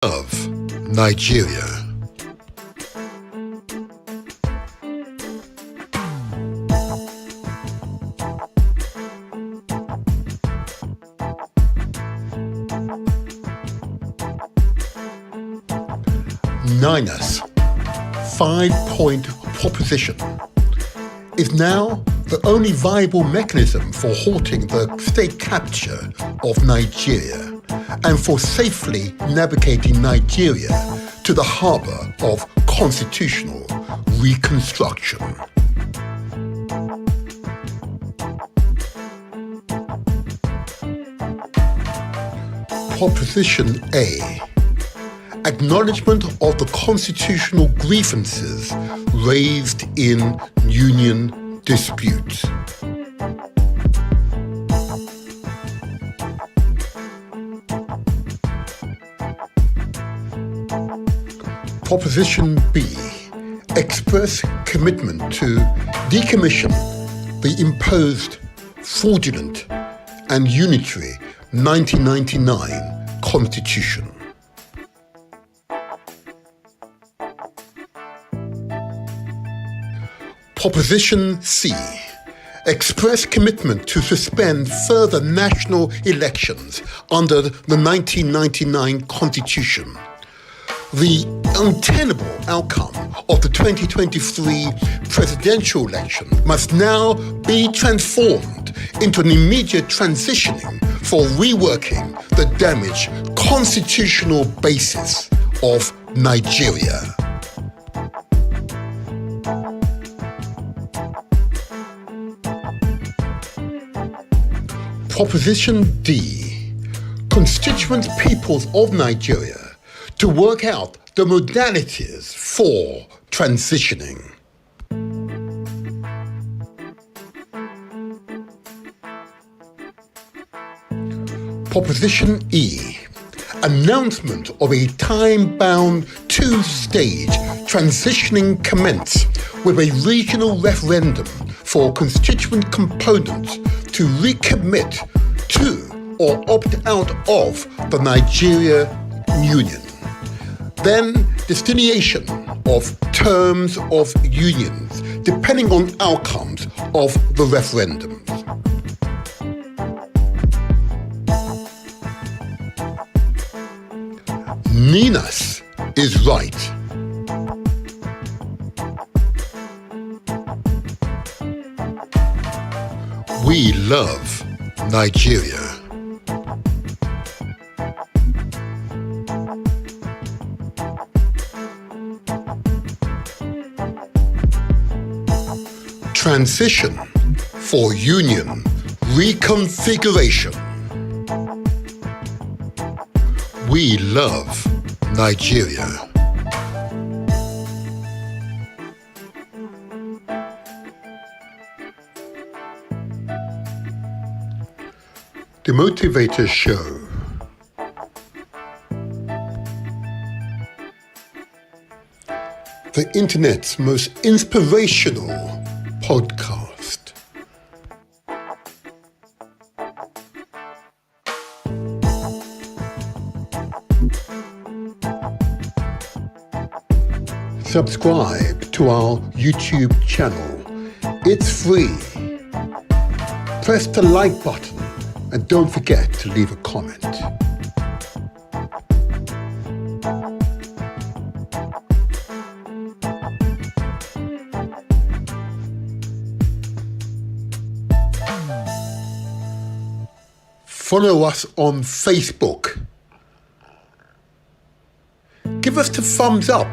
Of Nigeria. NINAS 5-point proposition is now the only viable mechanism for halting the state capture of Nigeria and for safely navigating Nigeria to the harbour of constitutional reconstruction. Proposition A. Acknowledgement of the constitutional grievances raised in union disputes. Proposition B. Express commitment to decommission the imposed fraudulent and unitary 1999 Constitution. Proposition C. Express commitment to suspend further national elections under the 1999 Constitution. The untenable outcome of the 2023 presidential election must now be transformed into an immediate transitioning for reworking the damaged constitutional basis of Nigeria. Proposition D. Constituent peoples of Nigeria to work out the modalities for transitioning. Proposition E. Announcement of a time-bound two-stage transitioning commence with a regional referendum for constituent components to recommit to or opt out of the Nigeria Union. Then delineation of terms of unions depending on outcomes of the referendums. NINAS is right. We love Nigeria. Transition for Union Reconfiguration. We love Nigeria. The Motivator Show. The internet's most inspirational podcast. Subscribe to our YouTube channel. It's free. Press the like button and don't forget to leave a comment. Follow us on Facebook. Give us the thumbs up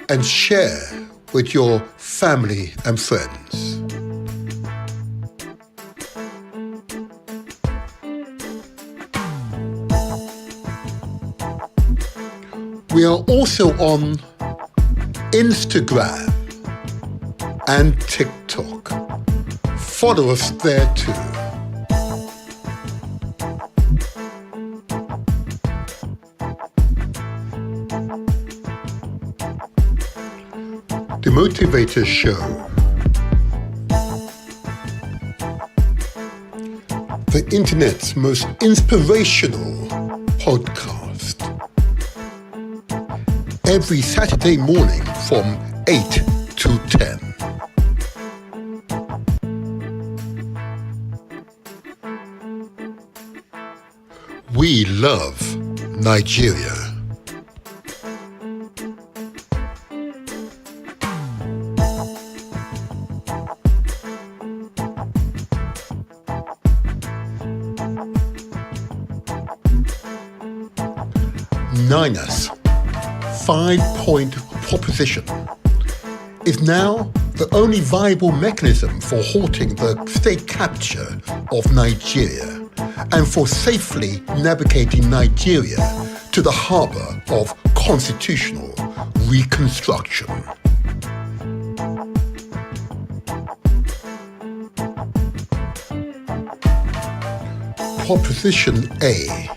and share with your family and friends. We are also on Instagram and TikTok. Follow us there too. The Motivator Show. The internet's most inspirational podcast. every Saturday morning from 8 to 10. We love Nigeria. NINAS 5-point proposition is now the only viable mechanism for halting the state capture of Nigeria and for safely navigating Nigeria to the harbour of constitutional reconstruction. Proposition A.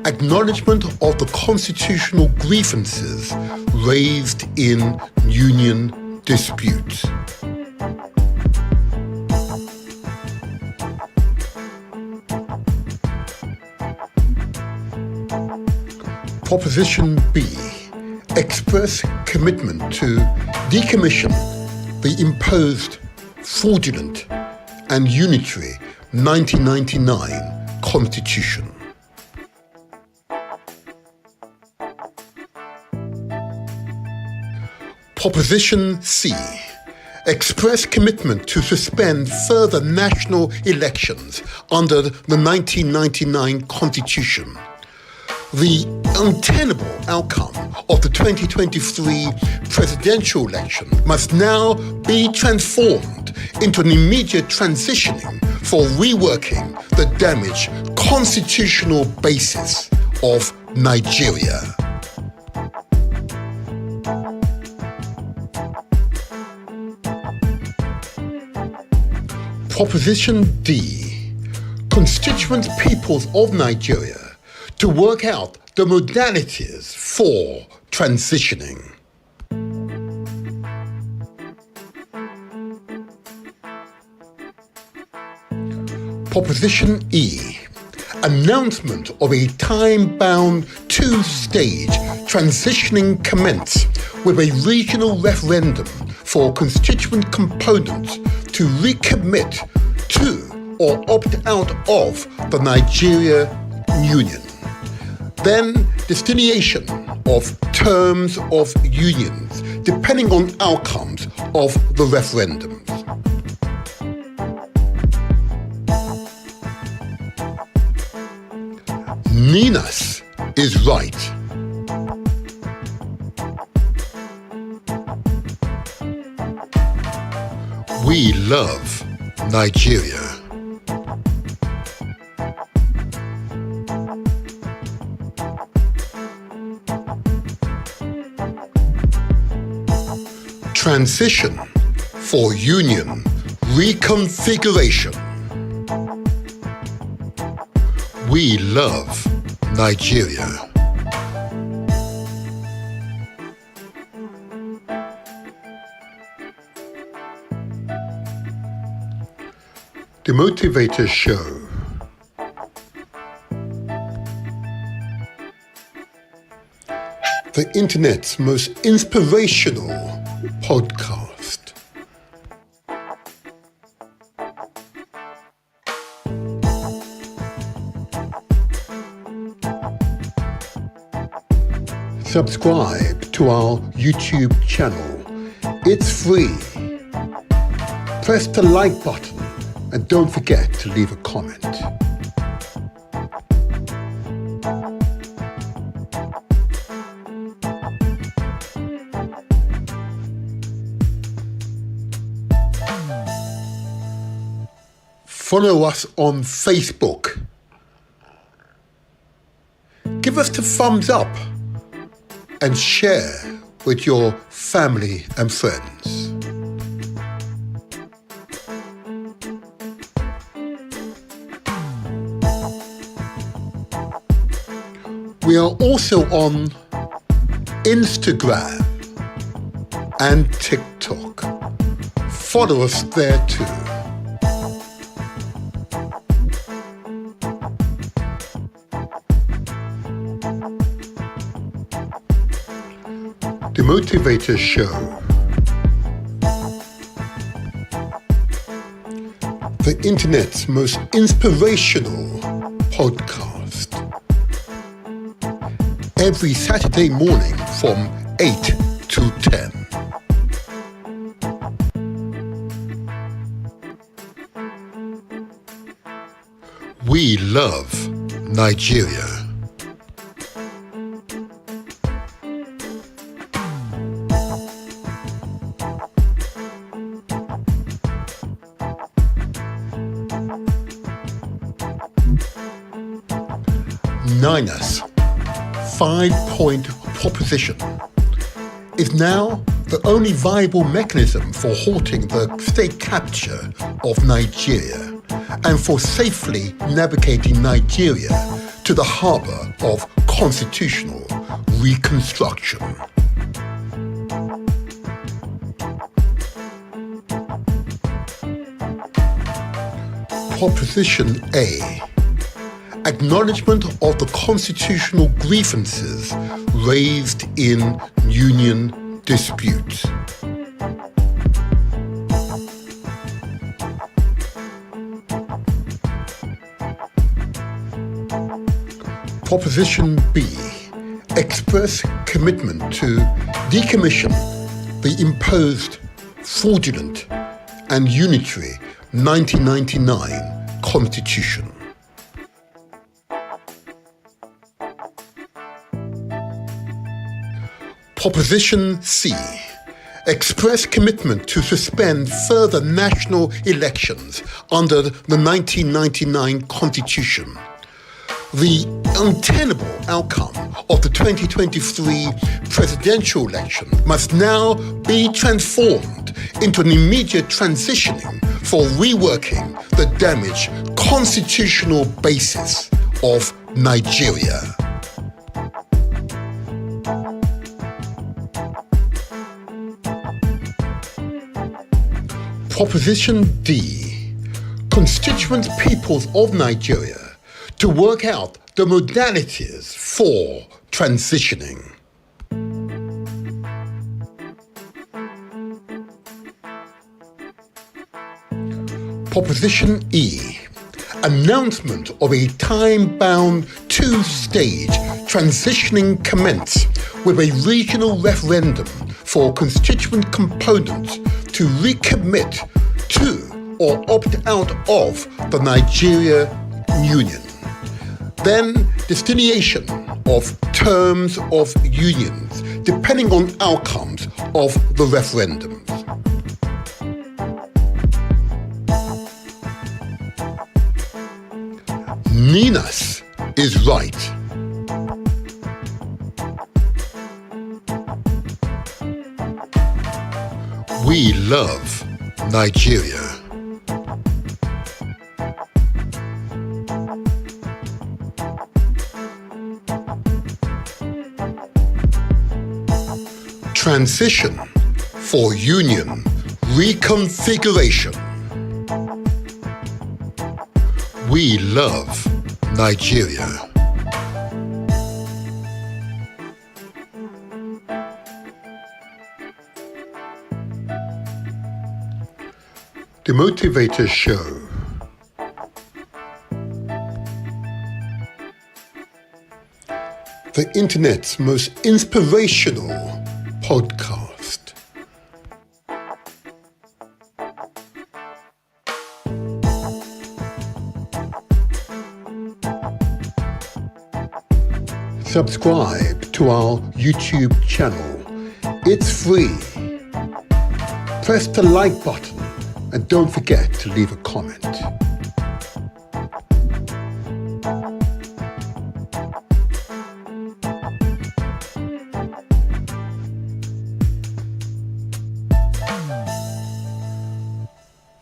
Acknowledgement of the constitutional grievances raised in union disputes. Proposition B. Express commitment to decommission the imposed fraudulent and unitary 1999 Constitution. Proposition C. Express commitment to suspend further national elections under the 1999 Constitution. The untenable outcome of the 2023 presidential election must now be transformed into an immediate transitioning for reworking the damaged constitutional basis of Nigeria. Proposition D. Constituent peoples of Nigeria to work out the modalities for transitioning. Proposition E. Announcement of a time-bound two-stage transitioning commence with a regional referendum for constituent components to recommit to or opt out of the Nigeria Union. Then delineation of terms of unions depending on outcomes of the referendums. NINAS is right. We love Nigeria. Transition for Union Reconfiguration. We love Nigeria. The Motivator Show. The internet's most inspirational podcast. Subscribe to our YouTube channel. It's free. Press the like button and don't forget to leave a comment. Follow us on Facebook. Give us the thumbs up and share with your family and friends. We are also on Instagram and TikTok. Follow us there too. The Motivator Show. The internet's most inspirational podcast. Every Saturday morning from 8 to 10. We love Nigeria. NINA's 5-point proposition is now the only viable mechanism for halting the state capture of Nigeria and for safely navigating Nigeria to the harbour of constitutional reconstruction. Proposition A. Acknowledgement of the constitutional grievances raised in union disputes. Proposition B. Express commitment to decommission the imposed fraudulent and unitary 1999 Constitution. Proposition C. Express commitment to suspend further national elections under the 1999 Constitution. The untenable outcome of the 2023 presidential election must now be transformed into an immediate transitioning for reworking the damaged constitutional basis of Nigeria. Proposition D. Constituent peoples of Nigeria to work out the modalities for transitioning. Proposition E. Announcement of a time-bound two-stage transitioning commence with a regional referendum for constituent components to recommit to or opt out of the Nigeria Union. Then delineation of terms of unions depending on outcomes of the referendums. NINAS is right. We love Nigeria. Transition for Union Reconfiguration. We love Nigeria. The Motivator Show. The internet's most inspirational podcast. Subscribe to our YouTube channel. It's free. Press the like button and don't forget to leave a comment.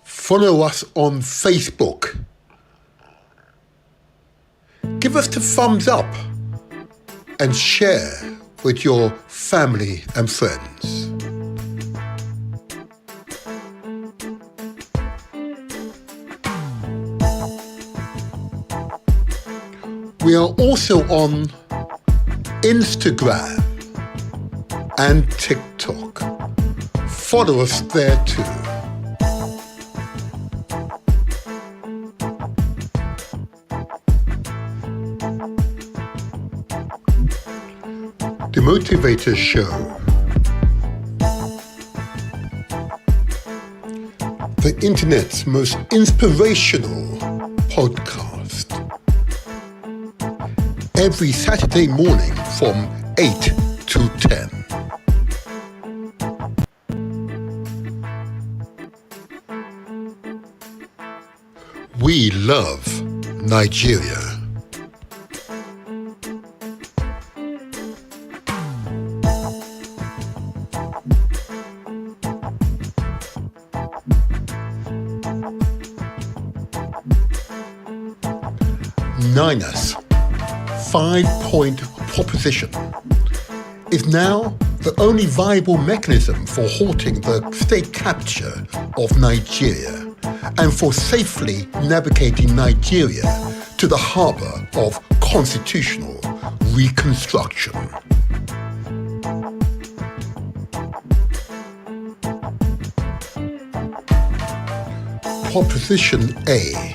Follow us on Facebook. Give us the thumbs up and share with your family and friends. We are also on Instagram and TikTok. Follow us there too. The Motivator Show. The internet's most inspirational podcast. Every Saturday morning from 8 to 10. We love Nigeria. NINAS 5-point proposition is now the only viable mechanism for halting the state capture of Nigeria and for safely navigating Nigeria to the harbour of constitutional reconstruction. Proposition A.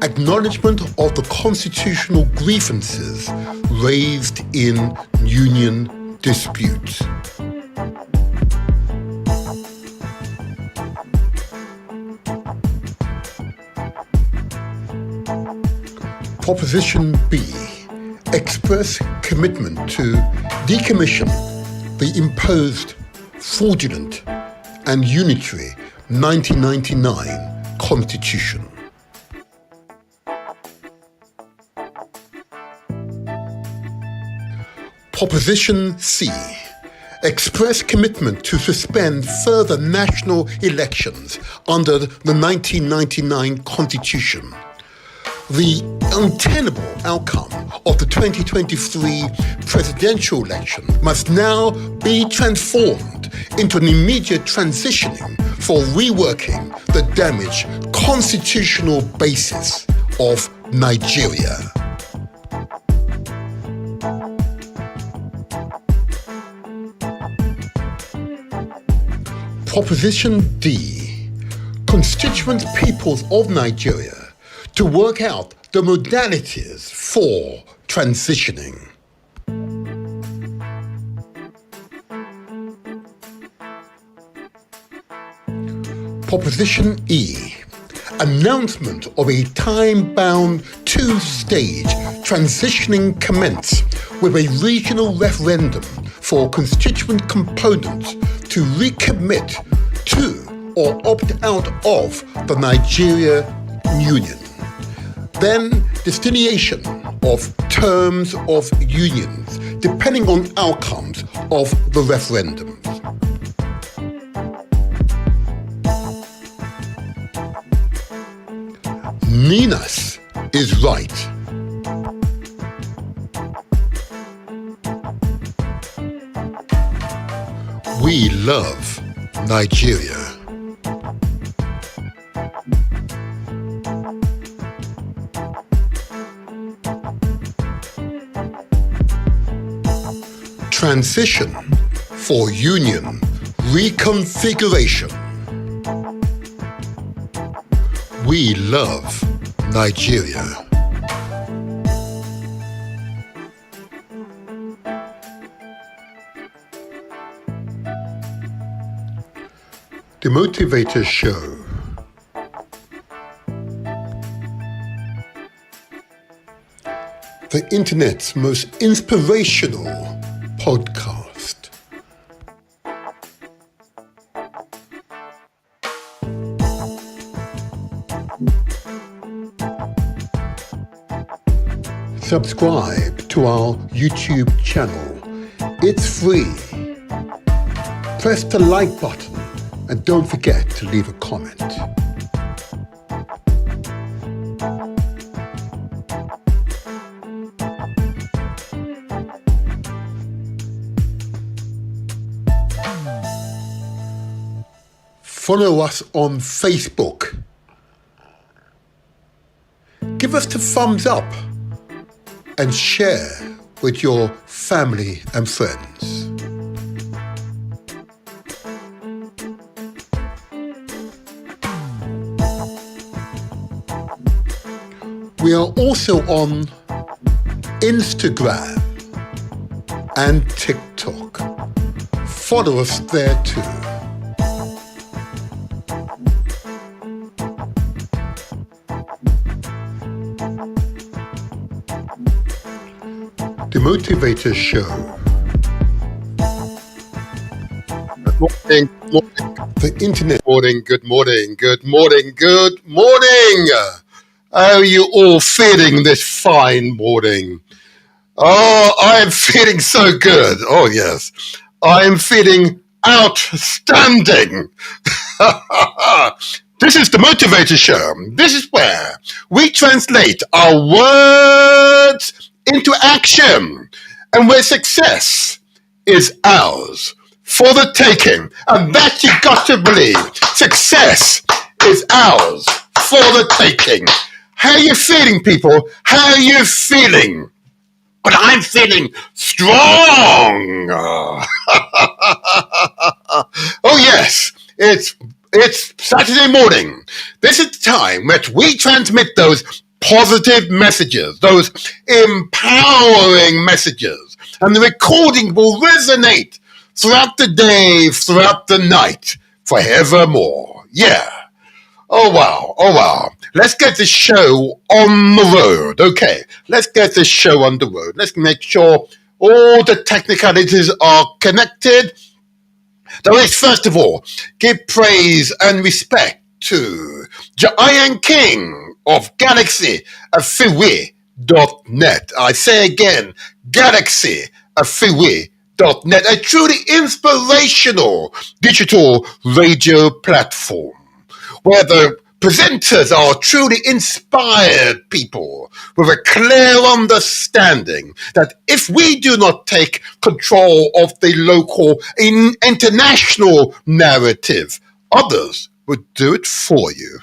Acknowledgement of the constitutional grievances raised in union disputes. Proposition B. Express commitment to decommission the imposed fraudulent and unitary 1999 Constitution. Proposition C. Express commitment to suspend further national elections under the 1999 Constitution. The untenable outcome of the 2023 presidential election must now be transformed into an immediate transitioning for reworking the damaged constitutional basis of Nigeria. Proposition D. Constituent peoples of Nigeria to work out the modalities for transitioning. Proposition E. Announcement of a time-bound two-stage transitioning commence with a regional referendum for constituent components to recommit to or opt out of the Nigeria Union. Then delineation of terms of unions depending on outcomes of the referendums. NINAS is right. We love Nigeria. Transition for Union Reconfiguration. We love Nigeria. The Motivator Show. The internet's most inspirational podcast. Subscribe to our YouTube channel. It's free. Press the like button and don't forget to leave a comment. Follow us on Facebook. Give us the thumbs up and share with your family and friends. We are also on Instagram and TikTok. Follow us there too. The Motivator Show. Good morning, good morning, The internet. good morning, good morning, good morning. How are you all feeling this fine morning? Oh, I am feeling so good. Oh, yes. I am feeling outstanding. This is the Motivator Show. This is where we translate our words into action and where success is ours for the taking. And that you've got to believe. Success is ours for the taking. How are you feeling, people? How are you feeling? But I'm feeling strong. Oh, yes, it's Saturday morning. This is the time that we transmit those positive messages, those empowering messages, and the recording will resonate throughout the day, throughout the night, forevermore. Yeah. Oh, wow. Oh, wow. Let's get this show on the road. Okay, let's get this show on the road. Let's make sure all the technicalities are connected. So let's first of all give praise and respect to Ian King of GalaxyAfiwi.net. I say again, GalaxyAfiwi.net, a truly inspirational digital radio platform where the presenters are truly inspired people with a clear understanding that if we do not take control of the local international narrative, others would do it for you.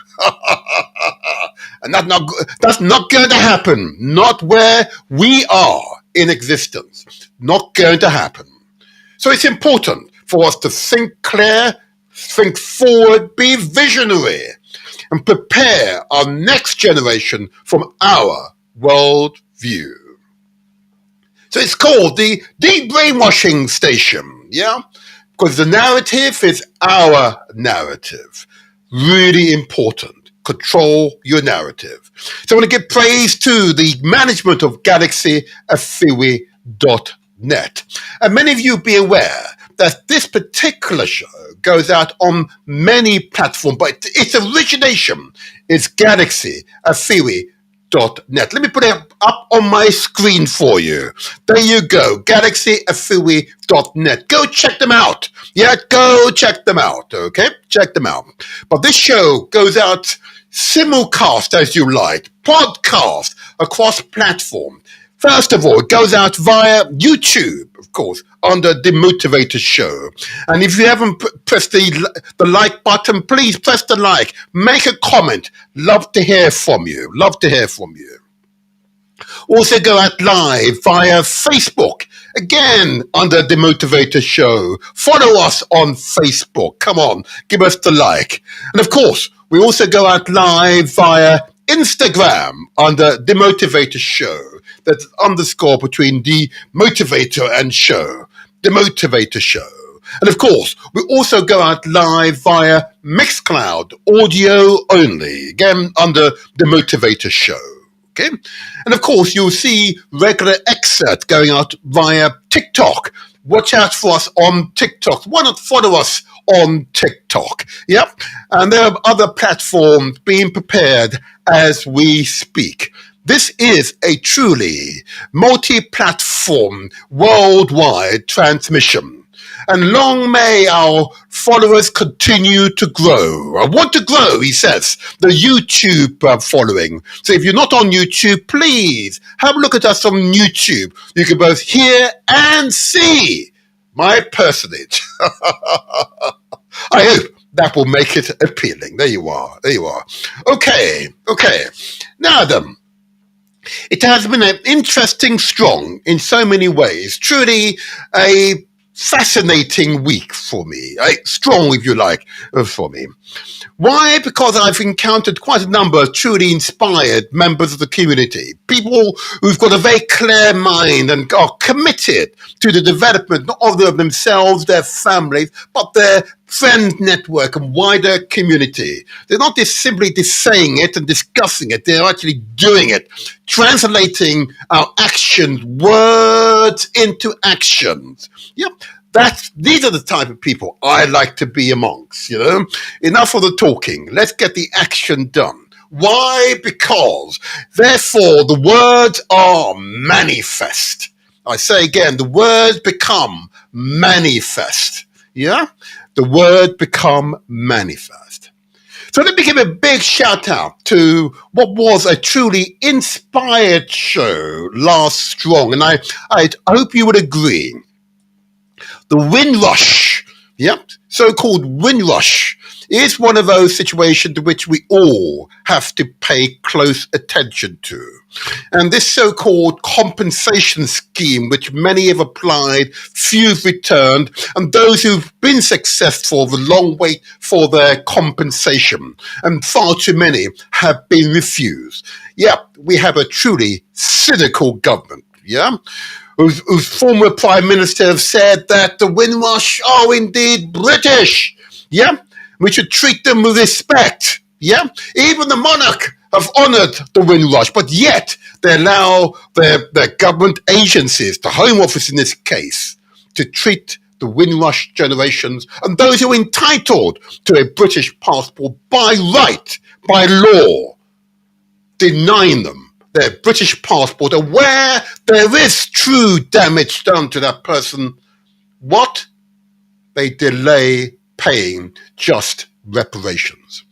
And that's not going to happen. Not where we are in existence. Not going to happen. So it's important for us to think clear, think forward, be visionary, and prepare our next generation from our world view. So it's called the de-brainwashing station, yeah? Because the narrative is our narrative. Really important. Control your narrative. So I want to give praise to the management of GalaxyAfiwi.net. And many of you be aware that this particular show goes out on many platforms, but its origination is GalaxyAfiwi.net. Let me put it up on my screen for you. There you go, GalaxyAfiwi.net. Go check them out. Yeah, go check them out, okay? Check them out. But this show goes out simulcast, as you like, podcast across platform. First of all, it goes out via YouTube, of course, under The Motivator Show. And if you haven't pressed the like button, please press the like. Make a comment. Love to hear from you. Love to hear from you. Also go out live via Facebook. Again, under The Motivator Show. Follow us on Facebook. Come on, give us the like. And of course, we also go out live via Instagram under The Motivator Show. That's underscore between The Motivator and Show. The Motivator Show. And of course, we also go out live via Mixcloud, audio only. Again, under The Motivator Show. Okay? And of course, you'll see regular excerpts going out via TikTok. Watch out for us on TikTok. Why not follow us on TikTok? Yep. And there are other platforms being prepared as we speak. This is a truly multi-platform, worldwide transmission. And long may our followers continue to grow. I want to grow, he says, the YouTube following. So if you're not on YouTube, please have a look at us on YouTube. You can both hear and see my personage. I hope that will make it appealing. There you are. There you are. Okay. Now then, it has been an interesting, strong, in so many ways, truly a fascinating week for me. Strong, if you like, for me. Why? Because I've encountered quite a number of truly inspired members of the community, people who've got a very clear mind and are committed to the development not only of themselves, their families, but their friend network and wider community. They're not just simply saying it and discussing it, they're actually doing it, translating our actions, words into actions. Yep. These are the type of people I like to be amongst, Enough of the talking. Let's get the action done. Why? Because, therefore, the words are manifest. I say again, the words become manifest. Yeah? The word become manifest. So let me give a big shout out to what was a truly inspired show last Strong. And I hope you would agree. The Windrush, so-called Windrush, is one of those situations to which we all have to pay close attention to. And this so-called compensation scheme, which many have applied, few have returned, and those who've been successful have a long wait for their compensation, and far too many have been refused. We have a truly cynical government, whose former Prime Minister have said that the Windrush are indeed British. We should treat them with respect. Even the monarch have honoured the Windrush, but yet they allow their government agencies, the Home Office in this case, to treat the Windrush generations and those who are entitled to a British passport by right, by law, denying them their British passport, and where there is true damage done to that person, what? They delay paying just reparations.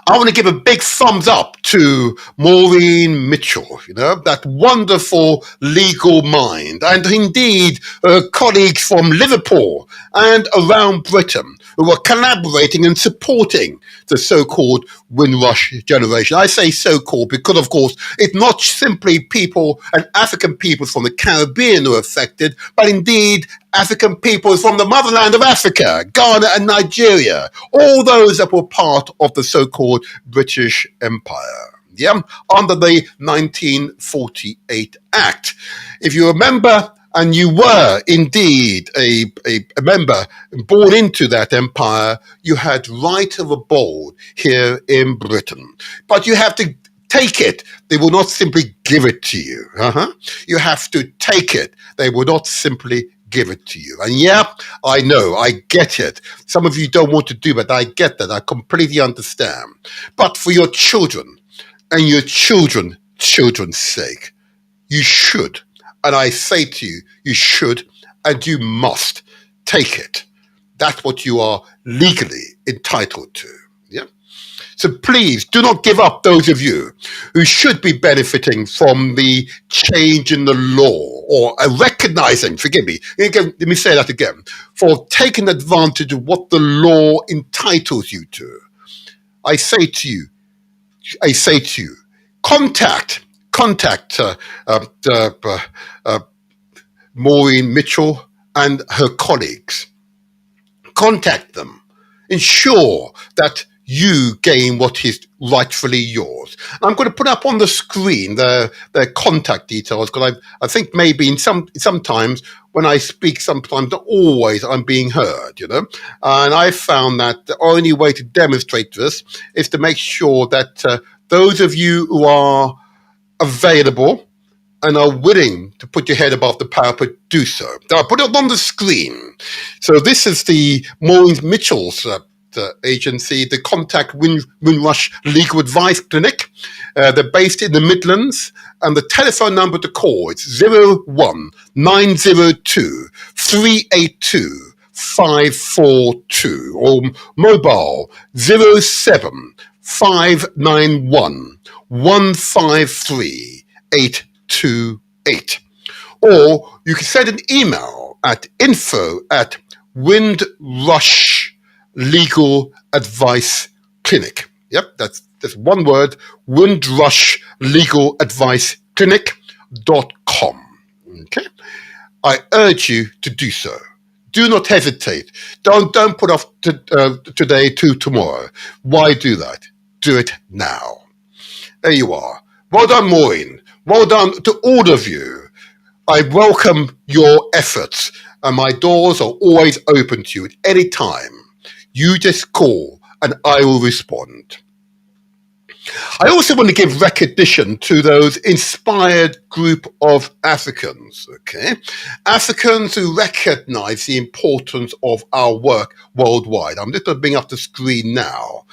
I want to give a big thumbs up to Maureen Mitchell, that wonderful legal mind, and indeed her colleagues from Liverpool and around Britain who are collaborating and supporting the so-called Windrush generation. I say so-called because, of course, it's not simply people and African people from the Caribbean who are affected, but indeed African people from the motherland of Africa, Ghana and Nigeria, all those that were part of the so-called British Empire. Under the 1948 Act. If you remember, and you were indeed a member born into that empire, you had right of abode here in Britain. But you have to take it. They will not simply give it to you. You have to take it. They will not simply give it to you. And I know, I get it. Some of you don't want to do that. I get that. I completely understand. But for your children and your children's sake, you should. And I say to you, you should and you must take it. That's what you are legally entitled to. So please do not give up those of you who should be benefiting from the change in the law or recognizing, forgive me, let me say that again, for taking advantage of what the law entitles you to. I say to you, contact Maureen Mitchell and her colleagues. Contact them. Ensure that you gain what is rightfully yours. I'm going to put up on the screen their contact details, because I think maybe sometimes when I speak, sometimes not always I'm being heard, And I found that the only way to demonstrate this is to make sure that those of you who are available and are willing to put your head above the parapet, do so. I'll put it on the screen. So this is the Maureen Mitchell's agency, the Contact Windrush Legal Advice Clinic. They're based in the Midlands, and the telephone number to call is 01902 382 542 or mobile 07591 153 828. Or you can send an email at info@Windrush Legal Advice Clinic. That's one word, Windrush Legal Advice Clinic.com. Okay. I urge you to do so. Do not hesitate. Don't put off today to tomorrow. Why do that? Do it now. There you are. Well done, Maureen. Well done to all of you. I welcome your efforts, and my doors are always open to you at any time. You just call, and I will respond. I also want to give recognition to those inspired group of Africans, okay? Africans who recognize the importance of our work worldwide. I'm just going to bring up the screen now.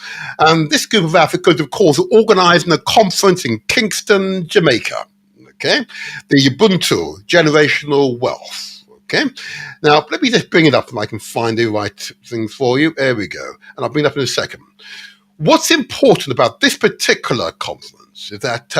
This group of Africans, of course, are organizing a conference in Kingston, Jamaica, okay? The Ubuntu Generational Wealth, okay? Now, let me just bring it up and I can find the right things for you. There we go. And I'll bring it up in a second. What's important about this particular conference is that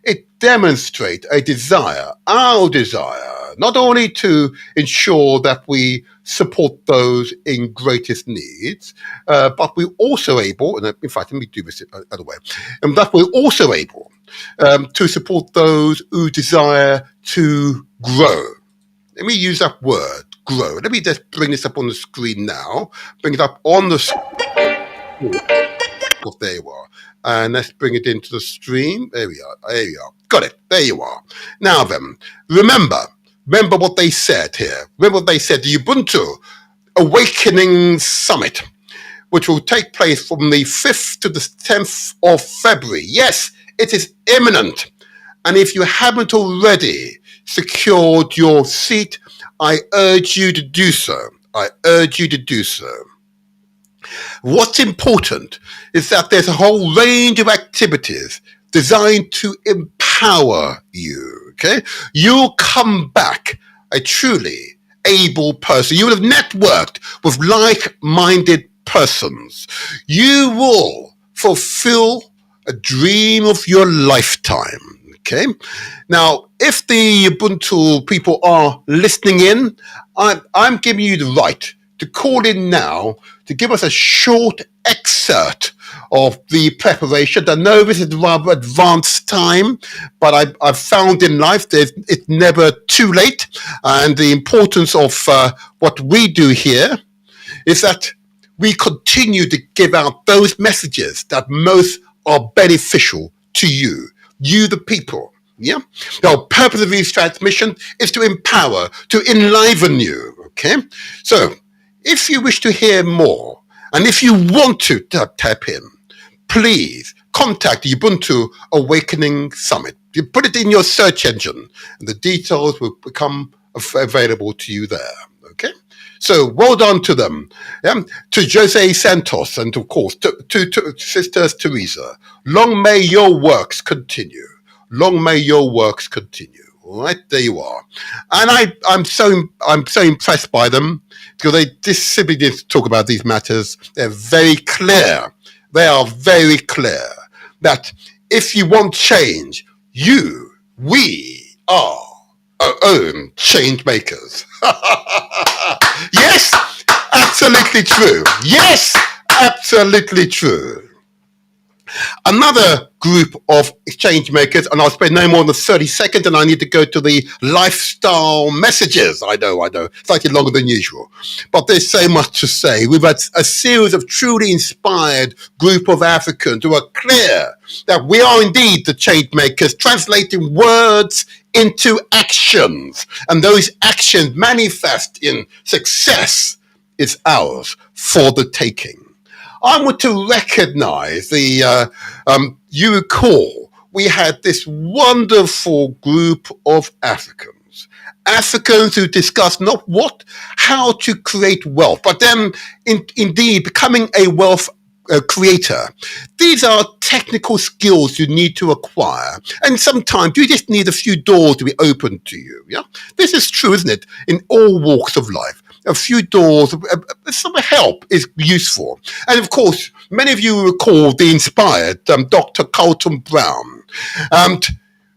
it demonstrates a desire, our desire, not only to ensure that we support those in greatest needs, but we're also able, and in fact, let me do this other way, and that we're also able to support those who desire to grow. Let me use that word, grow. Let me just bring this up on the screen now, bring it up on the screen. There you are. And let's bring it into the stream. There we are. There you are. Got it. There you are. Now then, remember what they said here. Remember what they said. The Ubuntu Awakening Summit, which will take place from the 5th to the 10th of February. Yes, it is imminent. And if you haven't already secured your seat, I urge you to do so. I urge you to do so. What's important is that there's a whole range of activities designed to empower you, okay? You'll come back a truly able person. You will have networked with like-minded persons. You will fulfill a dream of your lifetime, okay? Now, if the Ubuntu people are listening in, I'm giving you the right to call in now to give us a short excerpt of the preparation. I know this is rather advanced time, but I've found in life that it's never too late. And the importance of what we do here is that we continue to give out those messages that most are beneficial to you, the people. Yeah. The purpose of these transmissions is to empower, to enliven you. Okay. So, if you wish to hear more, and if you want to tap in, please contact the Ubuntu Awakening Summit. You put it in your search engine, and the details will become available to you there. Okay? So, well done to them. To Jose Santos, and of course, to Sisters Teresa. Long may your works continue. Long may your works continue. All right, there you are. And I'm so impressed by them because they just simply didn't talk about these matters. They're very clear. They are very clear that if you want change, we are our own change makers. Yes, absolutely true. Yes, absolutely true. Another group of exchange makers, and I'll spend no more than 30 seconds, and I need to go to the lifestyle messages. I know, slightly longer than usual. But there's so much to say. We've had a series of truly inspired group of Africans who are clear that we are indeed the change makers, translating words into actions. And those actions manifest in success is ours for the taking. I want to recognize you recall, we had this wonderful group of Africans who discussed not how to create wealth, but then indeed becoming a wealth creator. These are technical skills you need to acquire. And sometimes you just need a few doors to be opened to you. Yeah, this is true, isn't it? In all walks of life. A few doors, some help is useful. And of course, many of you recall the inspired Dr. Carlton Brown. A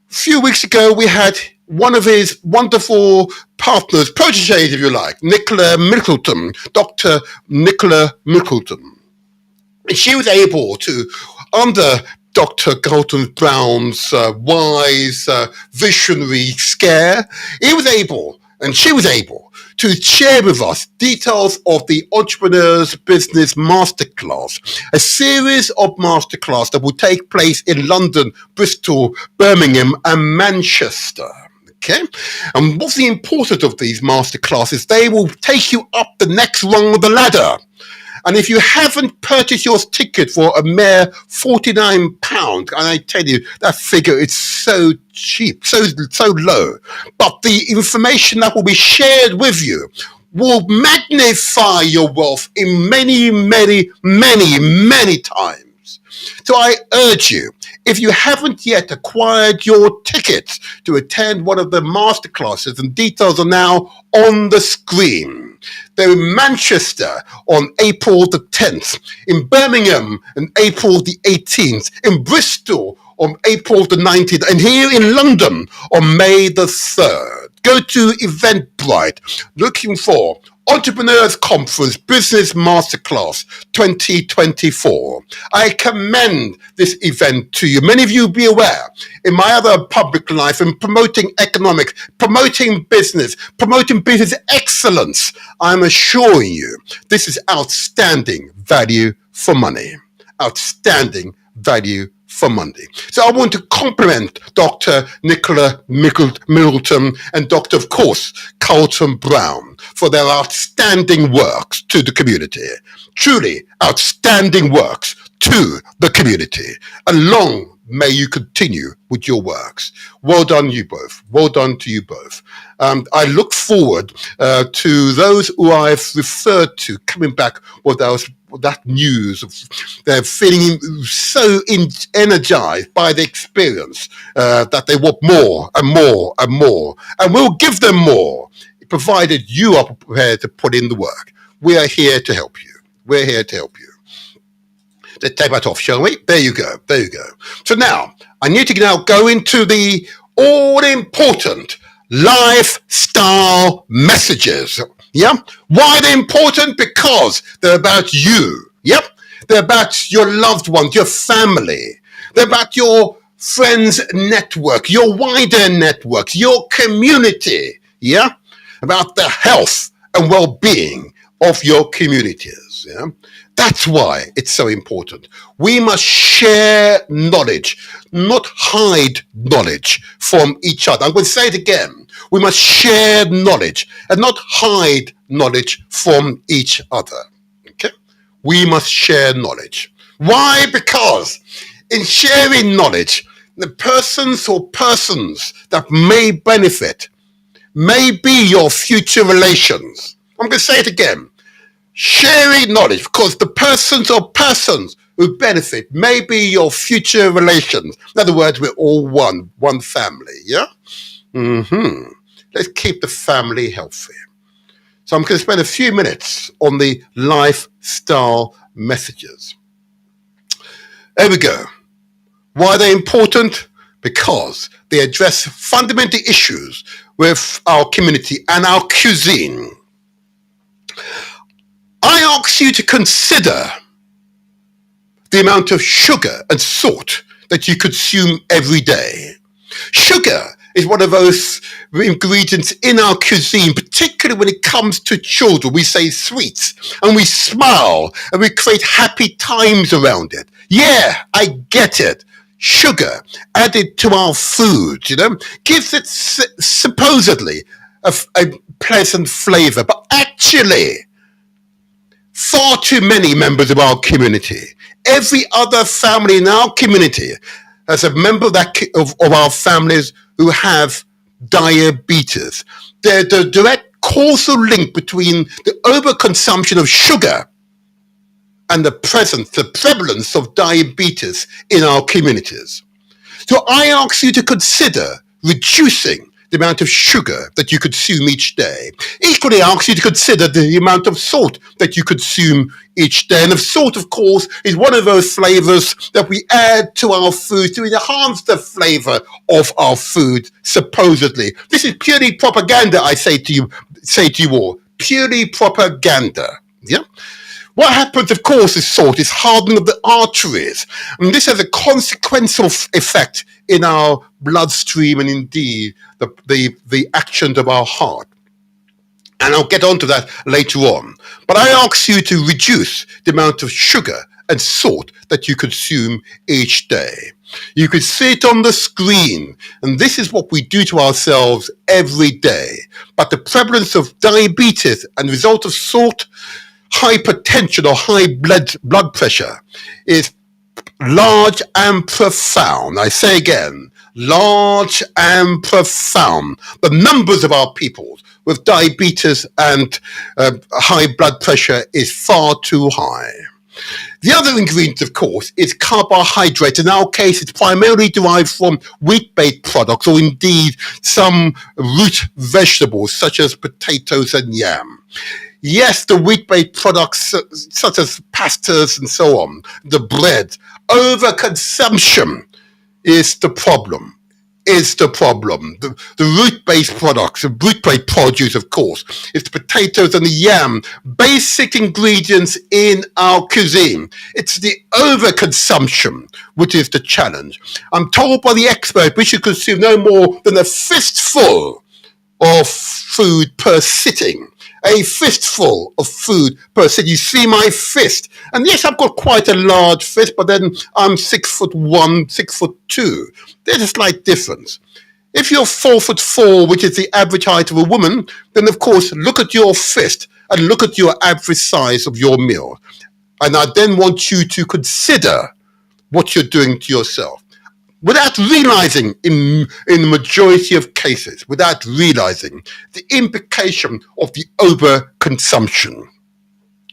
few weeks ago, we had one of his wonderful partners, proteges, if you like, Nicola Mickleton, Dr. Nicola Mickleton. And she was able to, under Dr. Carlton Brown's wise, visionary scare, she was able to share with us details of the Entrepreneurs Business Masterclass, a series of masterclass that will take place in London, Bristol, Birmingham, and Manchester. Okay, and what's the importance of these masterclasses? They will take you up the next rung of the ladder. And if you haven't purchased your ticket for a mere £49, and I tell you, that figure is so cheap, so low, but the information that will be shared with you will magnify your wealth in many, many, many, many times. So I urge you, if you haven't yet acquired your tickets to attend one of the masterclasses, and details are now on the screen. They're in Manchester on April the 10th, in Birmingham on April the 18th, in Bristol on April the 19th, and here in London on May the 3rd. Go to Eventbrite looking for Entrepreneurs Conference Business Masterclass 2024. I commend this event to you. Many of you be aware, in my other public life, in promoting economics, promoting business excellence, I'm assuring you, this is outstanding value for money. Outstanding value for money. So I want to compliment Dr. Nicola Middleton and Dr. of course Carlton Brown for their outstanding works to the community. Truly outstanding works to the community. And long may you continue with your works. Well done, you both. Well done to you both. I look forward to those who I've referred to coming back with that news. They're feeling so energized by the experience that they want more and more and more. And we'll give them more, provided you are prepared to put in the work. We are here to help you. We're here to help you. Let's take that off, shall we? There you go. There you go. So now, I need to now go into the all-important lifestyle messages. Yeah? Why they're important? Because they're about you. Yep. They're about your loved ones, your family. They're about your friends' network, your wider networks, your community. Yeah? About the health and well-being of your communities. Yeah? That's why it's so important. We must share knowledge, not hide knowledge from each other. I'm going to say it again. We must share knowledge and not hide knowledge from each other. Okay? We must share knowledge. Why? Because in sharing knowledge, the persons that may benefit may be your future relations. I'm going to say it again. Sharing knowledge, because the persons who benefit may be your future relations. In other words, we're all one family, yeah? Let's keep the family healthy. So I'm going to spend a few minutes on the lifestyle messages. There we go. Why are they important? Because they address fundamental issues with our community and our cuisine. I ask you to consider the amount of sugar and salt that you consume every day. Sugar is one of those ingredients in our cuisine, particularly when it comes to children. We say sweets and we smile and we create happy times around it. Yeah, I get it. Sugar added to our food, gives it supposedly a pleasant flavor, but actually, far too many members of our community, every other family in our community has a member of our families who have diabetes. There's a direct causal link between the overconsumption of sugar and the prevalence of diabetes in our communities. So I ask you to consider reducing the amount of sugar that you consume each day. Equally, I ask you to consider the amount of salt that you consume each day. And the salt, of course, is one of those flavors that we add to our food to enhance the flavor of our food, supposedly. This is purely propaganda, I say to you all. Purely propaganda. Yeah? What happens, of course, is salt is hardening of the arteries. And this has a consequential effect in our bloodstream and indeed the action of our heart. And I'll get onto that later on. But I ask you to reduce the amount of sugar and salt that you consume each day. You can see it on the screen, and this is what we do to ourselves every day. But the prevalence of diabetes and the result of salt hypertension or high blood pressure is large and profound. I say again, large and profound. The numbers of our people with diabetes and high blood pressure is far too high. The other ingredient, of course, is carbohydrate. In our case, it's primarily derived from wheat-based products or indeed some root vegetables such as potatoes and yam. Yes, the wheat-based products such as pastas and so on, the bread, overconsumption is the problem. The root-based products, the root-based produce, of course, it's the potatoes and the yam, basic ingredients in our cuisine. It's the overconsumption which is the challenge. I'm told by the expert we should consume no more than a fistful of food per sitting. A fistful of food per sitting. You see my fist. And yes, I've got quite a large fist, but then I'm 6'1", 6'2". There's a slight difference. If you're 4'4", which is the average height of a woman, then of course look at your fist and look at your average size of your meal. And I then want you to consider what you're doing to yourself. Without realizing, in the majority of cases, without realizing the implication of the overconsumption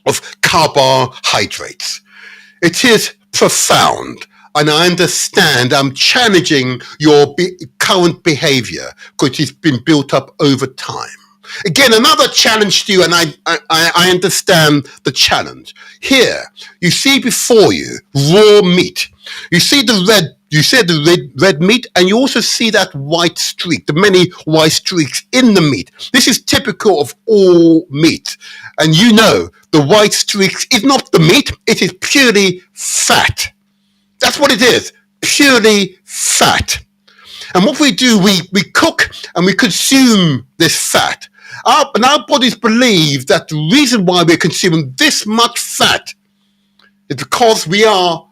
of carbohydrates. It is profound, and I understand I'm challenging your current behavior because it's been built up over time. Again, another challenge to you, and I understand the challenge. Here, you see before you raw meat. You see the red meat, and you also see that white streak, the many white streaks in the meat. This is typical of all meat. And you know the white streaks is not the meat, it is purely fat. That's what it is, purely fat. And what we do, we cook and we consume this fat. And our bodies believe that the reason why we're consuming this much fat is because we are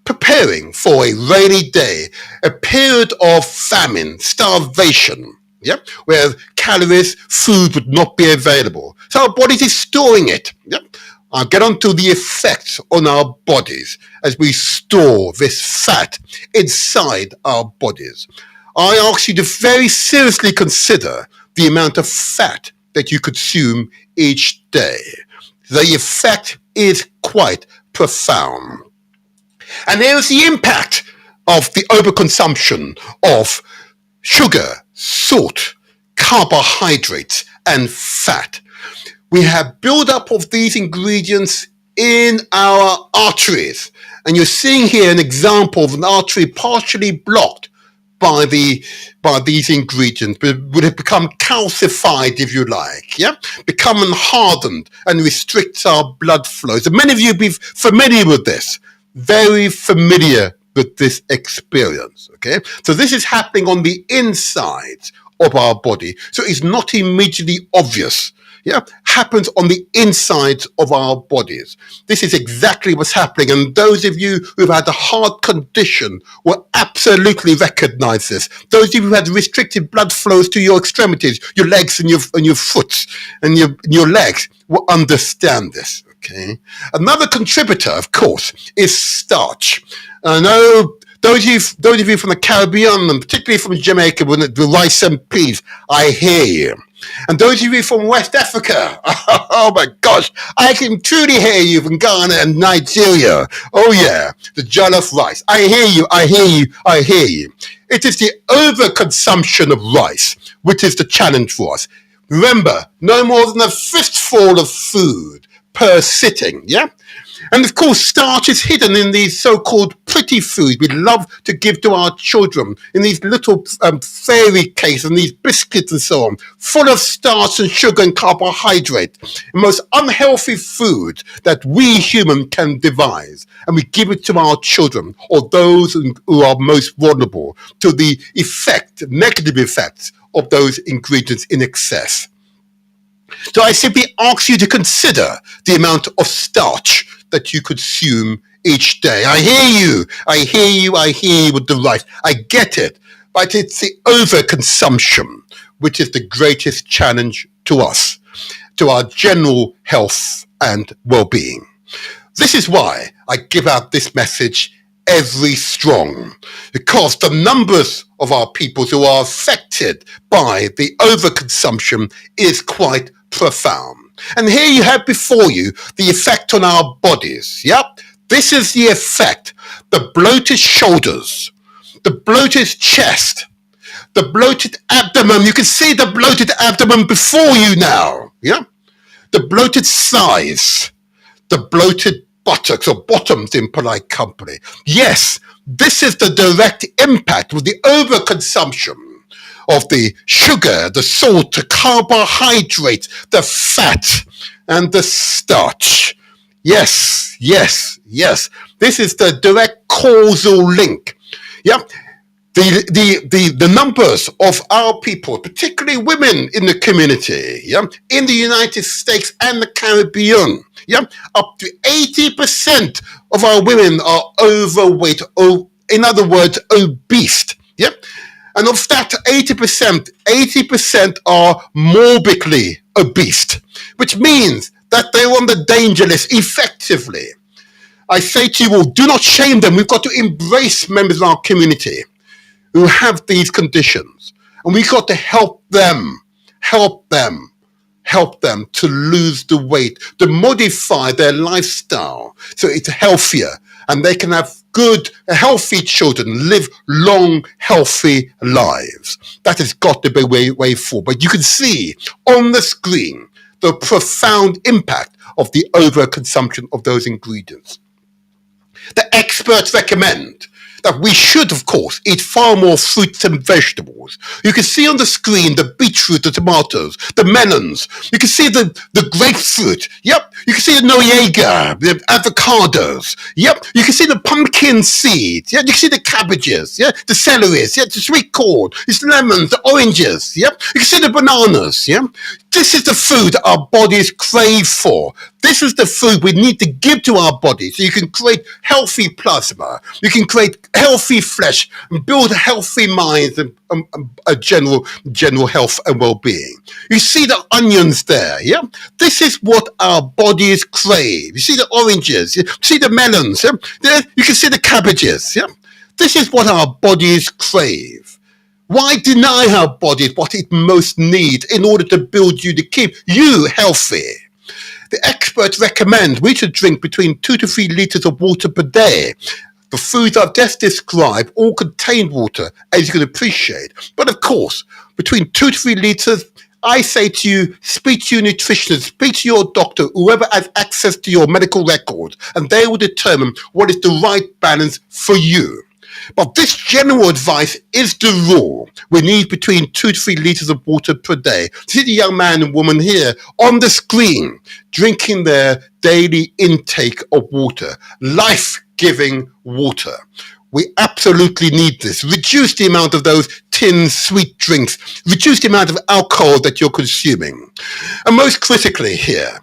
preparing for a rainy day, a period of famine, starvation, where calories, food would not be available. So our bodies is storing it. I'll get on to the effects on our bodies as we store this fat inside our bodies. I ask you to very seriously consider the amount of fat that you consume each day. The effect is quite profound. And there's the impact of the overconsumption of sugar, salt, carbohydrates, and fat. We have buildup of these ingredients in our arteries. And you're seeing here an example of an artery partially blocked by these ingredients, but would have become calcified, if you like, become hardened and restricts our blood flow. So many of you be familiar with this, very familiar with this experience, okay? So this is happening on the insides of our body. So it's not immediately obvious. Happens on the insides of our bodies. This is exactly what's happening. And those of you who've had a heart condition will absolutely recognize this. Those of you who had restricted blood flows to your extremities, your legs and your foot and your legs will understand this. Okay. Another contributor, of course, is starch. I know those of you from the Caribbean and particularly from Jamaica with the rice and peas, I hear you. And those of you from West Africa, oh my gosh, I can truly hear you from Ghana and Nigeria. Oh yeah, the jollof rice. I hear you, I hear you, I hear you. It is the overconsumption of rice, which is the challenge for us. Remember, no more than a fistful of food per sitting, And of course, starch is hidden in these so-called pretty foods we love to give to our children, in these little fairy cakes and these biscuits and so on, full of starch and sugar and carbohydrate, the most unhealthy food that we humans can devise. And we give it to our children or those who are most vulnerable to the negative effects of those ingredients in excess. So I simply ask you to consider the amount of starch that you consume each day. I hear you. I hear you. I hear you with the rice. I get it. But it's the overconsumption which is the greatest challenge to us, to our general health and well-being. This is why I give out this message every strong, because the numbers of our peoples who are affected by the overconsumption is quite profound. And here you have before you the effect on our bodies. Yep, this is the effect. The bloated shoulders, the bloated chest, the bloated abdomen. You can see the bloated abdomen before you now. Yeah, the bloated thighs, the bloated buttocks or bottoms in polite company. Yes, this is the direct impact of the overconsumption of the sugar, the salt, the carbohydrates, the fat, and the starch. Yes, yes, yes. This is the direct causal link. Yeah. The numbers of our people, particularly women in the community, yeah, in the United States and the Caribbean, yeah, up to 80% of our women are overweight, or in other words, obese. Yeah. And of that 80% are morbidly obese, which means that they're on the danger list effectively. I say to you all, do not shame them. We've got to embrace members of our community who have these conditions. And we've got to help them to lose the weight, to modify their lifestyle so it's healthier and they can have good, healthy children, live long, healthy lives. That has got to be way forward. But you can see on the screen the profound impact of the overconsumption of those ingredients. The experts recommend that we should, of course, eat far more fruits and vegetables. You can see on the screen the beetroot, the tomatoes, the melons. You can see the grapefruit. Yep. You can see the Noriega, the avocados. Yep. You can see the pumpkin seeds. Yeah. You can see the cabbages. Yeah. The celeries. Yeah. The sweet corn. It's lemons, the oranges. Yep. You can see the bananas. Yeah. This is the food our bodies crave for. This is the food we need to give to our bodies so you can create healthy plasma, you can create healthy flesh, and build healthy minds and a general health and well-being. You see the onions there, yeah? This is what our bodies crave. You see the oranges, you see the melons, yeah? There, you can see the cabbages, yeah? This is what our bodies crave. Why deny our bodies what it most needs in order to build you, to keep you healthy? The experts recommend we should drink between 2 to 3 liters of water per day. The foods I've just described all contain water, as you can appreciate. But of course, between 2 to 3 liters, I say to you, speak to your nutritionist, speak to your doctor, whoever has access to your medical record, and they will determine what is the right balance for you. But this general advice is the rule. We need between 2 to 3 liters of water per day. See the young man and woman here on the screen drinking their daily intake of water, life-giving water. We absolutely need this. Reduce the amount of those tinned sweet drinks. Reduce the amount of alcohol that you're consuming. And most critically here,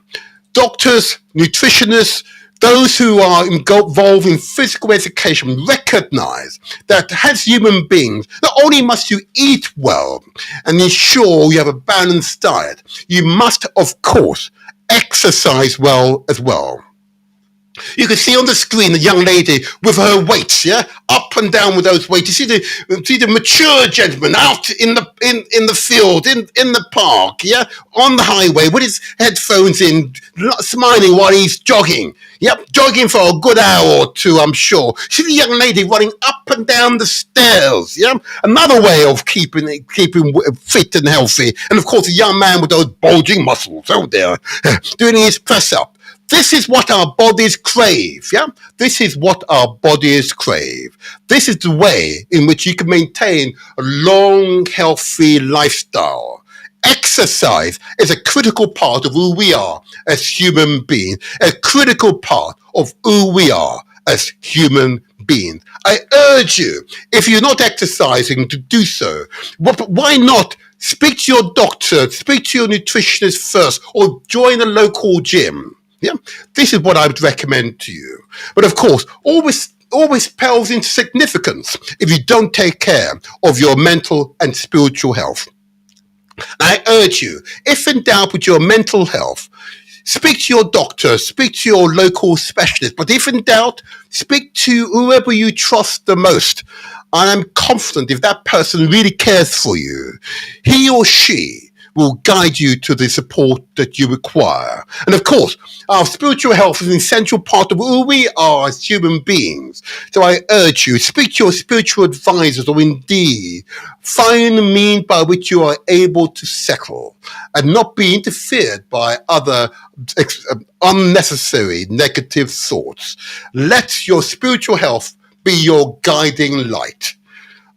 doctors, nutritionists, those who are involved in physical education recognize that as human beings, not only must you eat well and ensure you have a balanced diet, you must, of course, exercise well as well. You can see on the screen the young lady with her weights, yeah, up and down with those weights. You see the mature gentleman out in the field, in the park, yeah, on the highway with his headphones in, smiling while he's jogging. Yep, jogging for a good hour or two, I'm sure. See the young lady running up and down the stairs, yeah, another way of keeping fit and healthy. And of course, the young man with those bulging muscles out there doing his press up. This is what our bodies crave, yeah? This is what our bodies crave. This is the way in which you can maintain a long, healthy lifestyle. Exercise is a critical part of who we are as human beings, a critical part of who we are as human beings. I urge you, if you're not exercising, to do so. Why not speak to your doctor, speak to your nutritionist first, or join a local gym. Yeah, this is what I would recommend to you. But of course, always pales into significance if you don't take care of your mental and spiritual health. I urge you, if in doubt with your mental health, speak to your doctor, speak to your local specialist. But if in doubt, speak to whoever you trust the most. And I'm confident if that person really cares for you, he or she will guide you to the support that you require. And of course, our spiritual health is an essential part of who we are as human beings. So I urge you, speak to your spiritual advisors, or indeed find a means by which you are able to settle and not be interfered by other unnecessary negative thoughts. Let your spiritual health be your guiding light.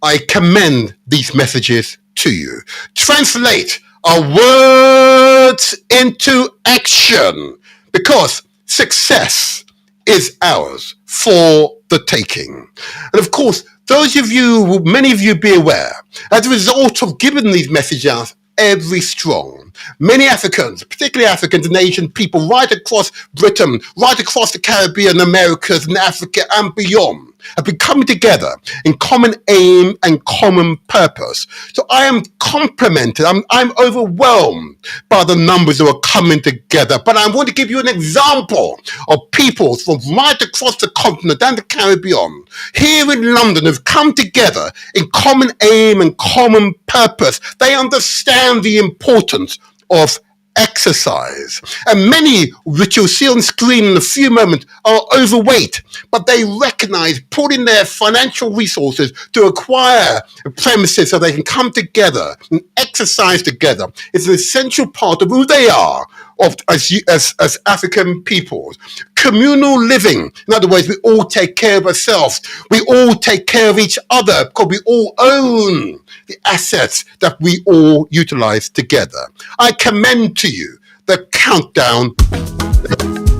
I commend these messages to you. Translate our words into action, because success is ours for the taking. And of course, many of you be aware, as a result of giving these messages out every strong, many Africans, particularly Africans and Asian people right across Britain, right across the Caribbean, Americas and Africa and beyond, have been coming together in common aim and common purpose. So I am complimented. I'm overwhelmed by the numbers that are coming together. But I want to give you an example of people from right across the continent and the Caribbean here in London who've come together in common aim and common purpose. They understand the importance of exercise. And many, which you'll see on screen in a few moments, are overweight, but they recognize putting their financial resources to acquire premises so they can come together and exercise together. It's an essential part of who they are as African peoples. Communal living. In other words, we all take care of ourselves. We all take care of each other because we all own the assets that we all utilize together. I commend to you the countdown.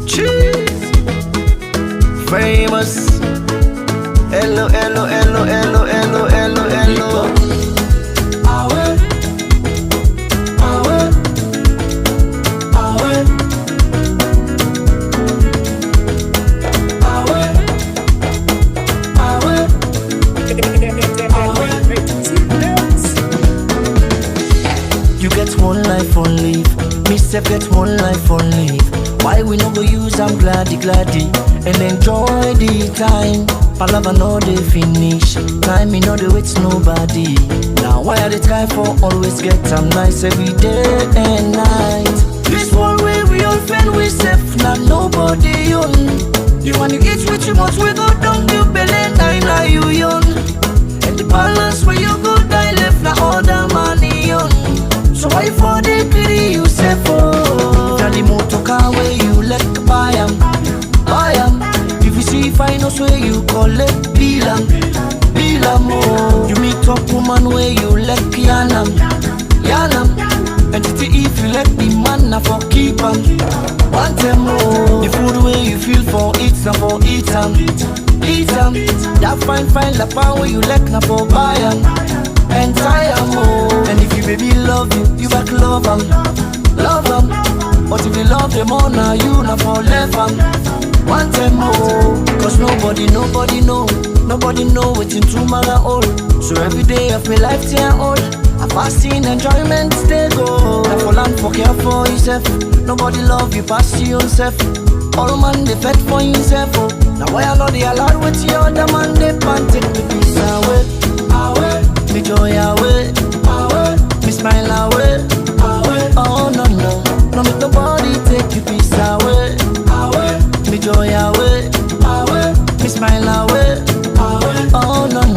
Cheese. Famous. Hello, hello, hello, hello, hello, hello, hello. One life on leave, me self get one life on leave. Why we no go use am gladdy and enjoy the time. Palava no dey finish, time me no dey wait nobody. Now why I dey try for always get am nice every day and night. This world where we all fend we safe, not nobody own. You want to eat with too much, we go down you belly, now you young. And the balance where you go die left, now all the money on. So why for the pity you say for? Now the motor car where you let buy am. If you see finance where you collect bill am, oh. You meet up woman where you let yanam. And if you let the man na for keep am. Want them more. The food where you feel for it na for eat am. That fine la pan where you let na for buy am. And tire more. And if you baby love you back love them. But if you love them all now, you not for left them. Want them more. Cause nobody know waiting tomorrow all. So every day of my life till I'm old, I fasting enjoyment stay go. Now for land for care for yourself. Nobody love you pass you yourself. All man they fed for himself. Oh. Now why I know they allowed with you other man they can't take the peace away. Me joy away, me smile away. Oh no make nobody take your peace away. Me joy away, me smile away. Oh no.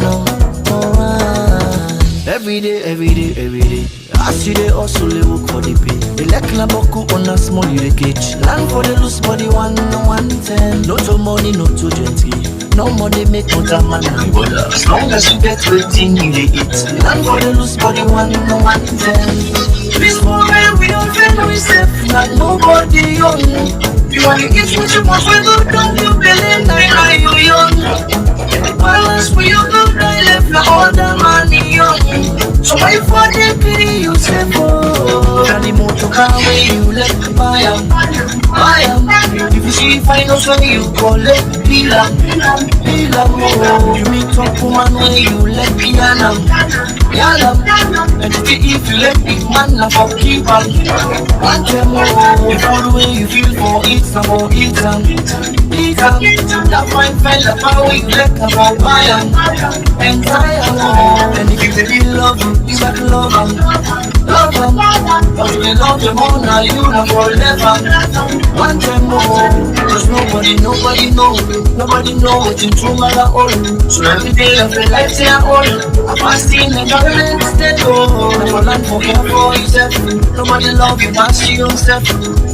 Every day. As you dey hustle, they work for the pay. They like na boku on a small you dey catch. Land for the loose body 110. No to money, no to gentry. No money make no time man no bother. As long as you get everything you dey eat. Land for the loose body 110. This moment we don't feel we safe. Not nobody young. You wanna eat what you want, we go down you belly, now you young. the balance for you go right left, now all the money on you. So why for the pity you say for? And the motor car where you left buy am. If you see finals when you call it dealer, oh. You meet top woman when you let piano, and if you let big man na for keep on. One time more, the way you feel for it, some more it that fine fella, how we let about buy am, and try am. And if you really love him, you got to love him. Cause we love you more now, you know forever. One time more, cause nobody know what you do matter all. So every day of your life say I all. I pass in the government instead, oh. Never land for care for yourself. Nobody love you, pass you yourself.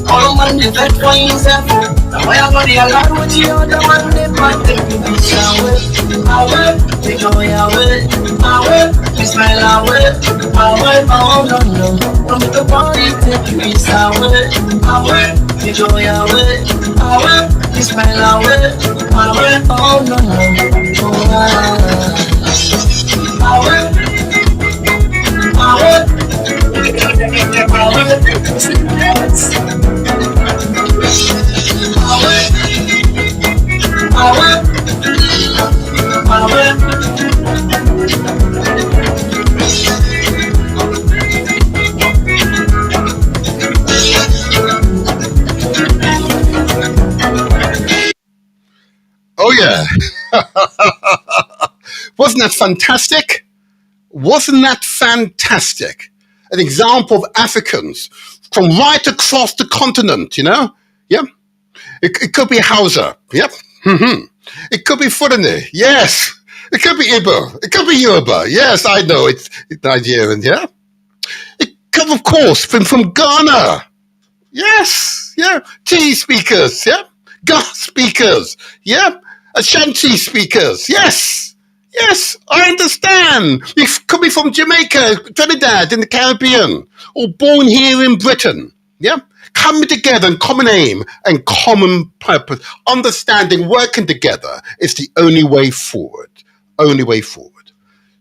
All man they vet for himself. Now why I got the alarm with the other man, they might take me this away. They go away, they smile away, oh no, don't make the party take you this away, they go away, they smile away, oh no, Oh yeah. Wasn't that fantastic? Wasn't that fantastic? An example of Africans from right across the continent, you know? Yeah. It could be Hausa. Yep. Mm-hmm. It could be Fulani. Yes. It could be Igbo. It could be Yoruba. Yes, I know it's Nigerian. Yeah. It could, of course, from Ghana. Yes. Yeah. T speakers. Yeah. Ga speakers. Yeah. Ashanti speakers. Yes. Yes, I understand. It could be from Jamaica, Trinidad, in the Caribbean, or born here in Britain. Yeah, coming together in common aim and common purpose, understanding, working together is the only way forward. Only way forward.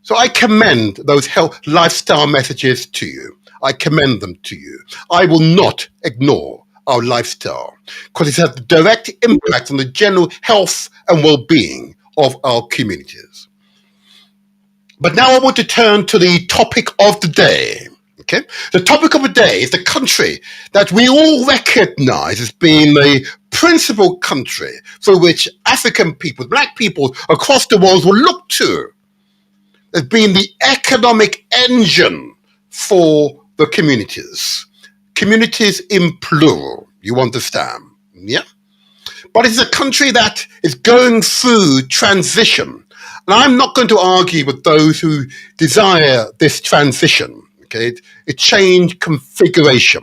So I commend those health lifestyle messages to you. I commend them to you. I will not ignore our lifestyle because it has a direct impact on the general health and well-being of our communities. But now I want to turn to the topic of the day. Okay, the topic of the day is the country that we all recognize as being the principal country for which African people, black people across the world will look to as being the economic engine for the communities. Communities in plural, you understand? Yeah. But it's a country that is going through transition. And I'm not going to argue with those who desire this transition, okay? A change configuration.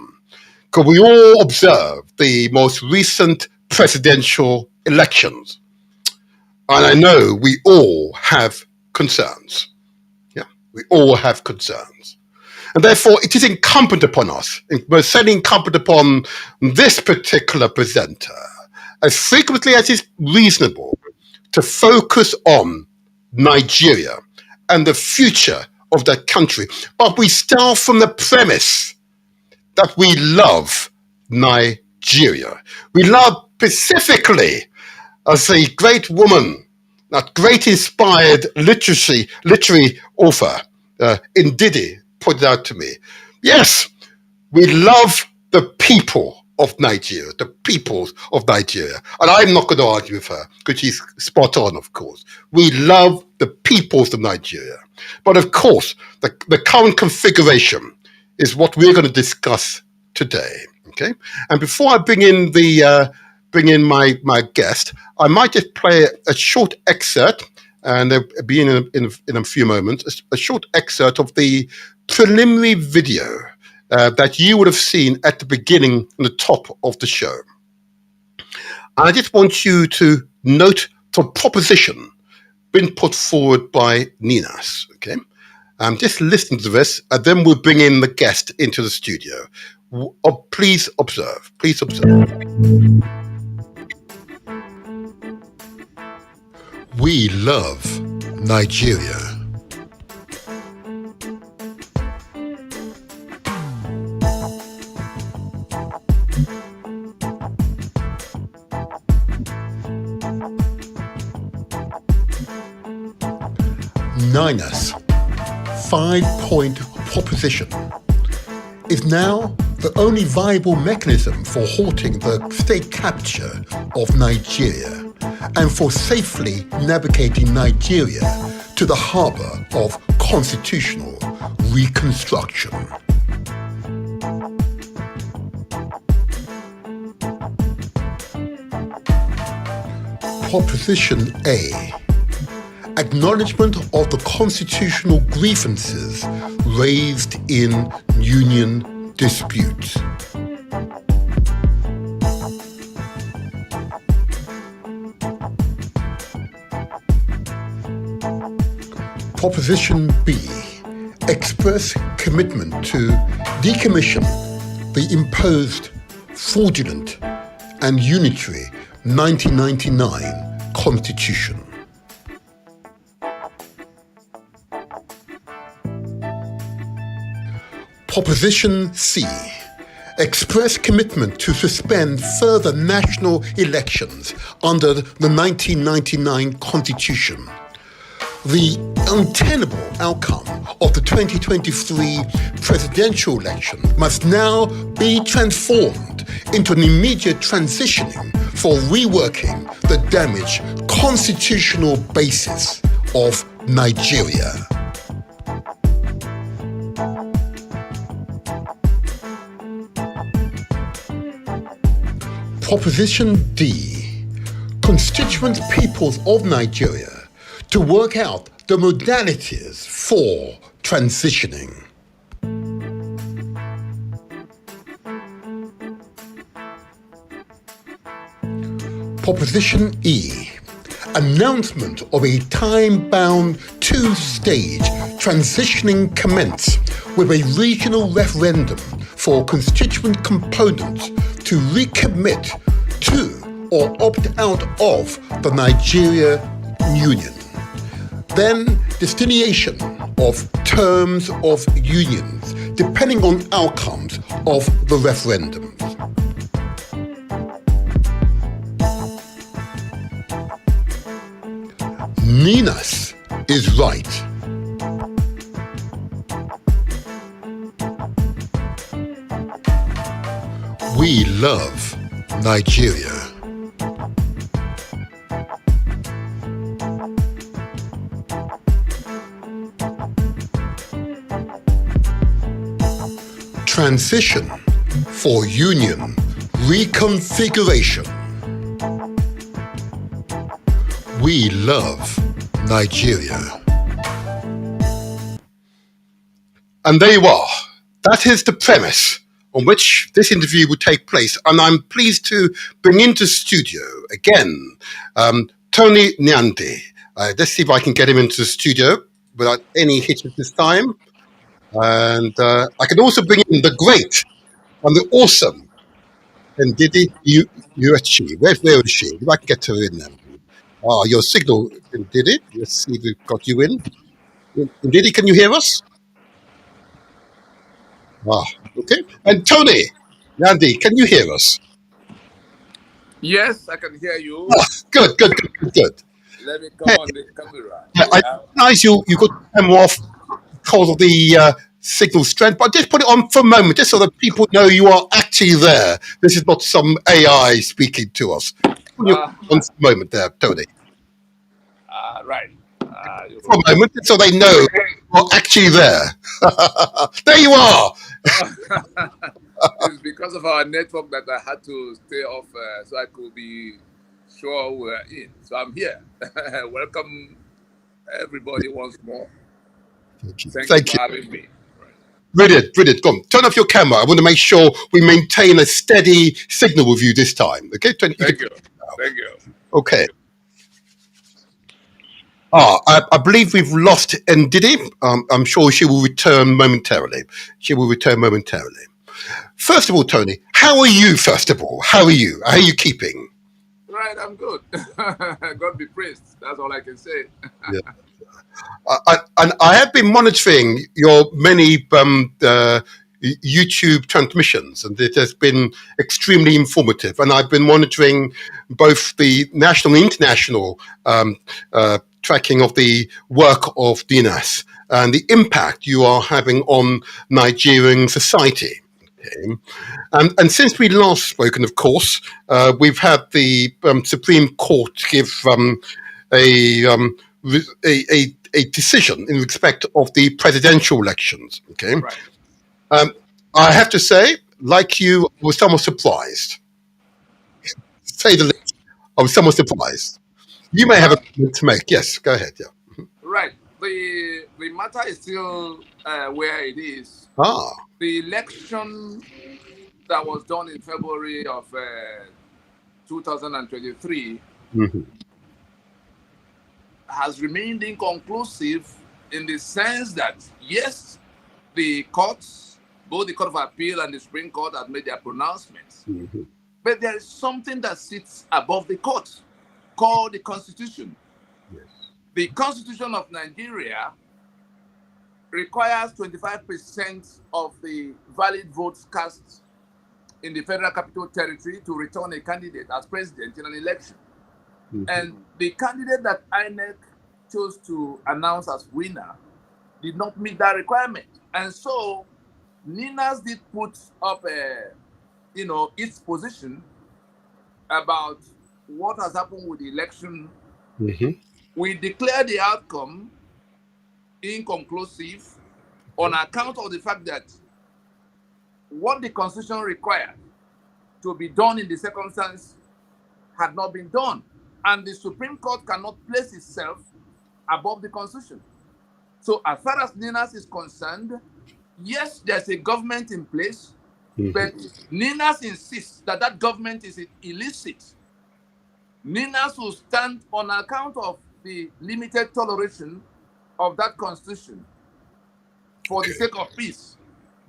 Because we all observe the most recent presidential elections. And I know we all have concerns. Yeah, we all have concerns. And therefore, it is incumbent upon us, most certainly incumbent upon this particular presenter, as frequently as is reasonable, to focus on Nigeria and the future of that country. But we start from the premise that we love Nigeria. We love specifically, as a great woman, that great inspired literary author, Ndidi, pointed out to me. Yes, we love the people of Nigeria, the peoples of Nigeria. And I'm not going to argue with her because she's spot on, of course. We love the peoples of Nigeria. But of course, the current configuration is what we're going to discuss today. Okay. And before I bring in my guest, I might just play a short excerpt, and it'll be in a few moments, a short excerpt of the preliminary video that you would have seen at the beginning and the top of the show. And I just want you to note the proposition being put forward by Ninas, okay? Just listen to this, and then we'll bring in the guest into the studio. Please observe, please observe. We love Nigeria. NINAS 5-point proposition is now the only viable mechanism for halting the state capture of Nigeria and for safely navigating Nigeria to the harbour of constitutional reconstruction. Proposition A. Acknowledgement of the constitutional grievances raised in union disputes. Proposition B. Express commitment to decommission the imposed fraudulent and unitary 1999 Constitution. Proposition C. Express commitment to suspend further national elections under the 1999 Constitution. The untenable outcome of the 2023 presidential election must now be transformed into an immediate transitioning for reworking the damaged constitutional basis of Nigeria. Proposition D. Constituent peoples of Nigeria to work out the modalities for transitioning. Proposition E. Announcement of a time-bound two-stage transitioning commence with a regional referendum for constituent components to recommit to or opt out of the Nigeria Union. Then delineation of terms of unions depending on outcomes of the referendums. NINAS is right. We love Nigeria. Transition for union reconfiguration. We love Nigeria. And there you are. That is the premise on which this interview will take place. And I'm pleased to bring into studio again Tony Nyandi. Let's see if I can get him into the studio without any hitches this time. And I can also bring in the great and the awesome Ndidi Uechi. Where is she? If I can get her in there. Your signal, Ndidi. Let's see if we've got you in. Ndidi, can you hear us? Okay. And Tony Nyandi, can you hear us? Yes, I can hear you. Good. Let me come on the camera. Yeah, I recognize you got the camera off because of the signal strength, but just put it on for a moment, just so that people know you are actually there. This is not some AI speaking to us. Put you on for a moment there, Tony. Right. For a moment, so they know you're actually there. There you are. It's because of our network that I had to stay off so I could be sure we're in. So I'm here. Welcome, everybody, once more. Thank you for having me. Brilliant. Come on, turn off your camera. I want to make sure we maintain a steady signal with you this time. Okay? Thank you. Okay. I believe we've lost Ndidi. I'm sure she will return momentarily. First of all, Tony, how are you, first of all? How are you? How are you keeping? right. I'm good. God be praised. That's all I can say. Yeah. And I have been monitoring your many YouTube transmissions, and it has been extremely informative. And I've been monitoring both the national and international tracking of the work of Ninas and the impact you are having on Nigerian society. Okay. And since we last spoken, of course, we've had the Supreme Court give a decision in respect of the presidential elections. Okay, Right. I have to say, like you, I was somewhat surprised. Say the least. I was somewhat surprised. You may have a comment to make. Yes, go ahead. Yeah. Right. The matter is still where it is. Ah. The election that was done in February of 2023 has remained inconclusive in the sense that, yes, the courts, both the Court of Appeal and the Supreme Court, have made their pronouncements. But there is something that sits above the court called the Constitution. Yes. The Constitution of Nigeria requires 25% of the valid votes cast in the Federal Capital Territory to return a candidate as president in an election. And the candidate that INEC chose to announce as winner did not meet that requirement. And so Ninas did put up its position about what has happened with the election. We declared the outcome inconclusive on account of the fact that what the Constitution required to be done in the circumstance had not been done. And the Supreme Court cannot place itself above the Constitution. So as far as Ninas is concerned, yes, there's a government in place, but Ninas insists that that government is illicit. Ninas will stand on account of the limited toleration of that Constitution for the sake of peace.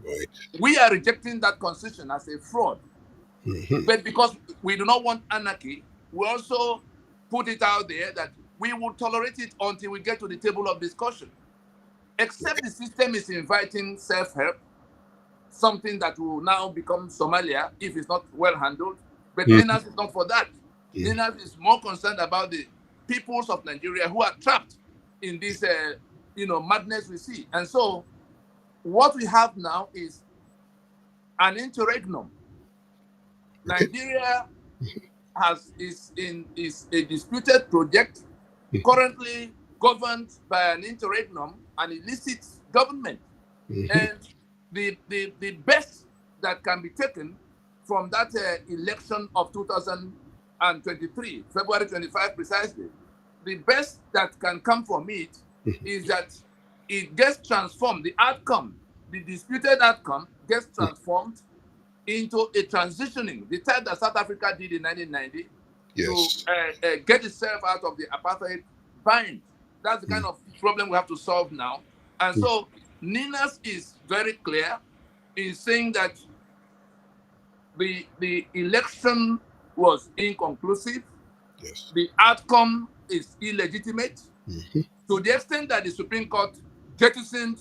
Right. We are rejecting that Constitution as a fraud. But because we do not want anarchy, we also put it out there that we will tolerate it until we get to the table of discussion. Except the system is inviting self-help, something that will now become Somalia if it's not well handled. But Ninas is not for that. Ninas is more concerned about the peoples of Nigeria who are trapped in this madness we see. And so what we have now is an interregnum. Nigeria is a disputed project currently governed by an interregnum, an illicit government. And the best that can be taken from that election of 2023, February 25 precisely, the best that can come from it is that it gets transformed. The outcome, the disputed outcome, gets transformed into a transitioning, the type that South Africa did in 1990 to get itself out of the apartheid bind. That's the kind of problem we have to solve now. And so Ninas is very clear in saying that the election was inconclusive. Yes. The outcome is illegitimate to the extent that the Supreme Court jettisoned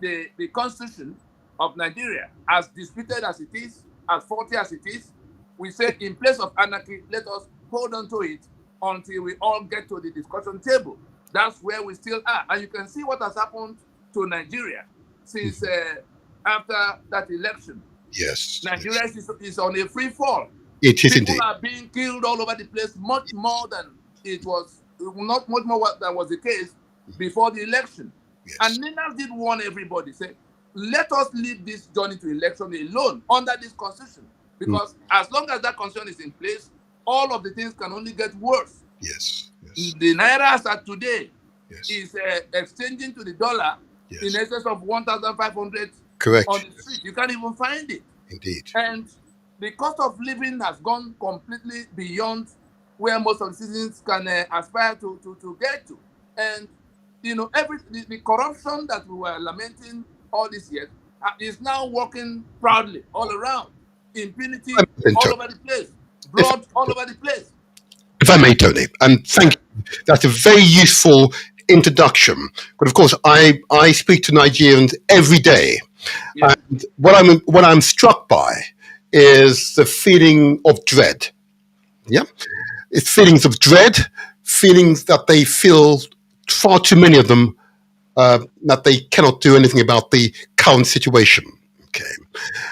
the Constitution of Nigeria, as disputed as it is, as faulty as it is. We say, in place of anarchy, let us hold on to it until we all get to the discussion table. That's where we still are. And you can see what has happened to Nigeria since after that election. Yes. Nigeria is on a free fall. It is People indeed. are being killed all over the place, much more than it was, not much more that was the case before the election. Yes. And Ninas did warn everybody, say, let us leave this journey to election alone under this constitution. Because as long as that constitution is in place, all of the things can only get worse. Yes. Yes. The naira as at today Yes. is exchanging to the dollar in excess of 1,500 Correct. on the street. You can't even find it. Indeed. And the cost of living has gone completely beyond where most of the citizens can aspire to get to. And, the corruption that we were lamenting all these years is now working proudly all around. Impunity all over the place. Blood all over the place. If I may, Tony, and thank you. That's a very useful introduction. But of course, I speak to Nigerians every day, and what I'm struck by is the feeling of dread. Yeah, it's feelings of dread, feelings that they feel, far too many of them, that they cannot do anything about the current situation. Okay,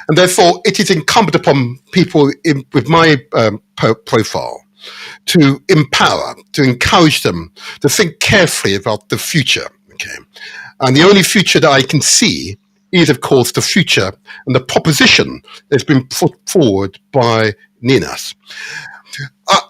and therefore it is incumbent upon people with my profile to empower, to encourage them to think carefully about the future. Okay, and the only future that I can see is, of course, the future and the proposition that's been put forward by Ninas.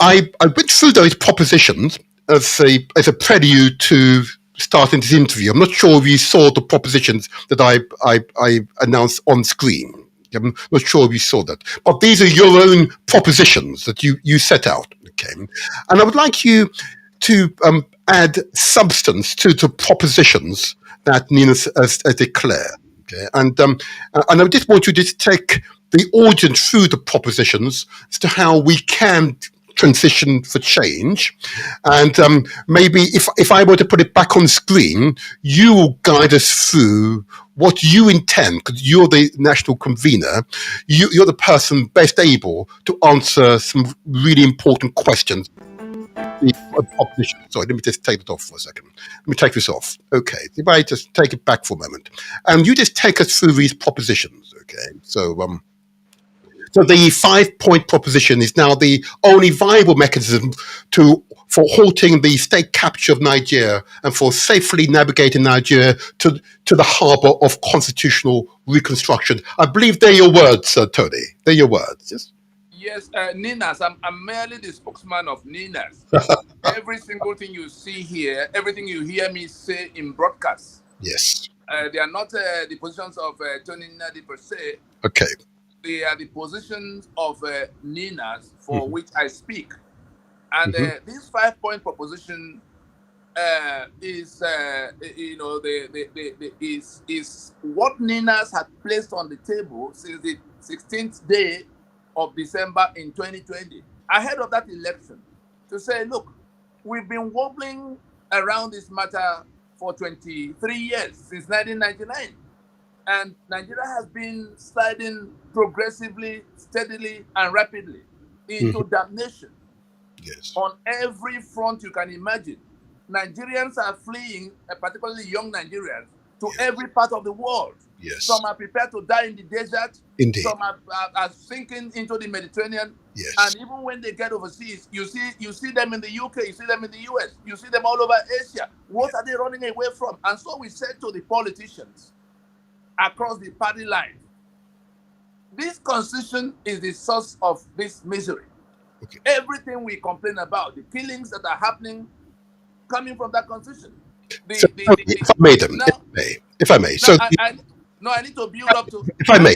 I went through those propositions as a prelude to starting this interview. I'm not sure if you saw the propositions that I announced on screen. I'm not sure if you saw that, but these are your own propositions that you set out. Okay, and I would like you to add substance to the propositions that Nina has declared. Okay, and I just want you to take the audience through the propositions as to how we can transition for change, and maybe if I were to put it back on screen, you will guide us through what you intend, because you're the national convener. You're the person best able to answer some really important questions. Sorry, let me just take it off for a second. Let me take this off. Okay, if I just take it back for a moment, and you just take us through these propositions. Okay, so the 5-point proposition is now the only viable mechanism for halting the state capture of Nigeria and for safely navigating Nigeria to the harbour of constitutional reconstruction. I believe they're your words, Tony. They're your words. Yes. Yes, Ninas. I'm merely the spokesman of Ninas. Every single thing you see here, everything you hear me say in broadcast. Yes. They are not the positions of Tony Nnadi per se. Okay. They are the positions of Ninas for which I speak. And this 5-point proposition is, is what Ninas had placed on the table since the 16th day of December in 2020, ahead of that election, to say, look, we've been wobbling around this matter for 23 years, since 1999. And Nigeria has been sliding progressively, steadily, and rapidly into damnation. Yes. On every front you can imagine. Nigerians are fleeing, particularly young Nigerians, to every part of the world. Yes. Some are prepared to die in the desert. Indeed. Some are sinking into the Mediterranean. Yes. And even when they get overseas, you see them in the UK, you see them in the US, you see them all over Asia. What are they running away from? And so we said to the politicians across the party line, this constitution is the source of this misery. Okay. Everything we complain about, the killings that are happening, coming from that constitution. If I may. I need to build up to. If I may,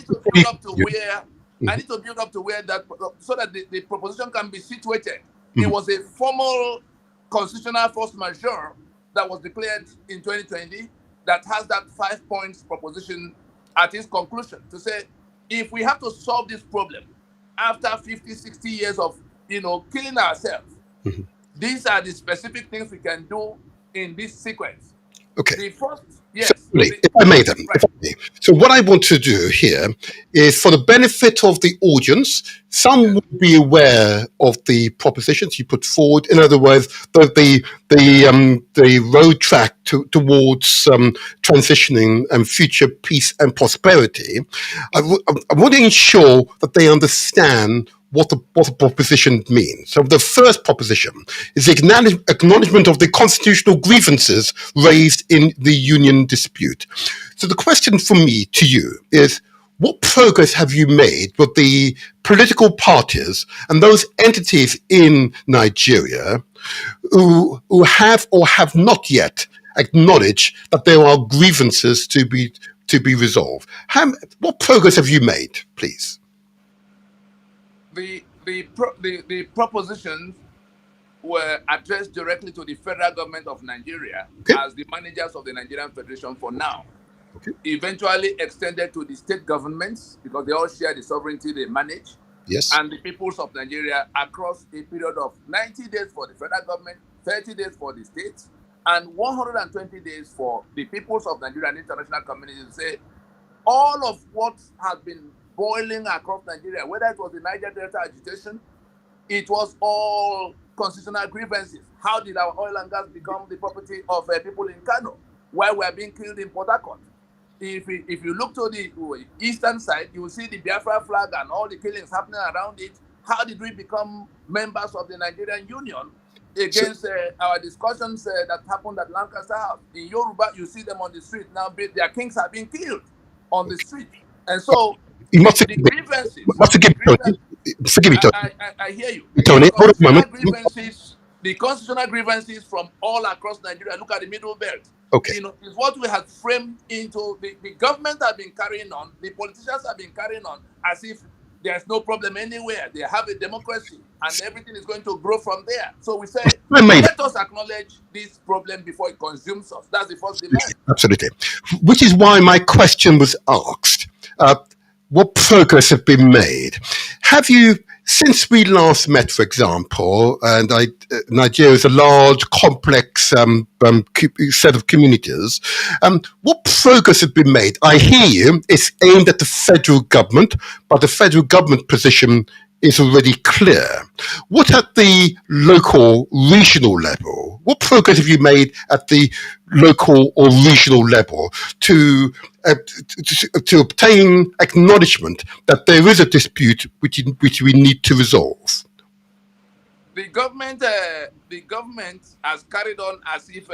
I need to build up to where that, so that the proposition can be situated. It was a formal constitutional force majeure that was declared in 2020 that has that 5 points proposition at its conclusion to say, if we have to solve this problem after 50, 60 years of killing ourselves, these are the specific things we can do in this sequence. Okay. The first, yes. If I may then. Right. If I may. So what I want to do here is, for the benefit of the audience, some will be aware of the propositions you put forward. In other words, the road track towards transitioning and future peace and prosperity. I want to ensure that they understand what the proposition means. So the first proposition is the acknowledgement of the constitutional grievances raised in the union dispute. So the question from me to you is, what progress have you made with the political parties and those entities in Nigeria who have or have not yet acknowledged that there are grievances to be resolved? What progress have you made, please? The propositions were addressed directly to the federal government of Nigeria as the managers of the Nigerian Federation for now. Eventually extended to the state governments because they all share the sovereignty they manage. Yes. and the peoples of Nigeria across a period of 90 days for the federal government, 30 days for the states, and 120 days for the peoples of Nigeria and international community to say all of what has been boiling across Nigeria, whether it was the Niger Delta agitation, it was all constitutional grievances. How did our oil and gas become the property of people in Kano, while we are being killed in Port Harcourt? If you look to the eastern side, you will see the Biafra flag and all the killings happening around it. How did we become members of the Nigerian Union against our discussions that happened at Lancaster House? In Yoruba, you see them on the street now. Their kings are being killed on the street, and so You must the grievances. Forgive me, Tony. I hear you. Tony, hold on a moment. The constitutional grievances from all across Nigeria. Look at the Middle Belt. Okay. You know, is what we have framed into the government have been carrying on. The politicians have been carrying on as if there's no problem anywhere. They have a democracy, and everything is going to grow from there. So we say, let us acknowledge this problem before it consumes us. That's the first demand. Absolutely. Which is why my question was asked. What progress have been made? Have you, since we last met, for example, and Nigeria is a large, complex set of communities, what progress has been made? I hear you, it's aimed at the federal government, but the federal government position is already clear. What at the local, regional level? What progress have you made at the local or regional level to obtain acknowledgement that there is a dispute which we need to resolve? The government has carried on as if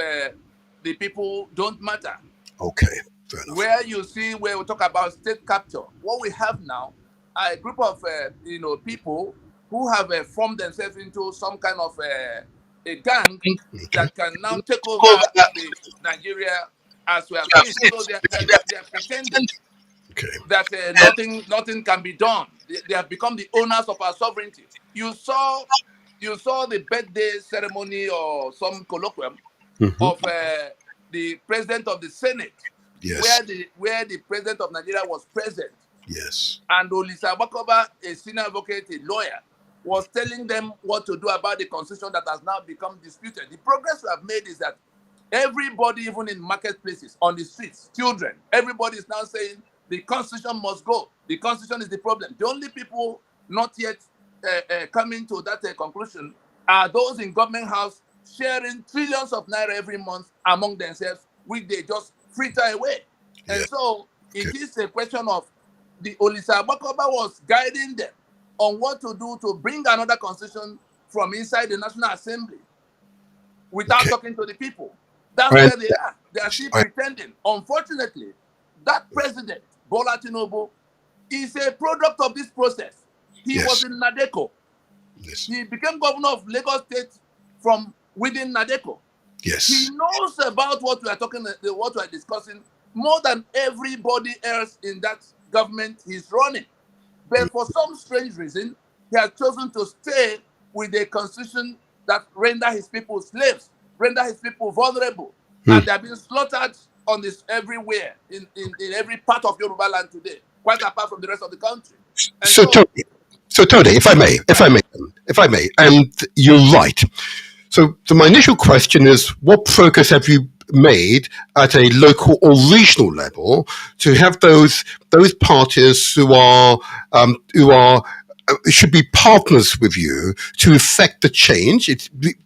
the people don't matter. Okay, fair enough. Where we talk about state capture, what we have now, a group of people who have formed themselves into some kind of a gang that can now take over the Nigeria as we have seen. So they are pretending that nothing can be done. They have become the owners of our sovereignty. You saw the birthday ceremony or some colloquium of the president of the Senate, where the president of Nigeria was present. Yes. And Olisa Bakoba, a senior advocate, a lawyer, was telling them what to do about the constitution that has now become disputed. The progress we have made is that everybody, even in marketplaces, on the streets, children, everybody is now saying the constitution must go. The constitution is the problem. The only people not yet coming to that conclusion are those in government house sharing trillions of naira every month among themselves, which they just fritter away. Yeah. And so it is a question of the Olisa Bakoba was guiding them on what to do to bring another constitution from inside the National Assembly without talking to the people. That's where they are. They are still pretending. Unfortunately, that president, Bola Tinubu, is a product of this process. He was in NADECO. Yes. He became governor of Lagos State from within NADECO. Yes. He knows about what we are discussing more than everybody else in that government he's running. But for some strange reason, he has chosen to stay with a constitution that render his people slaves, render his people vulnerable. And they are being slaughtered on this everywhere, in every part of Yoruba land today, quite apart from the rest of the country. So Tony, if I may, and you're right. So my initial question is, what progress have you made at a local or regional level to have those parties who are should be partners with you to effect the change?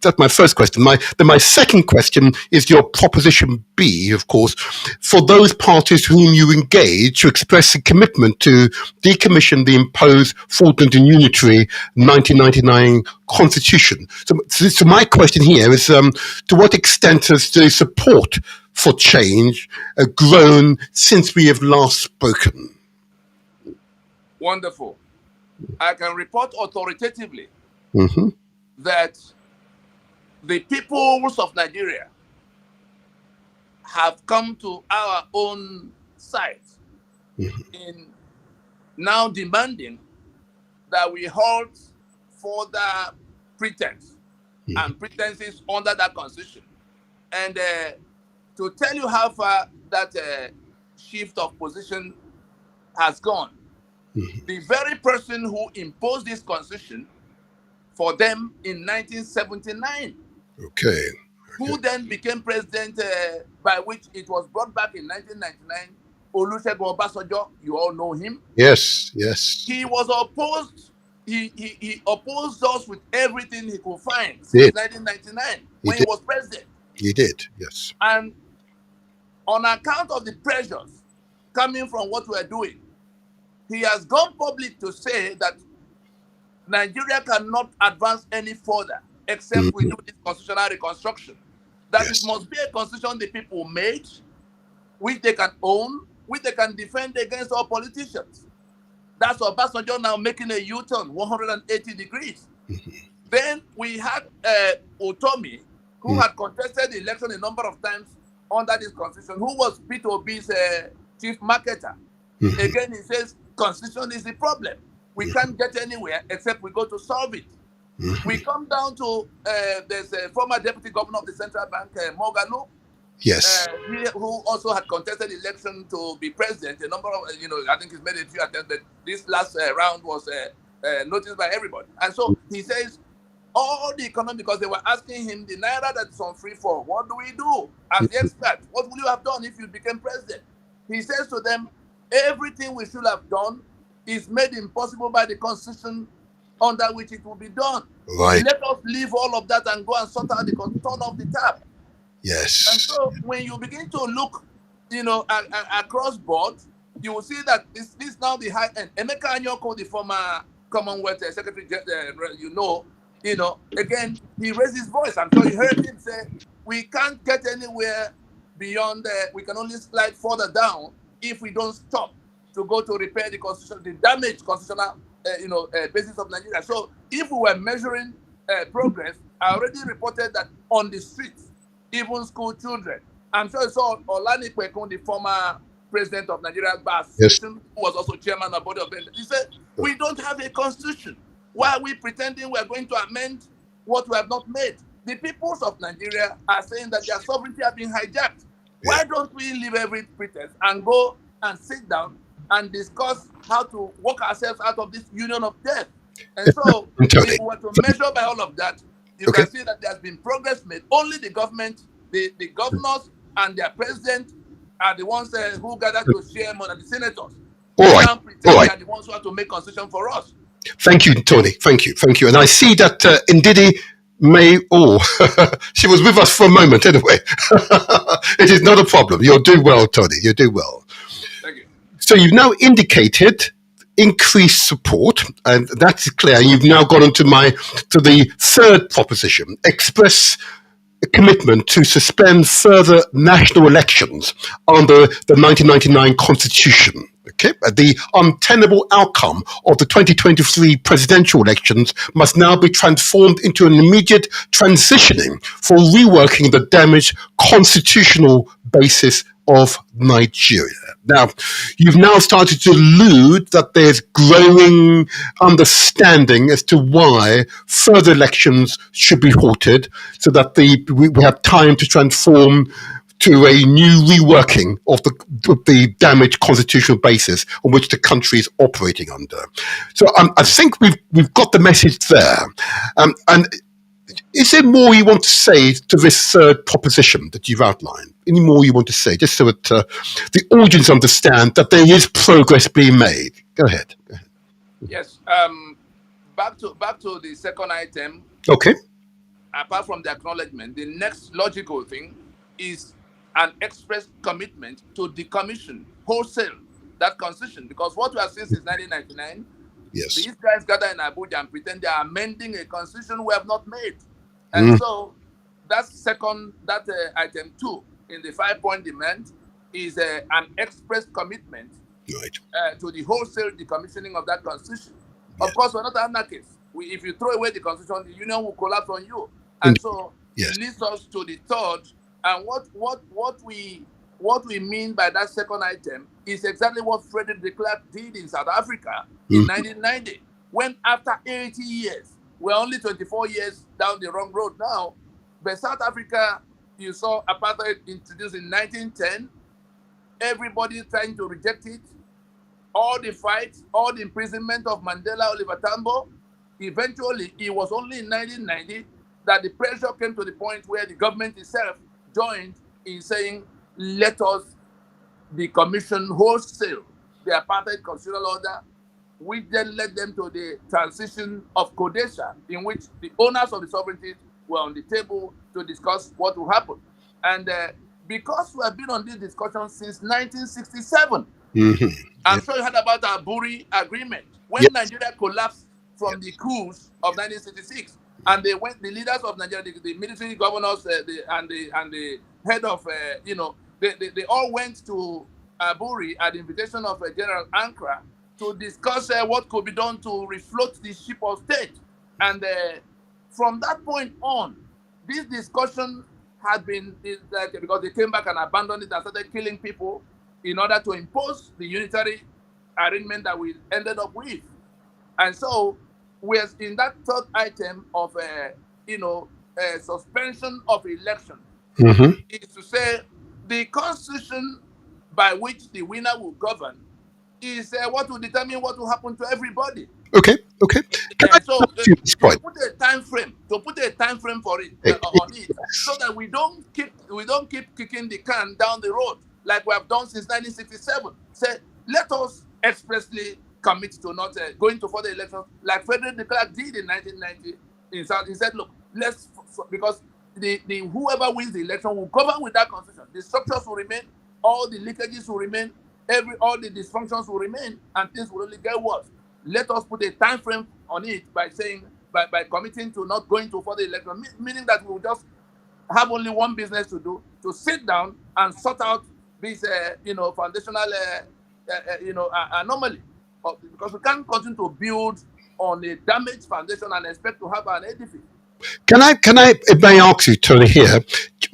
That's my first question. My second question is your proposition B, of course, for those parties whom you engage to express a commitment to decommission the imposed fraudulent and unitary 1999 constitution. So my question here is, to what extent has the support for change grown since we have last spoken? Wonderful. I can report authoritatively that the peoples of Nigeria have come to our own side in now demanding that we halt further pretense and pretenses under that constitution. And to tell you how far that shift of position has gone, The very person who imposed this constitution for them in 1979. Okay. Who then became president, by which it was brought back in 1999, Olusegun Obasanjo. You all know him. Yes, yes. He was opposed. He opposed us with everything he could find since 1999 when he was president. He did, yes. And on account of the pressures coming from what we're doing, he has gone public to say that Nigeria cannot advance any further except we do this constitutional reconstruction. That it must be a constitution the people made, which they can own, which they can defend against all politicians. That's Obasanjo now making a U-turn, 180 degrees. Then we had Utomi, who had contested the election a number of times under this constitution, who was Peter Obi's chief marketer. Again, he says, constitution is the problem. We can't get anywhere except we go to solve it. We come down to, there's a former deputy governor of the central bank, Moghalu. Yes. Who also had contested election to be president. A number of, I think he's made a few attempts, but this last round was noticed by everybody. And so he says, all the economy, because they were asking him, the Naira that's on free fall, what do we do? As the expert, what would you have done if you became president? He says to them, everything we should have done is made impossible by the constitution under which it will be done. Right. Let us leave all of that and go and sort out the turn off the tap. Yes. And so when you begin to look, across board, you will see that this now the high end. Emeka Anyoko, the former Commonwealth Secretary, again, he raised his voice. I'm sure you heard him say, we can't get anywhere beyond we can only slide further down if we don't stop to go to repair the constitution, the damaged constitutional basis of Nigeria. So if we were measuring progress, I already reported that on the streets, even school children, I'm sure you saw Olani Kwekun, the former president of Nigeria Bar Association, who was also chairman of Board of Directors. He said, we don't have a constitution. Why are we pretending we're going to amend what we have not made? The peoples of Nigeria are saying that their sovereignty has been hijacked. Why don't we leave every pretense and go and sit down and discuss how to work ourselves out of this union of death? And so, if we were to measure by all of that, you can see that there's been progress made. Only the government, the governors and their president are the ones who gather to share money, and the senators. All right. They are the ones who have to make constitution for us. Thank you, Tony. Thank you. And I see that Ndidi she was with us for a moment anyway. It is not a problem. You'll do well, Tony. You'll do well. Thank you. So you've now indicated increased support, and that's clear. You've now gone on to the third proposition: express a commitment to suspend further national elections under the 1999 Constitution. Okay, the untenable outcome of the 2023 presidential elections must now be transformed into an immediate transitioning for reworking the damaged constitutional basis of Nigeria. Now, you've now started to allude that there's growing understanding as to why further elections should be halted so that we have time to transform to a new reworking of the damaged constitutional basis on which the country is operating under. So I think we've got the message there. And is there more you want to say to this third proposition that you've outlined? Any more you want to say, just so that the audience understand that there is progress being made? Go ahead. Yes. Back to the second item. Okay. Apart from the acknowledgement, the next logical thing is an express commitment to decommission wholesale that constitution. Because what we have seen since 1999, these guys gather in Abuja and pretend they are amending a constitution we have not made. And so that's item 2 in the 5-point demand is an express commitment to the wholesale decommissioning of that constitution. Of course, we're not anarchists. If you throw away the constitution, the union will collapse on you. And so it leads us to the third. And what we mean by that second item is exactly what Frederick de Klerk did in South Africa in 1990, when after 80 years, we're only 24 years down the wrong road now, but South Africa, you saw apartheid introduced in 1910, everybody trying to reject it all the fights, all the imprisonment of Mandela, Oliver Tambo, eventually it was only in 1990 that the pressure came to the point where the government itself joined in saying, let us decommission wholesale the apartheid constitutional order, which then led them to the transition of CODESA, in which the owners of the sovereignties were on the table to discuss what will happen. And because we have been on this discussion since 1967, I'm sure you heard about our Buri agreement. When Nigeria collapsed from the coups of 1966, and they went, the leaders of Nigeria, the military governors, and the head of, they all went to Buri at the invitation of General Ankara to discuss what could be done to refloat the ship of state. And from that point on, this discussion had been, because they came back and abandoned it and started killing people in order to impose the unitary arrangement that we ended up with. And so we're in that third item of, suspension of election. Is to say the constitution by which the winner will govern is what will determine what will happen to everybody. Okay. So to put a time frame for it on it, so that we don't keep kicking the can down the road like we have done since 1967. Say, let us expressly commit to not going to further elections like Frederick de Klerk did in 1990. He said, look, because the whoever wins the election will govern with that constitution. The structures will remain, all the leakages will remain, all the dysfunctions will remain, and things will only get worse. Let us put a time frame on it by saying, by committing to not going to further election, meaning that we will just have only one business to do, to sit down and sort out this, foundational, anomaly, because we can't continue to build on a damaged foundation and expect to have an edifice. Can I, may I ask you, Tony, here,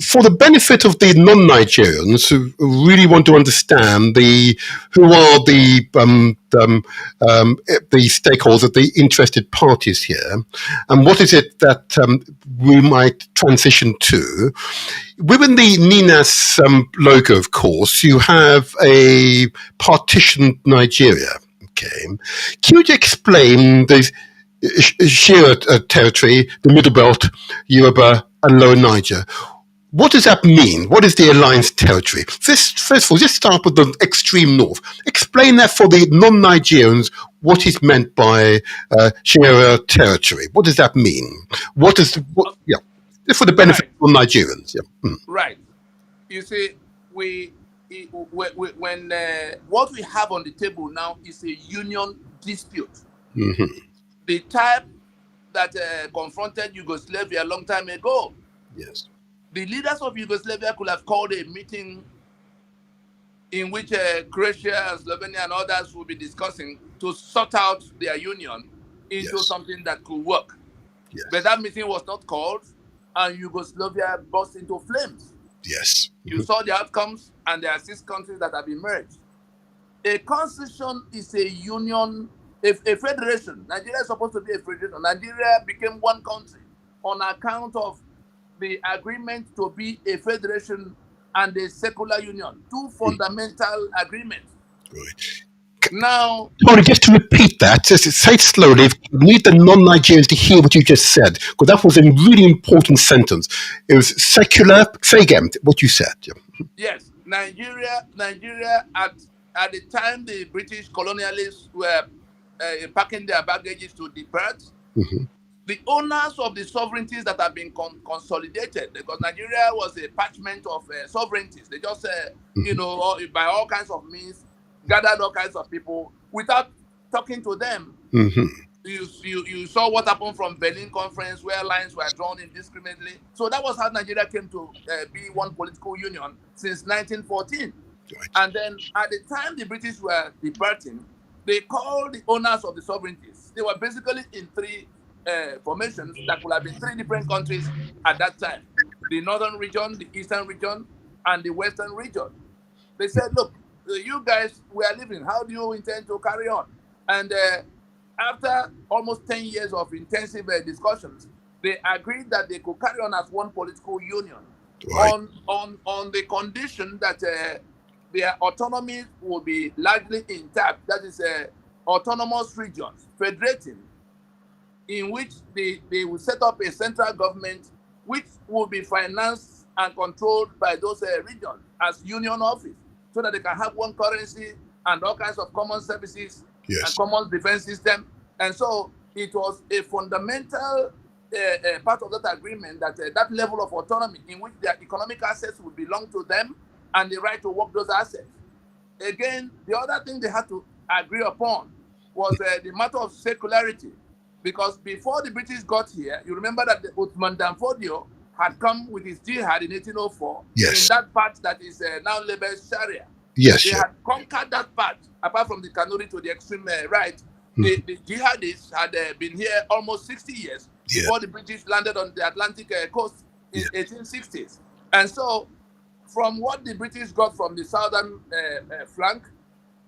for the benefit of the non-Nigerians who really want to understand who are the stakeholders, the interested parties here, and what is it that we might transition to? Within the NINAS logo, of course, you have a partitioned Nigeria. Okay, can you explain the Shira territory, the Middle Belt, Yoruba, and Lower Niger? What does that mean? What is the Alliance territory? First of all, just start with the extreme north. Explain that for the non-Nigerians, what is meant by Shira territory. What does that mean? For the benefit of non-Nigerians. Right. You see, when what we have on the table now is a union dispute. The type that confronted Yugoslavia a long time ago. Yes. The leaders of Yugoslavia could have called a meeting in which Croatia, Slovenia, and others will be discussing to sort out their union into something that could work. Yes. But that meeting was not called, and Yugoslavia burst into flames. Yes. You saw the outcomes, and there are 6 countries that have emerged. A constitution is a union. A federation. Nigeria is supposed to be a federation. Nigeria became one country on account of the agreement to be a federation and a secular union. 2 fundamental agreements. Right. Now, Tony, just to repeat that, just say it slowly. We need the non-Nigerians to hear what you just said, because that was a really important sentence. It was secular. Say again what you said. Yes, Nigeria at the time the British colonialists were packing their baggages to depart, the owners of the sovereignties that have been consolidated, because Nigeria was a parchment of sovereignties. They just, by all kinds of means, gathered all kinds of people without talking to them. You saw what happened from Berlin Conference, where lines were drawn indiscriminately. So that was how Nigeria came to be one political union since 1914. Right. And then at the time the British were departing, they called the owners of the sovereignties. They were basically in 3 formations that could have been 3 different countries at that time. The northern region, the eastern region, and the western region. They said, look, you guys, we are leaving. How do you intend to carry on? And after almost 10 years of intensive discussions, they agreed that they could carry on as one political union, right, on the condition that their autonomy will be largely intact. That is autonomous regions, federating, in which they will set up a central government which will be financed and controlled by those regions as union office, so that they can have one currency and all kinds of common services and common defense system. And so it was a fundamental part of that agreement that that level of autonomy in which their economic assets would belong to them and the right to work those assets. Again, the other thing they had to agree upon was the matter of secularity, because before the British got here, you remember that the Uthman Danfodio had come with his jihad in 1804 in that part that is now labeled Sharia. Yes, they had conquered that part, apart from the Kanuri to the extreme right. The jihadists had been here almost 60 years before the British landed on the Atlantic coast in 1860s. And so, from what the British got from the southern flank,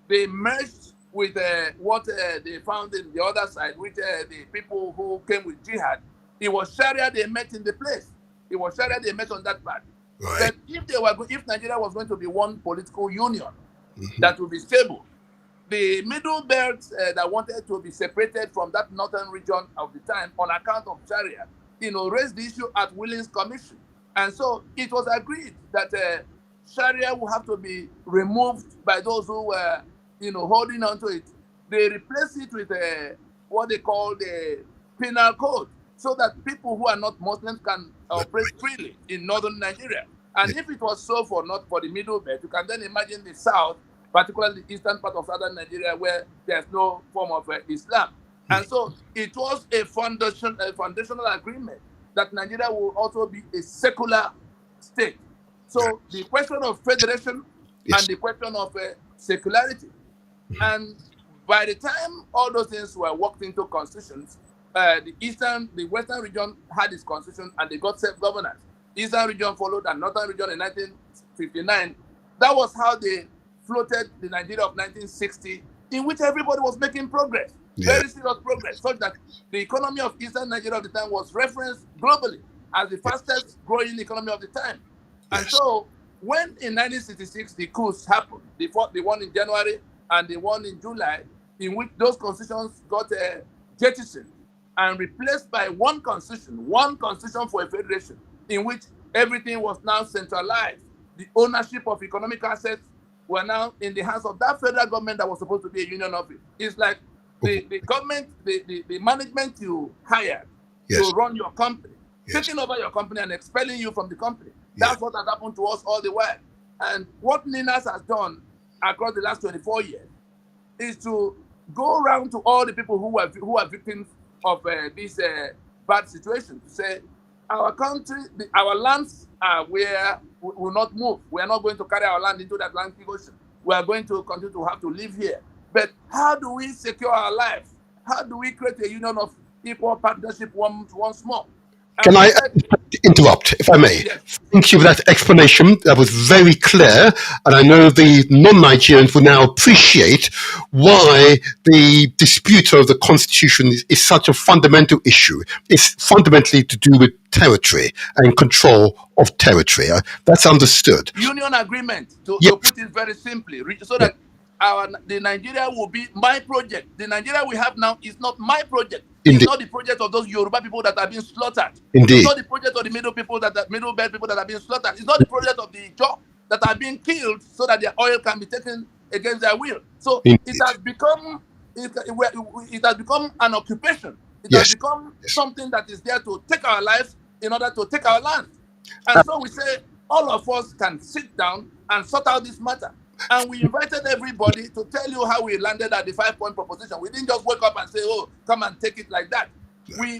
they merged with what they found in the other side, with the people who came with jihad. It was Sharia they met in the place. It was Sharia they met on that part. Right. But if Nigeria was going to be one political union that would be stable, the middle belt that wanted to be separated from that northern region of the time on account of Sharia, raised the issue at Willings Commission. And so it was agreed that Sharia will have to be removed by those who were, holding on to it. They replaced it with what they call the penal code, so that people who are not Muslims can operate freely in northern Nigeria. And if it was so for the middle belt, you can then imagine the south, particularly the eastern part of southern Nigeria, where there's no form of Islam. And so it was a foundational agreement that Nigeria will also be a secular state. So the question of federation and the question of secularity. And by the time all those things were worked into constitutions, the western region had its constitution and they got self-governance. Eastern region followed, and northern region in 1959. That was how they floated the Nigeria of 1960, in which everybody was making progress, very serious progress, such that the economy of Eastern Nigeria of the time was referenced globally as the fastest growing economy of the time. And so when in 1966 the coups happened, the one in January and the one in July, in which those constitutions got jettisoned and replaced by one constitution for a federation, in which everything was now centralized. The ownership of economic assets were now in the hands of that federal government that was supposed to be a union office. It's like the government, the management you hired to run your company, taking over your company and expelling you from the company. That's what has happened to us all the while. And what NINAS has done across the last 24 years is to go around to all the people who are victims of this bad situation, to say, our country, our lands are where we will not move. We are not going to carry our land into the Atlantic Ocean. We are going to continue to have to live here. But how do we secure our lives? How do we create a union of equal partnership once more? Can I interrupt, if I may? Yes. Thank you for that explanation. That was very clear. And I know the non-Nigerians will now appreciate why the dispute of the Constitution is such a fundamental issue. It's fundamentally to do with territory and control of territory. That's understood. Union agreement, to put it very simply, so that the Nigeria will be my project. The Nigeria we have now is not my project. Indeed. It's not the project of those Yoruba people that are being slaughtered. Indeed. It's not the project of the middle belt people that are being slaughtered. It's not the project of the Ijaw that are being killed so that their oil can be taken against their will. So Indeed. it has become an occupation. It has become something that is there to take our lives in order to take our land. And so we say all of us can sit down and sort out this matter. And we invited everybody to tell you how we landed at the 5-point proposition. We didn't just wake up and say, oh, come and take it like that.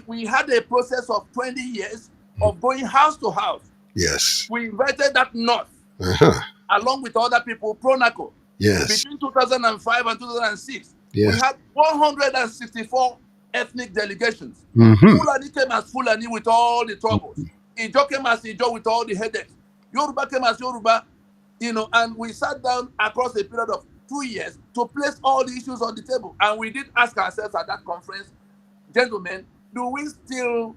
We had a process of 20 years of going house to house. Yes. We invited that North, along with other people, Pronaco. Yes. Between 2005 and 2006, Yes. we had 164 ethnic delegations. Mm-hmm. Fulani came as Fulani with all the troubles. Ijaw came as Ijaw with all the headaches. Yoruba came as Yoruba. And we sat down across a period of 2 years to place all the issues on the table. And we did ask ourselves at that conference, gentlemen, do we still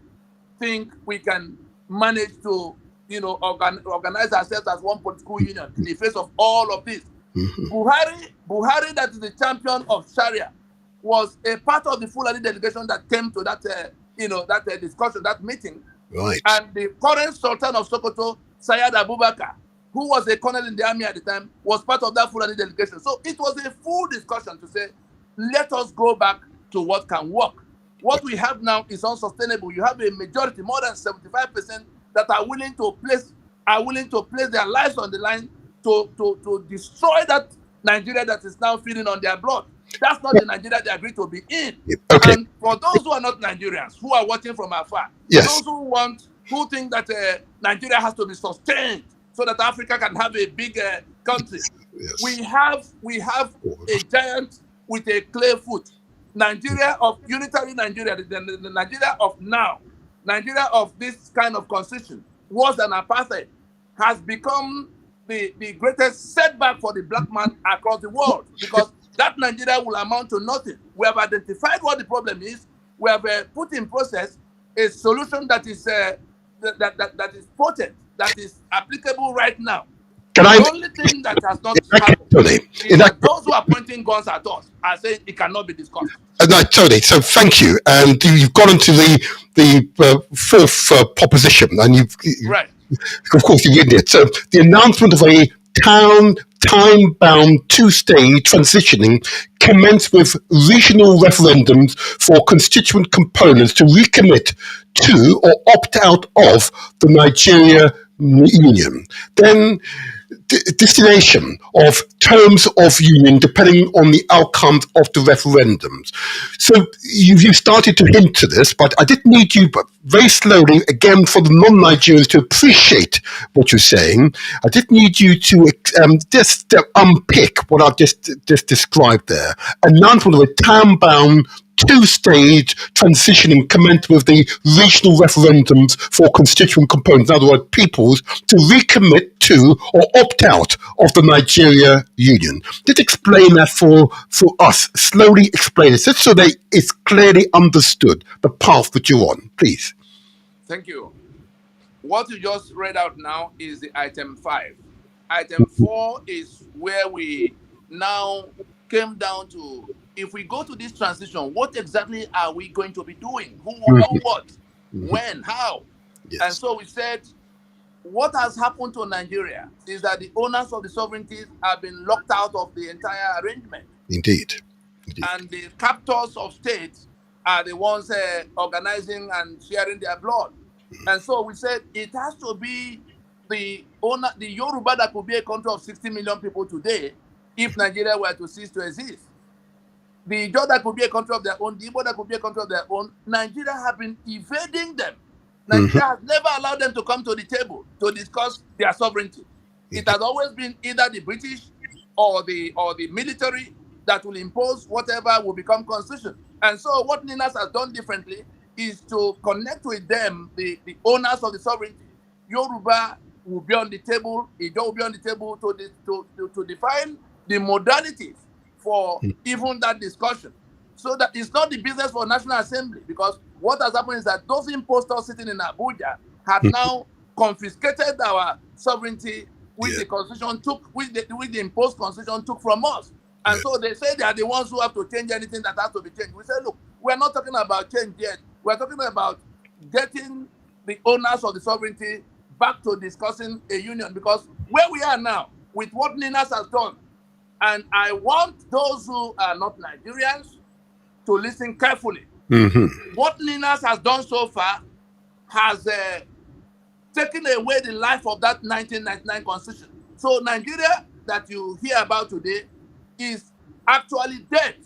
think we can manage to, organize ourselves as one political union in the face of all of this? Buhari, that is the champion of Sharia, was a part of the Fulani delegation that came to that, discussion, that meeting. Right. And the current Sultan of Sokoto, Syed Abubakar, who was a colonel in the army at the time, was part of that Fulani delegation. So it was a full discussion to say, let us go back to what can work. What we have now is unsustainable. You have a majority, more than 75%, that are willing to place their lives on the line to destroy that Nigeria that is now feeding on their blood. That's not the Nigeria they agreed to be in. Okay. And for those who are not Nigerians, who are watching from afar, yes, those who think that Nigeria has to be sustained so that Africa can have a big country, yes. we have a giant with a clay foot. Nigeria of unitary Nigeria, the Nigeria of now, Nigeria of this kind of constitution, worse than apartheid, has become the greatest setback for the black man across the world, because that Nigeria will amount to nothing. We have identified what the problem is. We have put in process a solution that is that is potent, that is applicable right now. The only thing that has not happened is that those who are pointing guns at us are saying it cannot be discussed. No, Tony, so thank you. And you've gone into the fourth proposition, and right. Of course, you did it. So the announcement of a time-bound two-stage transitioning commenced with regional referendums for constituent components to recommit to or opt out of the Nigeria Union. Then destination of terms of union depending on the outcomes of the referendums. So you started to hint to this, but I did need you, but very slowly, again, for the non-Nigerians to appreciate what you're saying, I did need you to just unpick what I just described there. Announcement of a time-bound two-stage transitioning commenced with the regional referendums for constituent components, in other words, peoples, to recommit to or opt out of the Nigeria Union. Just explain that for us. Slowly explain it, just so that it's clearly understood, the path that you're on, please. Thank you. What you just read out now is the item 5. Item 4 is where we now came down to, if we go to this transition, what exactly are we going to be doing? Who will know what? When? How? Yes. And so we said, what has happened to Nigeria is that the owners of the sovereignties have been locked out of the entire arrangement. Indeed. And the captors of states are the ones organizing and sharing their blood. And so we said it has to be the Yoruba that could be a country of 60 million people today if Nigeria were to cease to exist. The Ijaw that could be a country of their own, the Igbo that could be a country of their own. Nigeria have been evading them. Nigeria has never allowed them to come to the table to discuss their sovereignty. It has always been either the British or the military that will impose whatever will become constitution. And so what Ninas has done differently is to connect with them, the owners of the sovereignty. Yoruba will be on the table, Ijaw will be on the table to define the modalities for even that discussion. So that it's not the business for National Assembly, because what has happened is that those impostors sitting in Abuja have now confiscated our sovereignty, which the constitution took, which the imposed constitution took from us. And so they say they are the ones who have to change anything that has to be changed. We say, look, we're not talking about change yet. We're talking about getting the owners of the sovereignty back to discussing a union, because where we are now, with what Ninas has done, and I want those who are not Nigerians to listen carefully. What Ninas has done so far has taken away the life of that 1999 constitution. So Nigeria that you hear about today is actually dead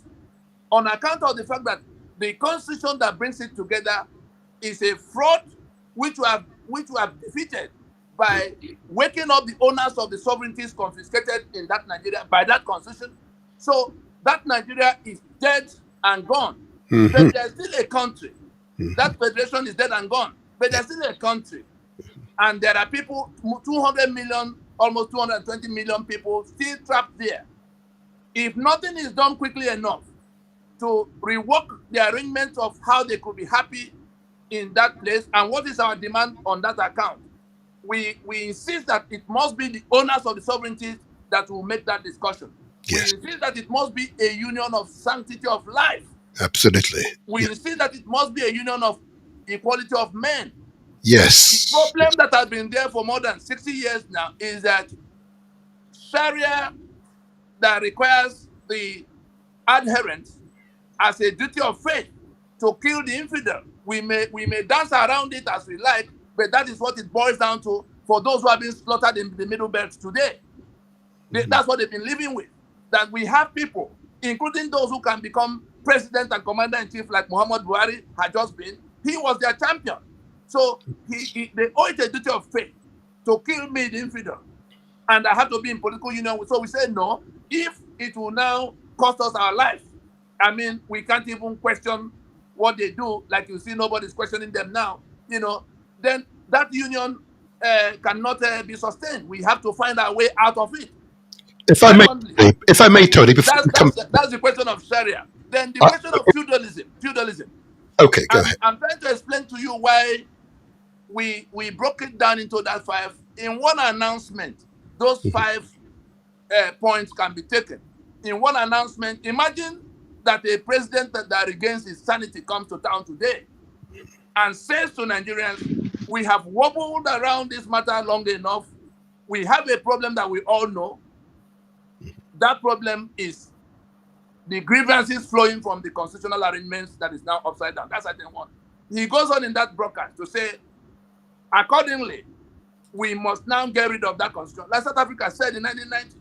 on account of the fact that the constitution that brings it together is a fraud which we have defeated by waking up the owners of the sovereignties confiscated in that Nigeria by that constitution. So that Nigeria is dead and gone. But there's still a country. That federation is dead and gone. But there's still a country. And there are people, 200 million, almost 220 million people still trapped there. If nothing is done quickly enough to rework the arrangements of how they could be happy in that place, and what is our demand on that account? We insist that it must be the owners of the sovereignties that will make that discussion. Yes. We insist that it must be a union of sanctity of life. Absolutely. We insist that it must be a union of equality of men. Yes. The problem that has been there for more than 60 years now is that Sharia that requires the adherents as a duty of faith to kill the infidel. We may dance around it as we like, but that is what it boils down to for those who have been slaughtered in the Middle Belt today. That's what they've been living with. That we have people, including those who can become president and commander-in-chief like Muhammad Buhari had just been. He was their champion. So they owe it a duty of faith to kill me, the infidel. And I have to be in political union. So we say no. If it will now cost us our life, I mean, we can't even question what they do. Like you see, nobody's questioning them now. Then that union cannot be sustained. We have to find our way out of it. If I may, Tony, that's the question of Sharia. Then the question of feudalism. Okay, go ahead. I'm trying to explain to you why we broke it down into that 5. In one announcement, those 5 points can be taken. In one announcement, imagine that a president that regains his sanity comes to town today and says to Nigerians, we have wobbled around this matter long enough. We have a problem that we all know. That problem is the grievances flowing from the constitutional arrangements that is now upside down. That's item 1. He goes on in that broadcast to say, accordingly, we must now get rid of that constitution. Like South Africa said in 1990.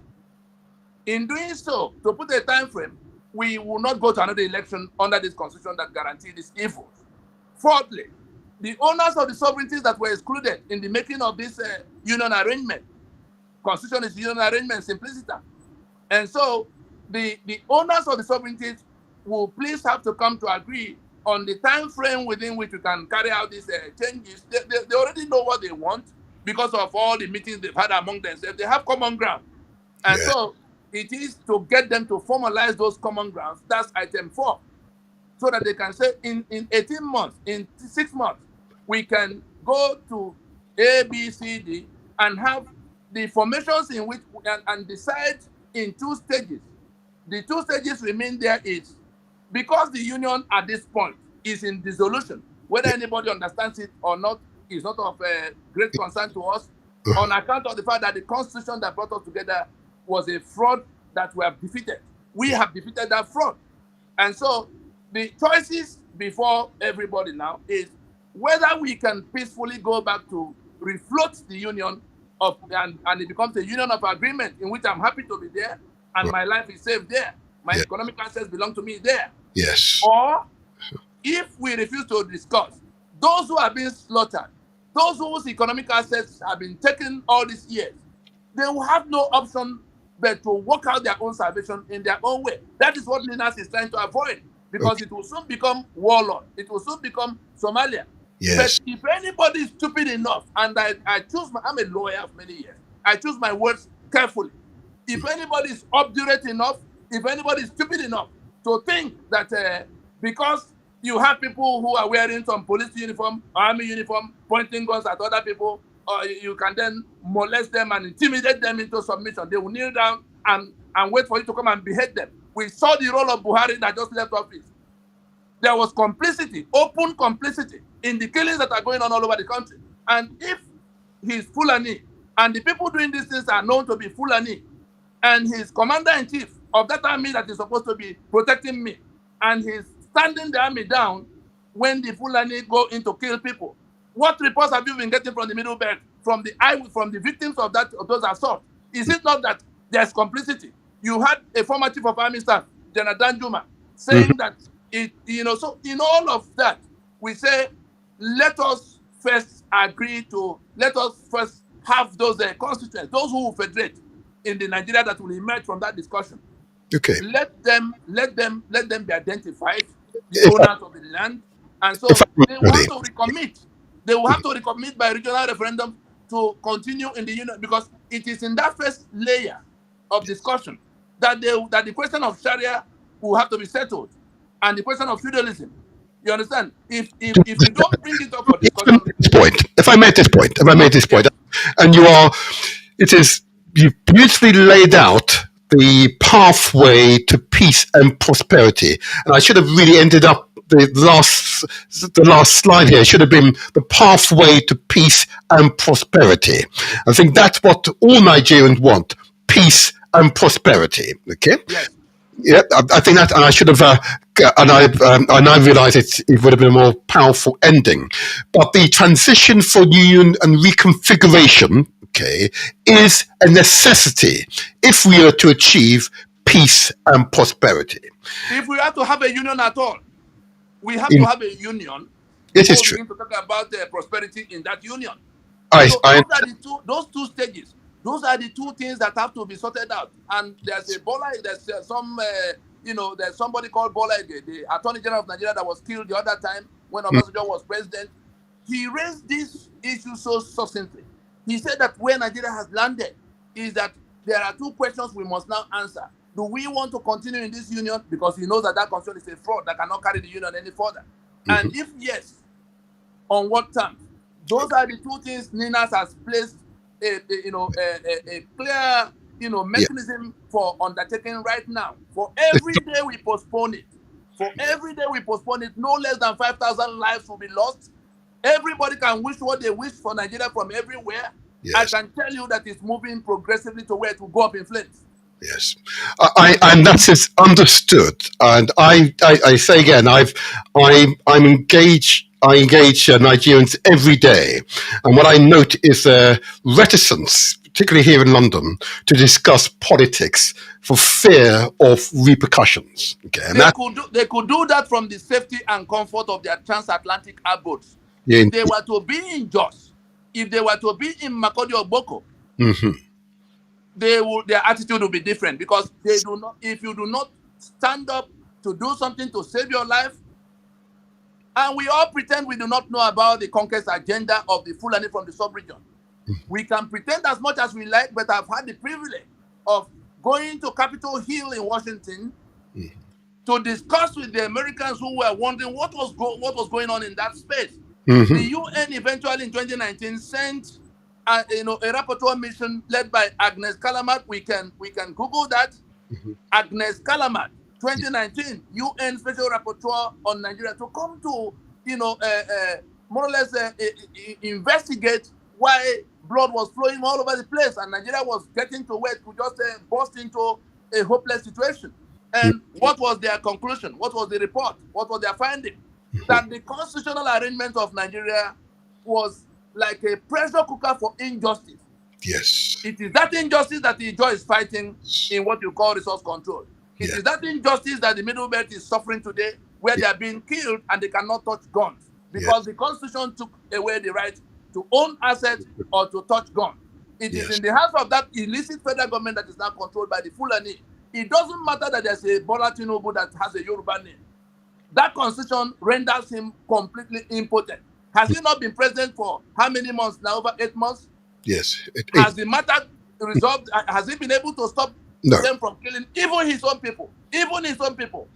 In doing so, to put a time frame, we will not go to another election under this constitution that guarantees this evil. Fourthly, the owners of the sovereignties that were excluded in the making of this union arrangement, constitution is union arrangement simpliciter. And so the owners of the sovereignties will please have to come to agree on the time frame within which we can carry out these changes. They already know what they want because of all the meetings they've had among themselves. They have common ground. And so it is to get them to formalize those common grounds. That's item 4. So that they can say in 18 months, in 6 months, we can go to A, B, C, D and have the formations in which and decide in 2 stages. The 2 stages remain there is because the union at this point is in dissolution. Whether anybody understands it or not is not of great concern to us on account of the fact that the constitution that brought us together was a fraud that we have defeated. We have defeated that fraud. And so the choices before everybody now is whether we can peacefully go back to refloat the union and it becomes a union of agreement in which I'm happy to be there and my life is safe there. My economic assets belong to me there. Yes. Or if we refuse to discuss, those who have been slaughtered, those whose economic assets have been taken all these years, they will have no option but to work out their own salvation in their own way. That is what Linus is trying to avoid, because it will soon become warlord. It will soon become Somalia. Yes. But if anybody is stupid enough, and I'm a lawyer of many years, I choose my words carefully. If anybody is obdurate enough, if anybody is stupid enough to think that because you have people who are wearing some police uniform, army uniform, pointing guns at other people, you can then molest them and intimidate them into submission. They will kneel down and wait for you to come and behead them. We saw the role of Buhari that just left office. There was complicity, open complicity, in the killings that are going on all over the country. And if he's Fulani, and the people doing these things are known to be Fulani, and he's commander-in-chief of that army that is supposed to be protecting me, and he's standing the army down when the Fulani go in to kill people, what reports have you been getting from the Middle Belt, from the victims of those assaults? Is it not that there's complicity? You had a former chief of army staff, General Danjuma, saying that so in all of that, we say, let us first have those constituents, those who will federate in the Nigeria that will emerge from that discussion. Okay. Let them be identified, the owners of the land, and so they will have to recommit. They will have to recommit by regional referendum to continue in the union, because it is in that first layer of discussion that the question of Sharia will have to be settled, and the question of feudalism. You understand? If you don't bring it up for discussion, if I made this point, and it is you've beautifully laid out the pathway to peace and prosperity. And I should have really ended up the last slide here should have been the pathway to peace and prosperity. I think that's what all Nigerians want: peace and prosperity. Okay. Yes. Yeah, I think that, and I should have, and I realise it would have been a more powerful ending. But the transition for union and reconfiguration, okay, is a necessity if we are to achieve peace and prosperity. If we are to have a union at all, we have to have a union. It is true. We begin to talk about prosperity in that union. Those two stages. Those are the two things that have to be sorted out. And there's there's somebody called Bola, the Attorney General of Nigeria, that was killed the other time when Obasanjo was president. He raised this issue so succinctly. He said that where Nigeria has landed is that there are two questions we must now answer. Do we want to continue in this union? Because he knows that constitution is a fraud that cannot carry the union any further. And if yes, on what terms? Those are the two things Ninas has placed a clear mechanism for undertaking right now. For every day we postpone it, no less than 5,000 lives will be lost. Everybody can wish what they wish for Nigeria from everywhere. Yes. I can tell you that it's moving progressively to where it will go up in flames. Yes, and that is understood. And I say again, I'm engaged. I engage Nigerians every day, and what I note is a reticence, particularly here in London, to discuss politics for fear of repercussions. Okay, and they could do that from the safety and comfort of their transatlantic airboats. Yeah, if they were to be in Jos, if they were to be in Makurdi or Boko, their attitude will be different, because they do not. If you do not stand up to do something to save your life, and we all pretend we do not know about the conquest agenda of the Fulani from the sub-region. We can pretend as much as we like, but I've had the privilege of going to Capitol Hill in Washington to discuss with the Americans who were wondering what was going on in that space. The UN eventually in 2019 sent a rapporteur mission led by Agnes Callamard. We can Google that. Agnes Callamard, 2019 UN Special Rapporteur on Nigeria, to come to more or less investigate why blood was flowing all over the place, and Nigeria was getting to where it could just burst into a hopeless situation. And what was their conclusion? What was the report? What was their finding? That the constitutional arrangement of Nigeria was like a pressure cooker for injustice. Yes. It is that injustice that the Ijaw is fighting in what you call resource control. It is that injustice that the Middle Belt is suffering today, where they are being killed and they cannot touch guns, because the Constitution took away the right to own assets or to touch guns. It is in the hands of that illicit federal government that is now controlled by the Fulani. It doesn't matter that there's a Bola Tinubu that has a Yoruba name. That Constitution renders him completely impotent. Has he not been president for how many months now? Over 8 months? Yes. Has the matter resolved? Has he been able to stop them from killing even his own people? Even his own people.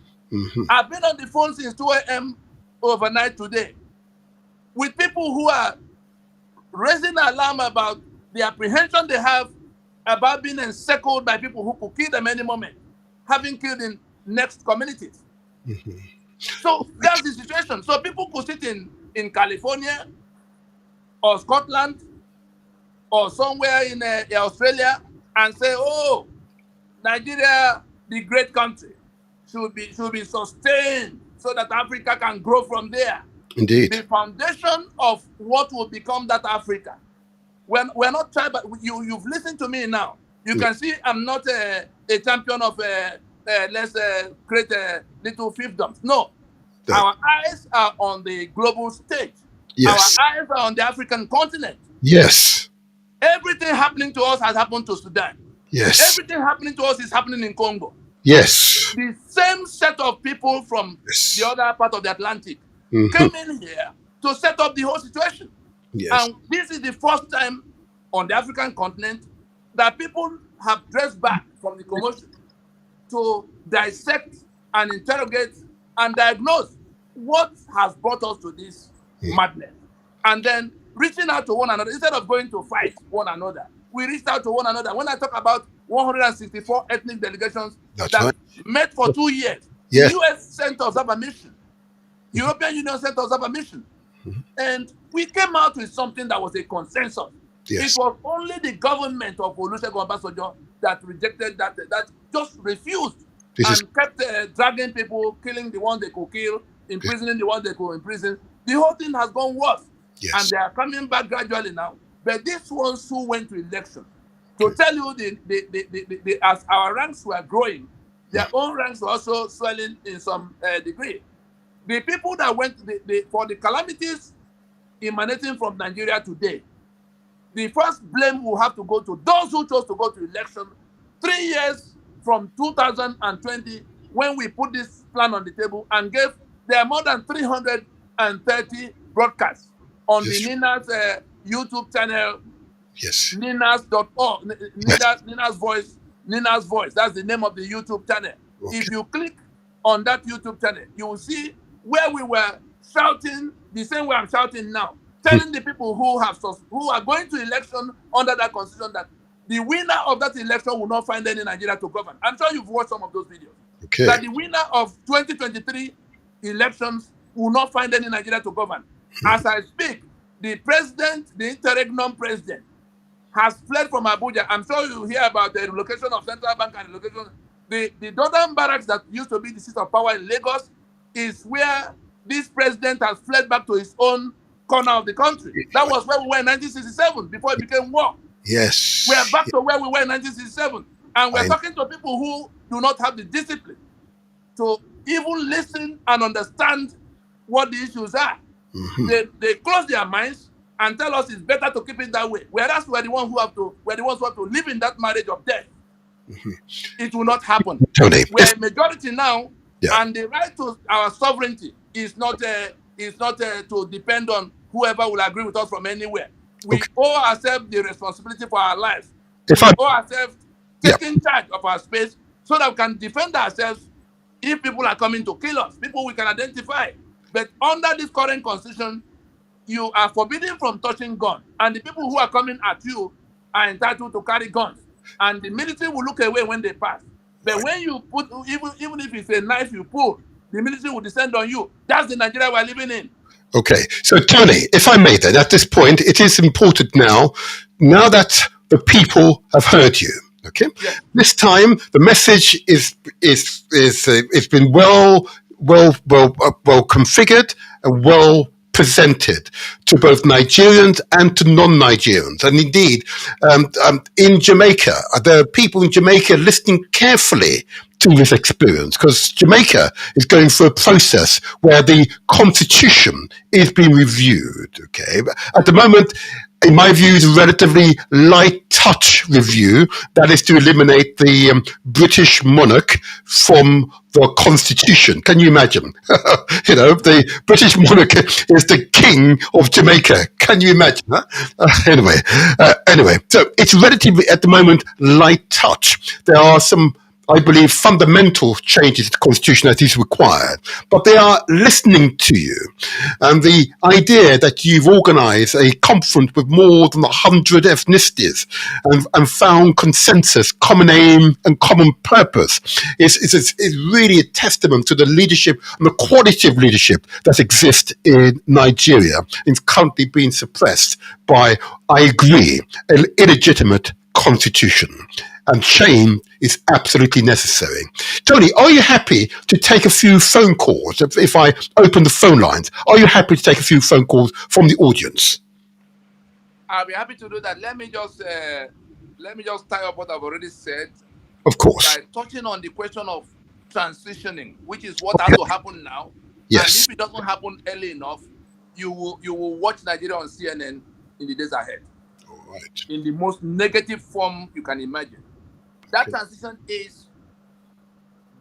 I've been on the phone since 2 a.m. overnight today with people who are raising alarm about the apprehension they have about being encircled by people who could kill them any moment, having killed in next communities. So that's the situation. So people could sit in California or Scotland or somewhere in Australia and say, oh, Nigeria, the great country, should be sustained so that Africa can grow from there. Indeed. The foundation of what will become that Africa. We're not tribal. You've listened to me now. You can see I'm not a champion of let's create little fiefdoms. No. Our eyes are on the global stage. Yes. Our eyes are on the African continent. Yes. Everything happening to us has happened to Sudan. Yes. Everything happening to us is happening in Congo. Yes. The same set of people from the other part of the Atlantic came in here to set up the whole situation. Yes. And this is the first time on the African continent that people have dressed back from the commotion to dissect and interrogate and diagnose what has brought us to this madness. And then reaching out to one another, instead of going to fight one another, we reached out to one another. When I talk about 164 ethnic delegations That's that right. met for 2 years, Yeah. the US sent us up a mission. European Union sent us up a mission. And we came out with something that was a consensus. Yes. It was only the government of Olusegun Obasanjo that rejected that just refused and kept dragging people, killing the ones they could kill, imprisoning the ones they could imprison. The whole thing has gone worse. Yes. And they are coming back gradually now. But these ones who went to election, to tell you, as our ranks were growing, their own ranks were also swelling in some degree. The people that went for the calamities emanating from Nigeria today, the first blame will have to go to those who chose to go to election 3 years from 2020, when we put this plan on the table and gave there are more than 330 broadcasts on the NINA's YouTube channel. Yes. NINAS.org, NINA's Voice. That's the name of the YouTube channel. Okay. If you click on that YouTube channel, you will see where we were shouting the same way I'm shouting now, telling the people who are going to election under that constitution that the winner of that election will not find any Nigeria to govern. I'm sure you've watched some of those videos. Okay. That the winner of 2023 elections will not find any Nigeria to govern. As I speak, the president, the interregnum president, has fled from Abuja. I'm sure you hear about the relocation of Central Bank and relocation. The Dothan Barracks that used to be the seat of power in Lagos is where this president has fled back to his own corner of the country. That was where we were in 1967, before it became war. Yes. We are back to where we were in 1967. And we're talking to people who do not have the discipline to even listen and understand what the issues are. They close their minds and tell us it's better to keep it that way. Whereas we're the ones who have to live in that marriage of death. It will not happen. Tony, we're a majority now, and the right to our sovereignty is not to depend on whoever will agree with us from anywhere. We owe ourselves the responsibility for our lives. We owe ourselves taking charge of our space so that we can defend ourselves if people are coming to kill us, people we can identify. But under this current constitution, you are forbidden from touching guns, and the people who are coming at you are entitled to carry guns, and the military will look away when they pass. But when you put, even if it's a knife you pull, the military will descend on you. That's the Nigeria we're living in. Okay, so Tony, if I may then, at this point, it is important now that the people have heard you. Okay, this time the message is been well configured and well presented to both Nigerians and to non-Nigerians. And indeed, in Jamaica, there are people in Jamaica listening carefully to this experience, because Jamaica is going through a process where the constitution is being reviewed. Okay, but at the moment, in my view, it's a relatively light touch review that is to eliminate the British monarch from the constitution. Can you imagine? The British monarch is the king of Jamaica. Can you imagine? Anyway, so it's relatively at the moment light touch. There are some, I believe, fundamental changes to the constitution that is required, but they are listening to you. And the idea that you've organized a conference with more than 100 ethnicities and found consensus, common aim and common purpose is really a testament to the leadership and the quality of leadership that exists in Nigeria. It's currently being suppressed by, I agree, an illegitimate constitution. And change is absolutely necessary. Tony, are you happy to take a few phone calls? If I open the phone lines, are you happy to take a few phone calls from the audience? I'll be happy to do that. Let me just tie up what I've already said. Of course. By touching on the question of transitioning, which is what has to happen now. Yes. And if it doesn't happen early enough, you will watch Nigeria on CNN in the days ahead. All right. In the most negative form you can imagine. That transition is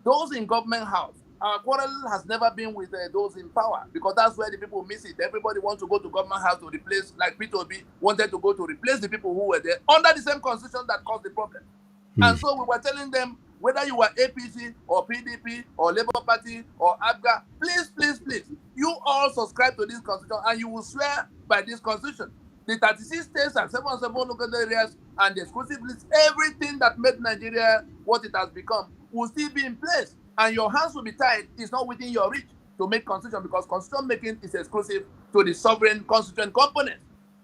those in government house. Our quarrel has never been with those in power, because that's where the people miss it. Everybody wants to go to government house to replace, like Peter Obi wanted to go to replace the people who were there under the same constitution that caused the problem. And so we were telling them, whether you were APC or PDP or Labour Party or ABGA, please, you all subscribe to this constitution and you will swear by this constitution. The 36 states and 7 local areas and the exclusive list, everything that made Nigeria what it has become will still be in place, and your hands will be tied. It's not within your reach to make constitution, because constitution making is exclusive to the sovereign constituent component.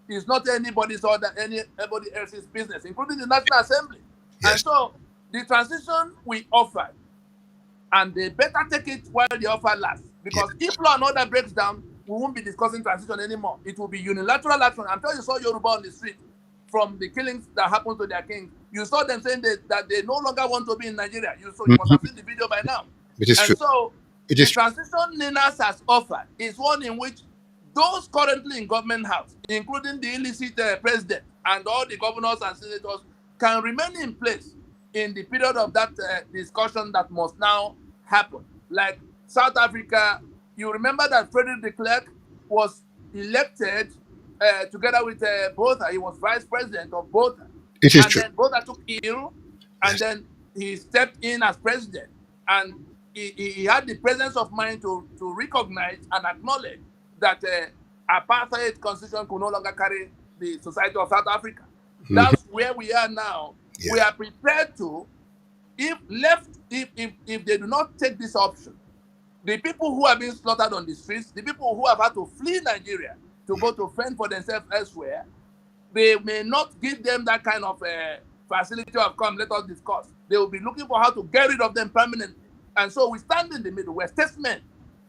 It's not anybody's or anybody else's business, including the National Assembly. Yes. And so the transition we offered, and they better take it while the offer lasts, because if law and order breaks down, we won't be discussing transition anymore. It will be unilateral action. I'm sure you saw Yoruba on the street from the killings that happened to their king. You saw them saying that they no longer want to be in Nigeria. You must have seen the video by now. It is true. So the transition NINAS has offered is one in which those currently in government house, including the illicit president and all the governors and senators, can remain in place in the period of that discussion that must now happen. Like South Africa, you remember that Frederick de Klerk was elected together with Botha. He was vice president of Botha. It is true. Then Botha took ill, and then he stepped in as president. And he had the presence of mind to recognize and acknowledge that apartheid constitution could no longer carry the society of South Africa. That's where we are now. Yeah. We are prepared to, if they do not take this option, the people who have been slaughtered on the streets, the people who have had to flee Nigeria to go to fend for themselves elsewhere, they may not give them that kind of facility of come, let us discuss. They will be looking for how to get rid of them permanently. And so we stand in the middle. We're statesmen.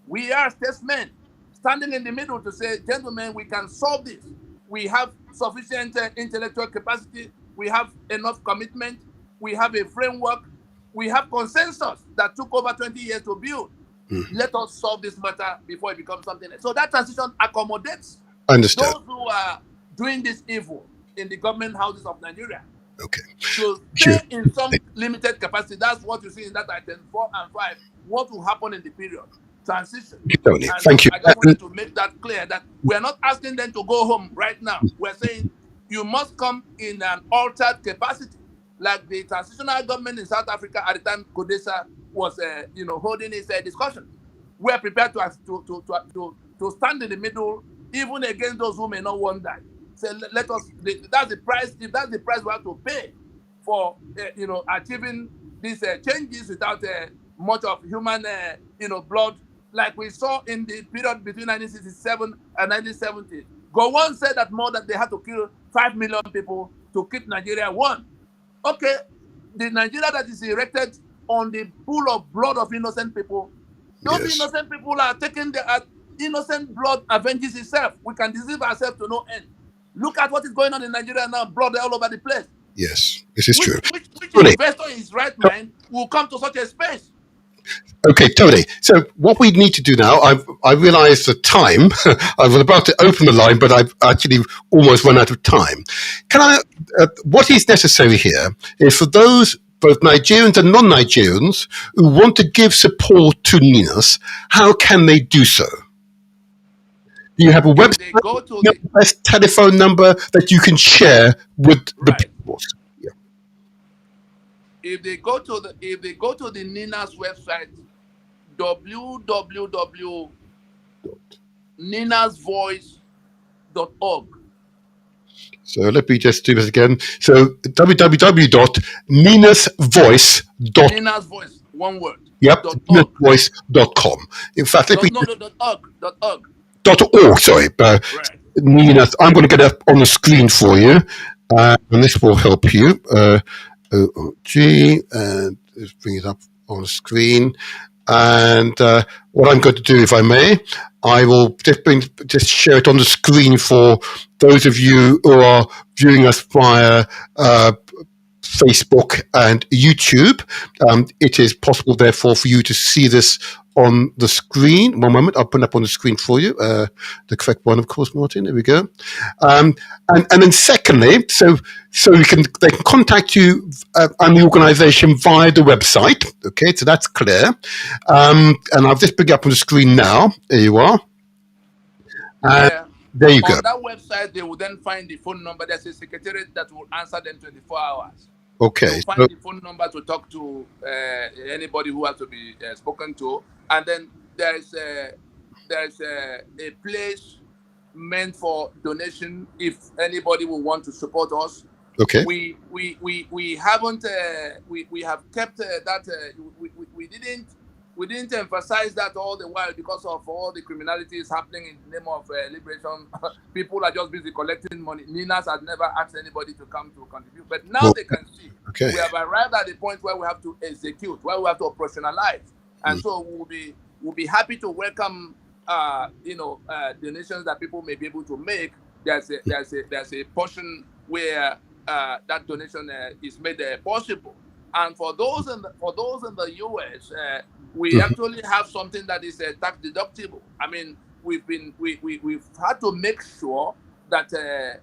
We are statesmen standing in the middle to say, gentlemen, we can solve this. We have sufficient intellectual capacity. We have enough commitment. We have a framework. We have consensus that took over 20 years to build. Let us solve this matter before it becomes something else. So that transition accommodates those who are doing this evil in the government houses of Nigeria. Okay. So stay in some limited capacity. That's what you see in that item 4 and 5. What will happen in the period? Transition. Tony, thank you. I just wanted to make that clear that we're not asking them to go home right now. We're saying you must come in an altered capacity, like the transitional government in South Africa at the time Kodesa was, holding his discussion. We're prepared to stand in the middle, even against those who may not want that. So let us. That's the price. If that's the price we have to pay for, achieving these changes without much of human, blood, like we saw in the period between 1967 and 1970. Gowon said that they had to kill 5 million people to keep Nigeria one. Okay, the Nigeria that is erected on the pool of blood of innocent people, those innocent people are taking the innocent blood avenges itself. We can deceive ourselves to no end. Look at what is going on in Nigeria now, blood all over the place. Yes, this is true. Which investor in his right mind will come to such a space? Okay, Tony. So what we need to do now, I realize the time. I was about to open the line, but I've actually almost run out of time. What is necessary here is for those, both Nigerians and non-Nigerians, who want to give support to NINAS, how can they do so? Do you have a website, best telephone number that you can share with the people? If they go to the NINAS website, www.ninasvoice.org. So let me just do this again. So www.ninasvoice.org. NINAS Voice, one word. Yep, ninasvoice.com. In fact, .org. Sorry. NINAS, I'm going to get up on the screen for you, and this will help you. OOG, and let's bring it up on the screen. And what I'm going to do, if I may, I will just share it on the screen for those of you who are viewing us via Facebook and YouTube. It is possible, therefore, for you to see this on the screen. One moment, I'll put it up on the screen for you. The correct one, of course, Martin. There we go. And then secondly, so they can contact you and the organisation via the website. Okay, so that's clear. And I'll just bring it up on the screen now. There you are. There you go. On that website, they will then find the phone number. There's a secretariat that will answer them 24 hours. Okay. They'll find the phone number to talk to anybody who has to be spoken to. And then there's a place meant for donation if anybody will want to support us. Okay. We haven't we have kept that we didn't emphasize that all the while because of all the criminalities happening in the name of liberation. People are just busy collecting money. Ninas has never asked anybody to come to contribute, but now they can see. Okay. We have arrived at the point where we have to execute, where we have to operationalize, and so we'll be happy to welcome donations that people may be able to make. There's a portion where that donation is made possible, and for those in the US, we actually have something that is tax deductible. I mean, we've had to make sure that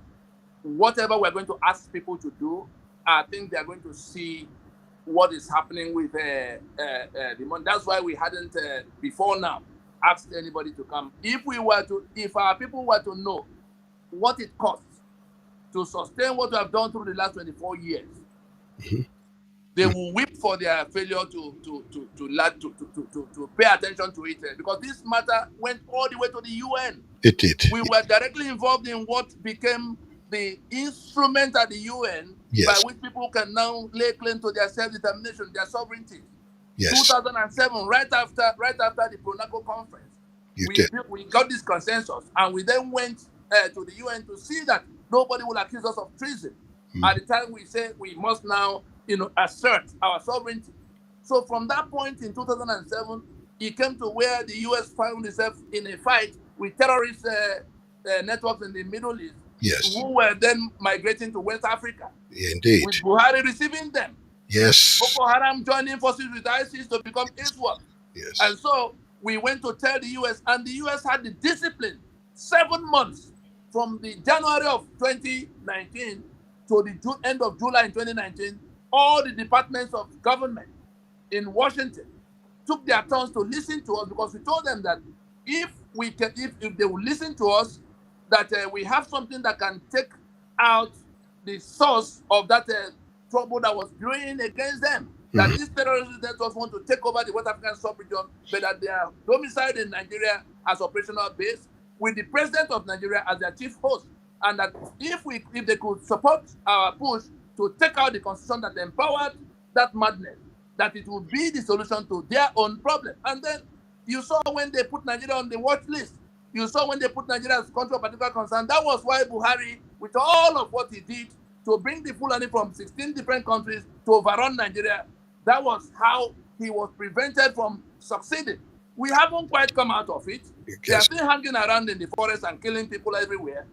whatever we're going to ask people to do, I think they're going to see what is happening with the money. That's why we hadn't before now asked anybody to come. If our people were to know what it costs to sustain what we have done through the last 24 years, they will weep for their failure to pay attention to it, because this matter went all the way to the UN. It did. We were directly involved in what became the instrument at the UN by which people can now lay claim to their self-determination, their sovereignty. Yes. 2007, right after the Pronaco conference, we got this consensus, and we then went to the UN to see that nobody will accuse us of treason. At the time, we said we must now, assert our sovereignty. So from that point in 2007, it came to where the US found itself in a fight with terrorist networks in the Middle East, who were then migrating to West Africa. Yeah, indeed. With Buhari receiving them. Yes. Boko Haram joining forces with ISIS to become ISWAP. Yes. And so we went to tell the US, and the US had the discipline 7 months from the January of 2019 to the end of July in 2019. All the departments of government in Washington took their turns to listen to us, because we told them that if they would listen to us, that we have something that can take out the source of that trouble that was brewing against them. That these terrorist networks want to take over the West African sub-region, but that they are domiciled in Nigeria as operational base, with the president of Nigeria as their chief host. And that if they could support our push to take out the constitution that empowered that madness, that it would be the solution to their own problem. And then you saw when they put Nigeria on the watch list, you saw when they put Nigeria as country of particular concern. That was why Buhari, with all of what he did to bring the Fulani from 16 different countries to overrun Nigeria, that was how he was prevented from succeeding. We haven't quite come out of it. They are still hanging around in the forest and killing people everywhere.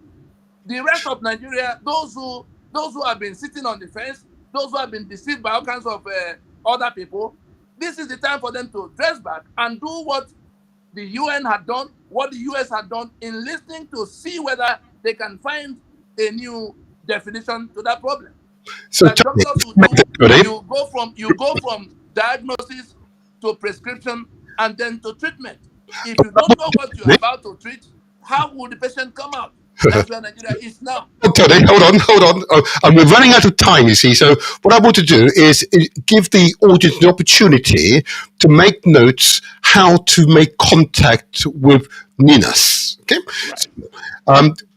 The rest of Nigeria, those who have been sitting on the fence, those who have been deceived by all kinds of other people, this is the time for them to dress back and do what the UN had done, what the US had done, in listening to see whether they can find a new definition to that problem. So that doctors will do, you go from diagnosis to prescription and then to treatment. If you don't know what you're about to treat, how will the patient come out? That's where Nigeria is now. Tony, hold on. And we're running out of time, you see. So what I want to do is give the audience the opportunity to make notes how to make contact with Ninas. Okay. Right.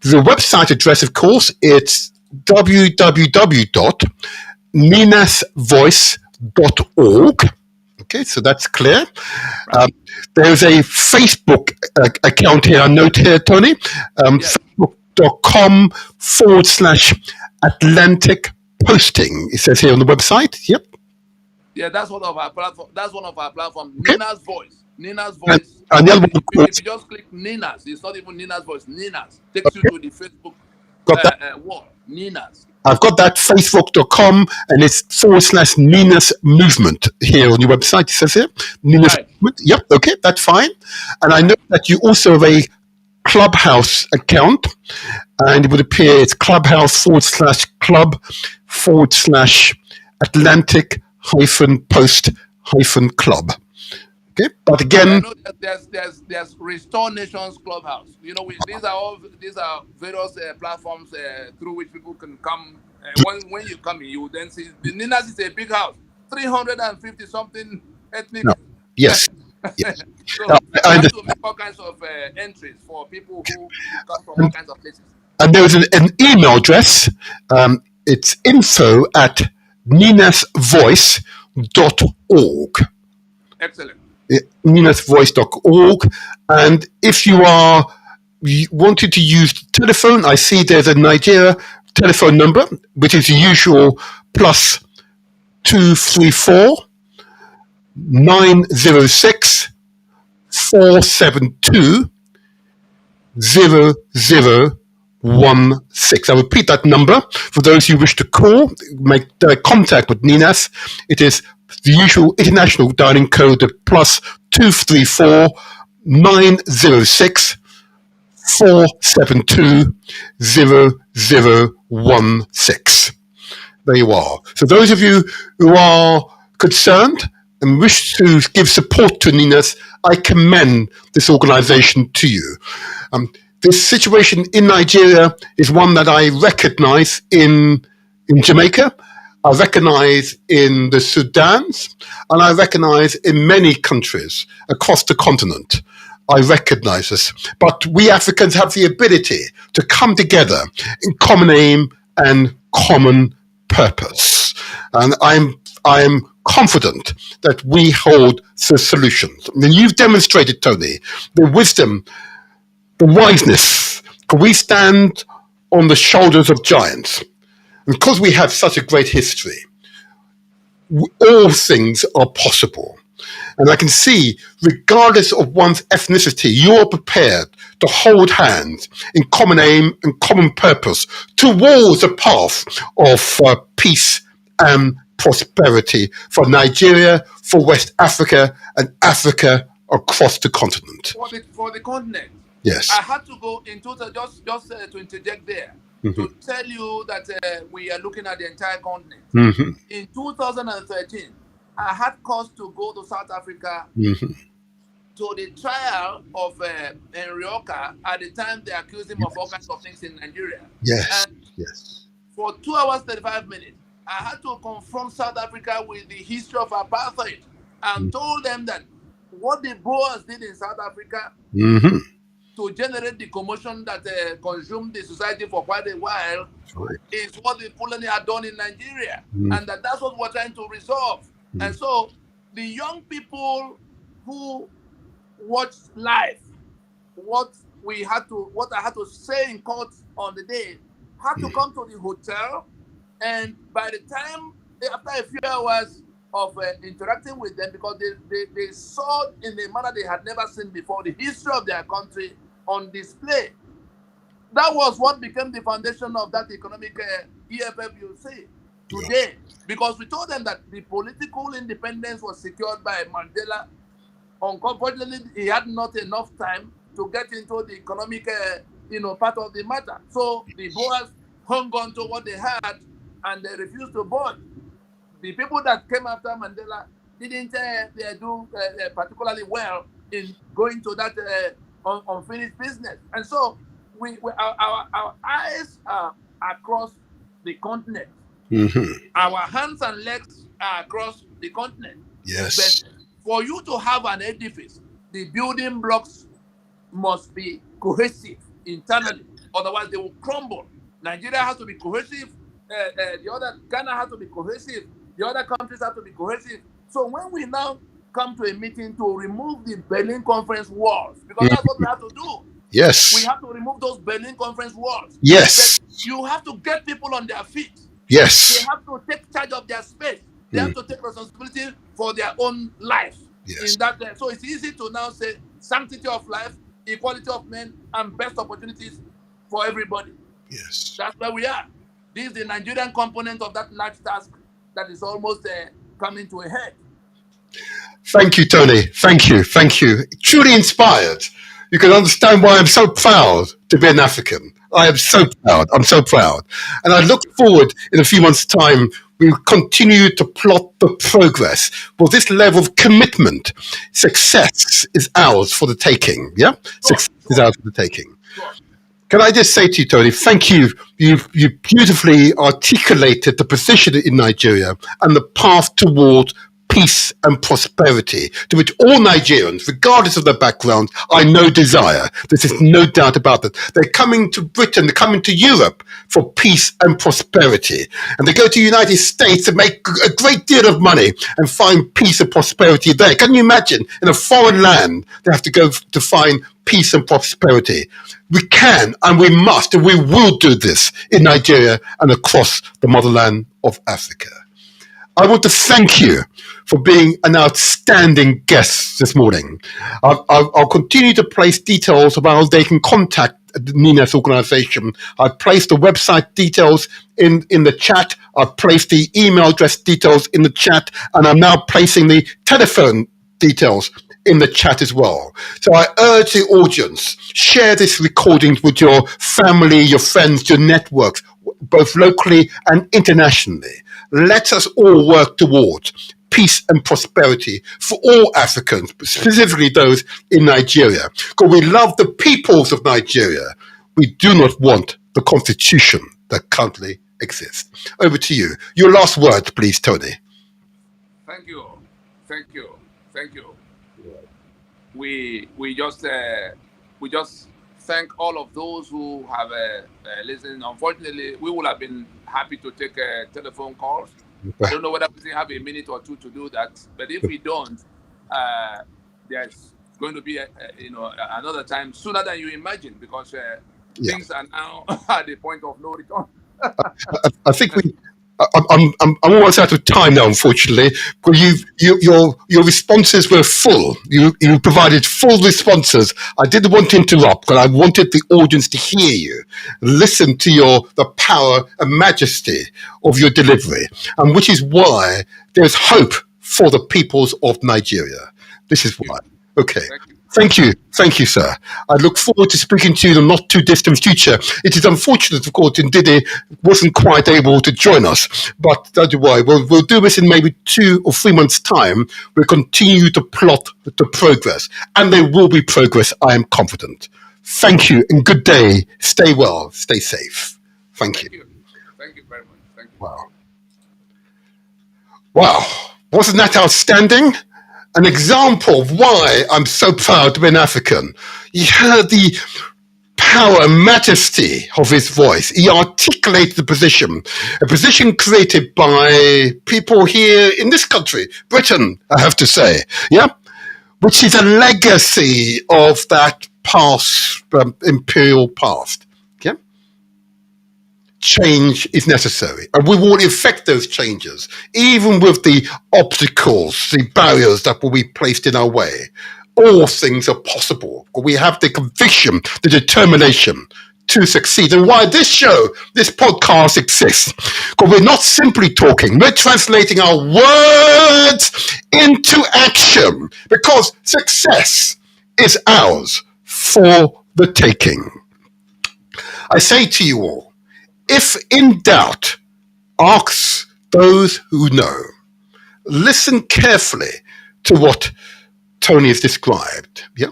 The website address, of course, it's www.ninasvoice.org. Okay, so that's clear. There's a Facebook account here, I note here, Tony. Facebook.com/Atlantic Posting. It says here on the website. Yep. Yeah, that's one of our platforms. That's one of our platforms. Okay. Nina's Voice. Nina's Voice. And the other one, if you just click Nina's, it's not even Nina's Voice. Nina's takes you to the Facebook wall. Nina's. I've got that, facebook.com, and it's /Ninas Movement here on your website. It says here. Ninas Movement. Yep, okay, that's fine. And I know that you also have a Clubhouse account, and it would appear it's Clubhouse /Club/Atlantic-Post-Club. Okay, but again, I know that there's Restore Nations Clubhouse. You know, these are various platforms through which people can come. When you come in, you then see the Ninas is a big house, 350 something ethnic. No. Yes. Yes. So you have to make all kinds of entries for people who come from all kinds of places. And there's an email address. It's info@ninasvoice.org. Excellent. ninasvoice.org. And if you wanted to use the telephone, I see there's a Nigeria telephone number, which is the usual plus 234 906 472 0016. I repeat that number for those who wish to call, make contact with Ninas. It is the usual international dialing code of plus 234 906 472 0016. There you are. So those of you who are concerned and wish to give support to Ninas, I commend this organization to you. This situation in Nigeria is one that I recognize in Jamaica, I recognize in the Sudans, and I recognize in many countries across the continent. I recognize this. But we Africans have the ability to come together in common aim and common purpose. And I am confident that we hold the solutions. I mean, you've demonstrated, Tony, the wisdom, the wiseness. We stand on the shoulders of giants. And because we have such a great history, all things are possible. And I can see, regardless of one's ethnicity, you're prepared to hold hands in common aim and common purpose towards a path of peace and prosperity for Nigeria, for West Africa, and Africa across the continent. For the continent. Yes. I had to go into just to interject there. Mm-hmm. To tell you that we are looking at the entire continent. Mm-hmm. In 2013, I had cause to go to South Africa to the trial of Enrioka. At the time, they accused him of all kinds of things in Nigeria. Yes. And yes. For 2 hours, 35 minutes, I had to confront South Africa with the history of apartheid and told them that what the Boers did in South Africa to generate the commotion that consumed the society for quite a while is what the Fulani had done in Nigeria. And that's what we're trying to resolve. And so the young people who watched live what I had to say in court on the day had to come to the hotel, and by the time, after a few hours of interacting with them, because they saw in a manner they had never seen before the history of their country on display. That was what became the foundation of that economic EFF you see today. Because we told them that the political independence was secured by Mandela. Unfortunately, he had not enough time to get into the economic part of the matter. So the Boers hung on to what they had and they refused to board. The people that came after Mandela didn't do particularly well in going to that unfinished business. And so our eyes are across the continent. Our hands and legs are across the continent. Yes. But for you to have an edifice, the building blocks must be cohesive internally. Otherwise, they will crumble. Nigeria has to be cohesive. Ghana has to be cohesive. The other countries have to be cohesive. So when we now come to a meeting to remove the Berlin Conference walls, because that's what we have to do. Yes. We have to remove those Berlin Conference walls. Yes. But you have to get people on their feet. Yes. They have to take charge of their space. They have to take responsibility for their own lives. Yes. In that, so it's easy to now say sanctity of life, equality of men, and best opportunities for everybody. Yes. That's where we are. This is the Nigerian component of that large task that is almost coming to a head. Thank you, Tony. Thank you. Thank you. Truly inspired. You can understand why I'm so proud to be an African. I am so proud. I'm so proud. And I look forward in a few months' time, we'll continue to plot the progress. Well, this level of commitment, success is ours for the taking. Yeah? Success is ours for the taking. Can I just say to you, Tony, thank you. You beautifully articulated the position in Nigeria and the path towards peace and prosperity, to which all Nigerians, regardless of their background, I know desire. There's no doubt about that. They're coming to Britain, they're coming to Europe for peace and prosperity. And they go to the United States to make a great deal of money and find peace and prosperity there. Can you imagine? In a foreign land, they have to go to find peace and prosperity. We can and we must and we will do this in Nigeria and across the motherland of Africa. I want to thank you for being an outstanding guest this morning. I'll continue to place details of how they can contact the NINES organization. I've placed the website details in the chat. I've placed the email address details in the chat, and I'm now placing the telephone details in the chat as well. So I urge the audience, share this recording with your family, your friends, your networks, both locally and internationally. Let us all work towards peace and prosperity for all Africans, specifically those in Nigeria. Because we love the peoples of Nigeria. We do not want the constitution that currently exists. Over to you. Your last word, please, Tony. Thank you. Thank you. Thank you. We just thank all of those who have listened. Unfortunately, we would have been happy to take telephone calls. I don't know whether we have a minute or two to do that, but if we don't, there's going to be another time sooner than you imagine, because things are now at the point of no return. I think I'm almost out of time now, unfortunately. Because your responses were full. You provided full responses. I didn't want to interrupt, but I wanted the audience to hear you, listen to the power and majesty of your delivery, and which is why there's hope for the peoples of Nigeria. This is why. Okay. Thank you, sir. I look forward to speaking to you in the not too distant future. It is unfortunate, of course, Ndidi wasn't quite able to join us, but that's why we'll do this in maybe 2 or 3 months' time. We'll continue to plot the progress, and there will be progress, I am confident. Thank you, and good day. Stay well, stay safe. Thank you. Thank you very much. Thank you. Wow. Wasn't that outstanding? An example of why I'm so proud to be an African. You heard the power and majesty of his voice. He articulated the position, a position created by people here in this country, Britain, I have to say, which is a legacy of that past, imperial past. Change is necessary, and we will effect those changes, even with the obstacles, the barriers that will be placed in our way. All things are possible. We have the conviction, the determination to succeed. And why this show, this podcast exists, because we're not simply talking, we're translating our words into action, because success is ours for the taking. I say to you all, if in doubt, ask those who know. Listen carefully to what Tony has described. The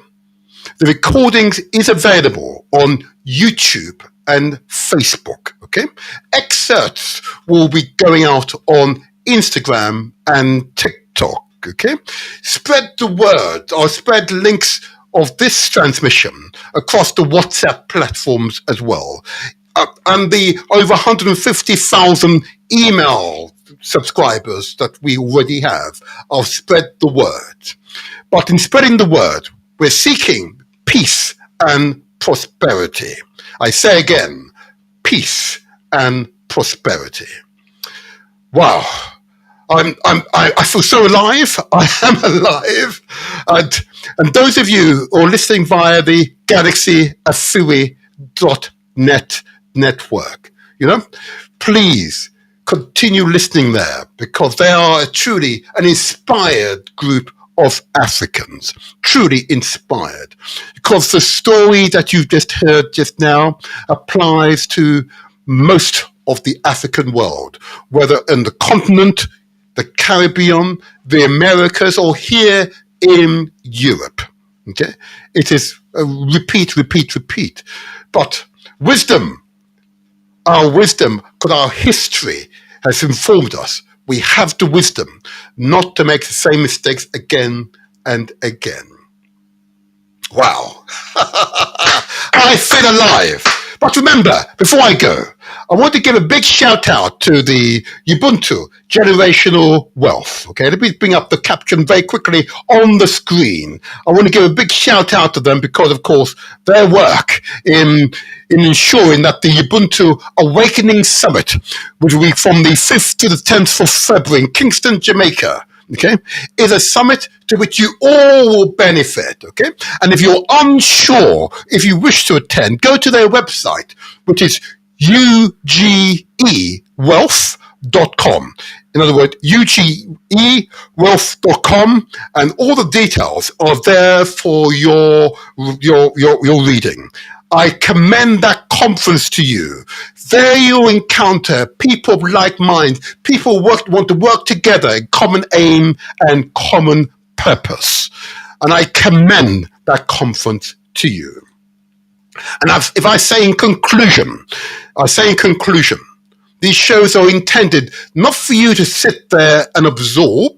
recordings is available on YouTube and Facebook. Excerpts will be going out on Instagram and TikTok. Spread the word, or spread links of this transmission across the WhatsApp platforms as well. And the over 150,000 email subscribers that we already have, I'll spread the word. But in spreading the word, we're seeking peace and prosperity. I say again, peace and prosperity. Wow. I feel so alive. I am alive. And those of you who are listening via the galaxyafui.net network, please continue listening there, because they are truly an inspired group of Africans, truly inspired, because the story that you've just heard just now applies to most of the African world, whether in the continent, the Caribbean, the Americas, or here in Europe. It is repeat. But wisdom, our wisdom, because our history has informed us, we have the wisdom not to make the same mistakes again and again. Wow. I feel alive. But remember, before I go, I want to give a big shout out to the Ubuntu Generational Wealth. Okay, let me bring up the caption very quickly on the screen. I want to give a big shout out to them because, of course, their work in ensuring that the Ubuntu Awakening Summit, which will be from the 5th to the 10th of February in Kingston, Jamaica, okay, is a summit to which you all will benefit, okay? And if you're unsure, if you wish to attend, go to their website, which is ugewealth.com. In other words, ugewealth.com, and all the details are there for your reading. I commend that conference to you. There you'll encounter people of like mind, people who want to work together in common aim and common purpose. And I commend that conference to you. And if I say in conclusion, these shows are intended not for you to sit there and absorb,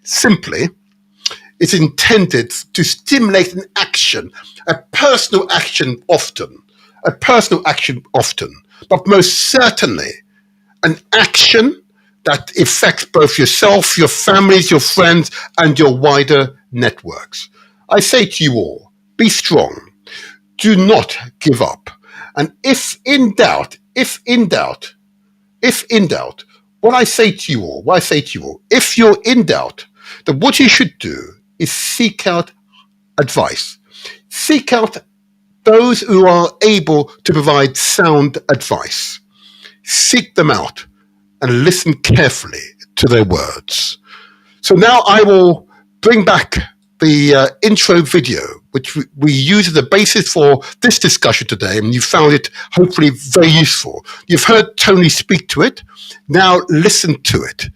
simply. It's intended to stimulate an action, a personal action often, but most certainly an action that affects both yourself, your families, your friends, and your wider networks. I say to you all, be strong. Do not give up. And if in doubt, what I say to you all, if you're in doubt, then what you should do is seek out advice. Seek out those who are able to provide sound advice. Seek them out and listen carefully to their words. So now I will bring back the intro video, which we use as a basis for this discussion today, and you found it hopefully very useful. You've heard Tony speak to it. Now listen to it.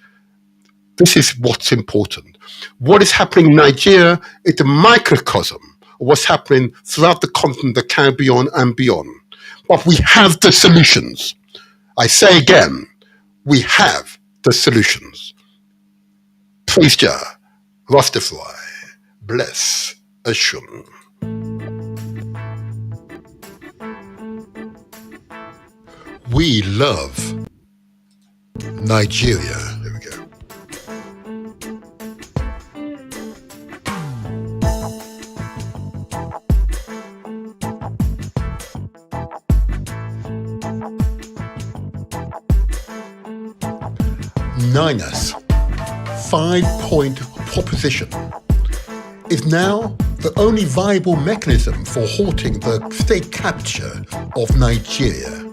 This is what's important. What is happening in Nigeria is a microcosm of what's happening throughout the continent, the Caribbean and beyond. But we have the solutions. I say again, we have the solutions. Praise Jah, Rastafari, bless Ashun. We love Nigeria. There we go. NINAS 5-point proposition is now the only viable mechanism for halting the state capture of Nigeria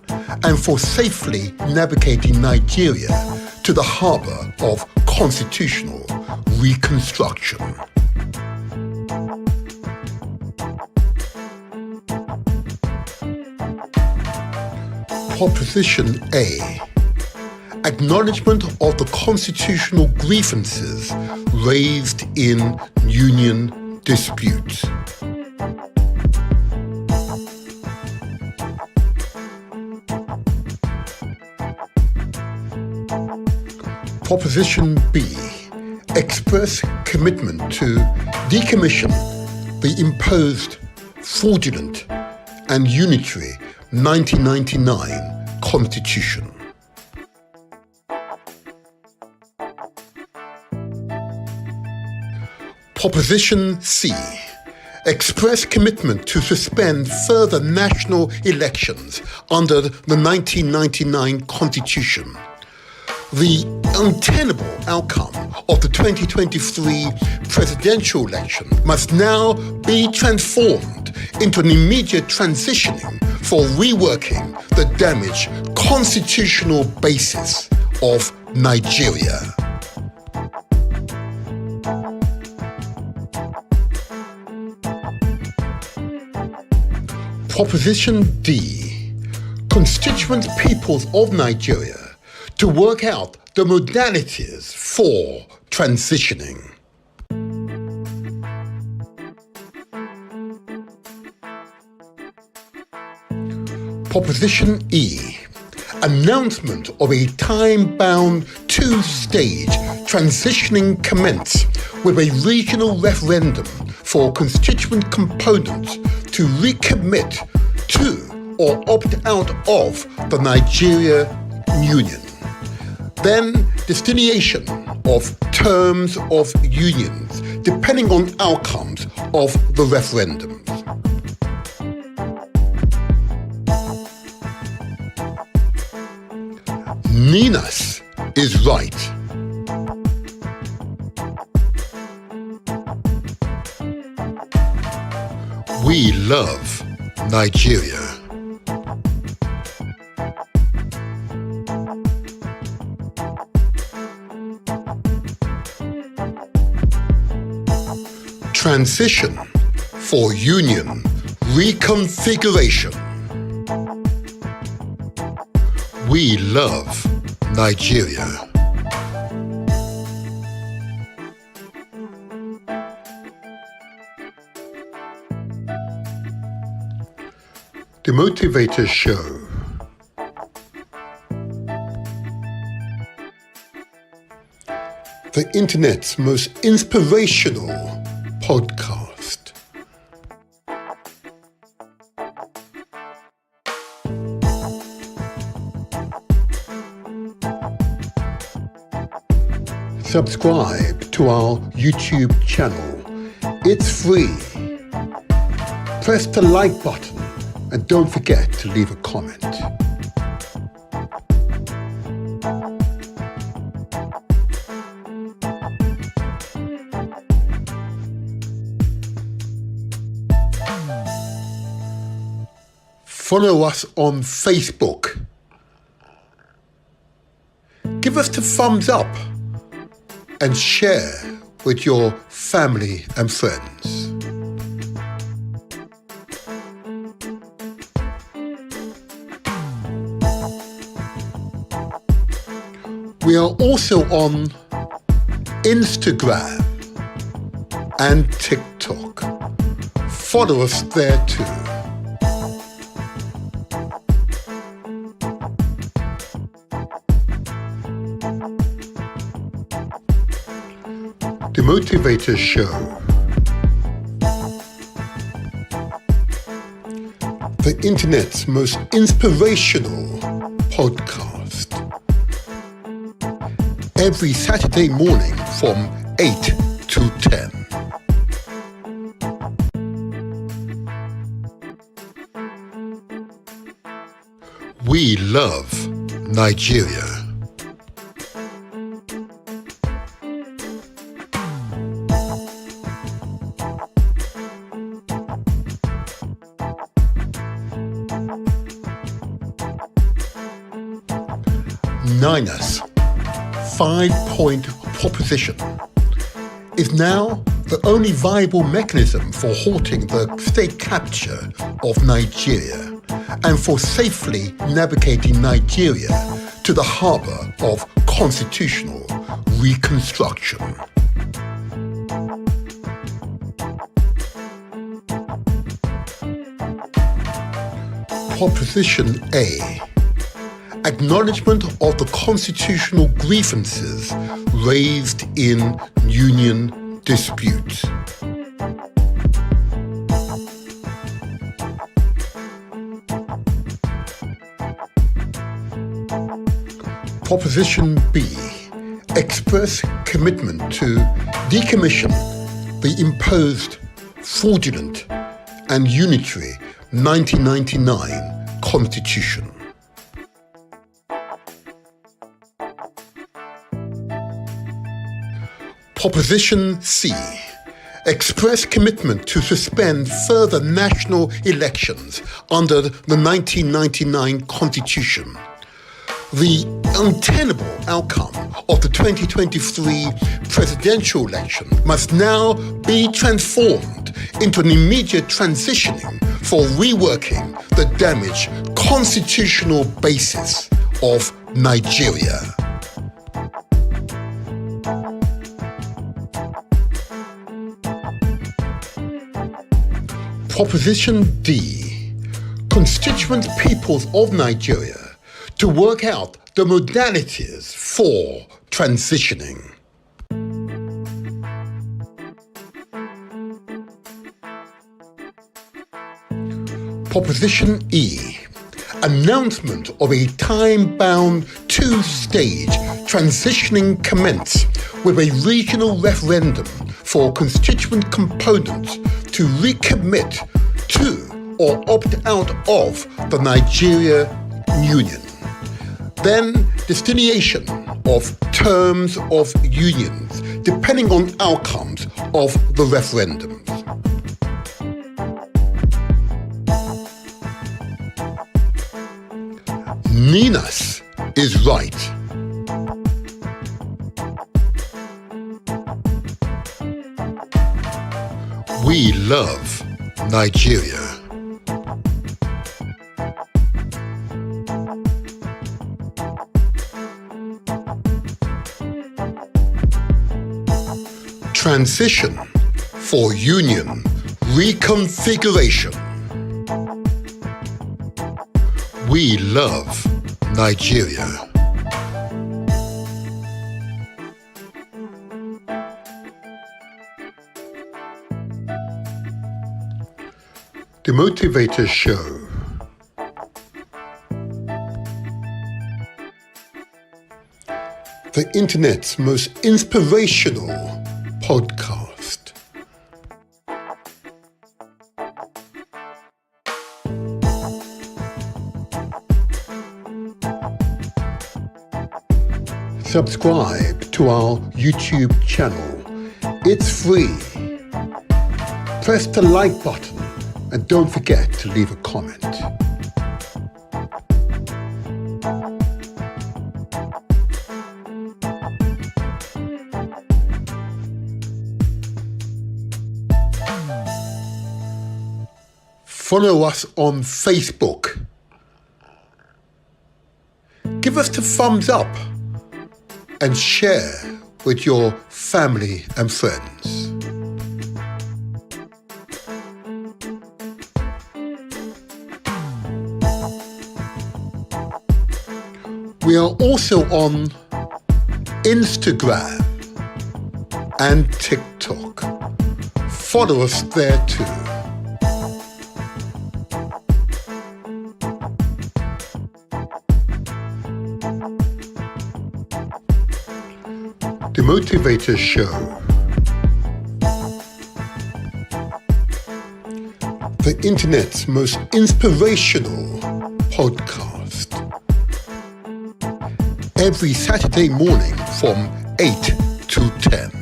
and for safely navigating Nigeria to the harbour of constitutional reconstruction. Proposition A. Acknowledgement of the constitutional grievances raised in union disputes. Proposition B. Express commitment to decommission the imposed fraudulent and unitary 1999 Constitution. Proposition C. Express commitment to suspend further national elections under the 1999 Constitution. The untenable outcome of the 2023 presidential election must now be transformed into an immediate transitioning for reworking the damaged constitutional basis of Nigeria. Proposition D. Constituent peoples of Nigeria to work out the modalities for transitioning. Proposition E. announcement of a time-bound two-stage transitioning commence with a regional referendum for constituent components to recommit to or opt out of the Nigeria Union. Then delineation of terms of unions depending on outcomes of the referendums. Ninas is right. We love Nigeria. Transition for Union Reconfiguration. We love Nigeria. The Motivator Show. The internet's most inspirational podcast. Subscribe to our YouTube channel. It's free. Press the like button and don't forget to leave a comment. Follow us on Facebook. Give us the thumbs up and share with your family and friends. We are also on Instagram and TikTok. Follow us there too. The Motivator Show. The internet's most inspirational podcast. Every Saturday morning from 8 to 10. We love Nigeria. Ninas 5-point proposition is now the only viable mechanism for halting the state capture of Nigeria and for safely navigating Nigeria to the harbour of constitutional reconstruction. Proposition A. Acknowledgement of the constitutional grievances raised in union disputes. Proposition B. Express commitment to decommission the imposed fraudulent and unitary 1999 Constitution. Proposition C. Express commitment to suspend further national elections under the 1999 Constitution. The untenable outcome of the 2023 presidential election must now be transformed into an immediate transitioning for reworking the damaged constitutional basis of Nigeria. Proposition D. Constituent peoples of Nigeria to work out the modalities for transitioning. Proposition E. Announcement of a time-bound two-stage transitioning commence with a regional referendum for constituent components to recommit to or opt out of the Nigeria Union. Then delineation of terms of unions depending on outcomes of the referendums. Ninas is right. We love Nigeria. Transition for union reconfiguration. We love Nigeria. The Motivator Show. The internet's most inspirational podcast. Subscribe to our YouTube channel. It's free. Press the like button and don't forget to leave a comment. Follow us on Facebook. Give us the thumbs up and share with your family and friends. We are also on Instagram and TikTok. Follow us there too. The Motivator Show. The internet's most inspirational podcast. Every Saturday morning from 8 to 10.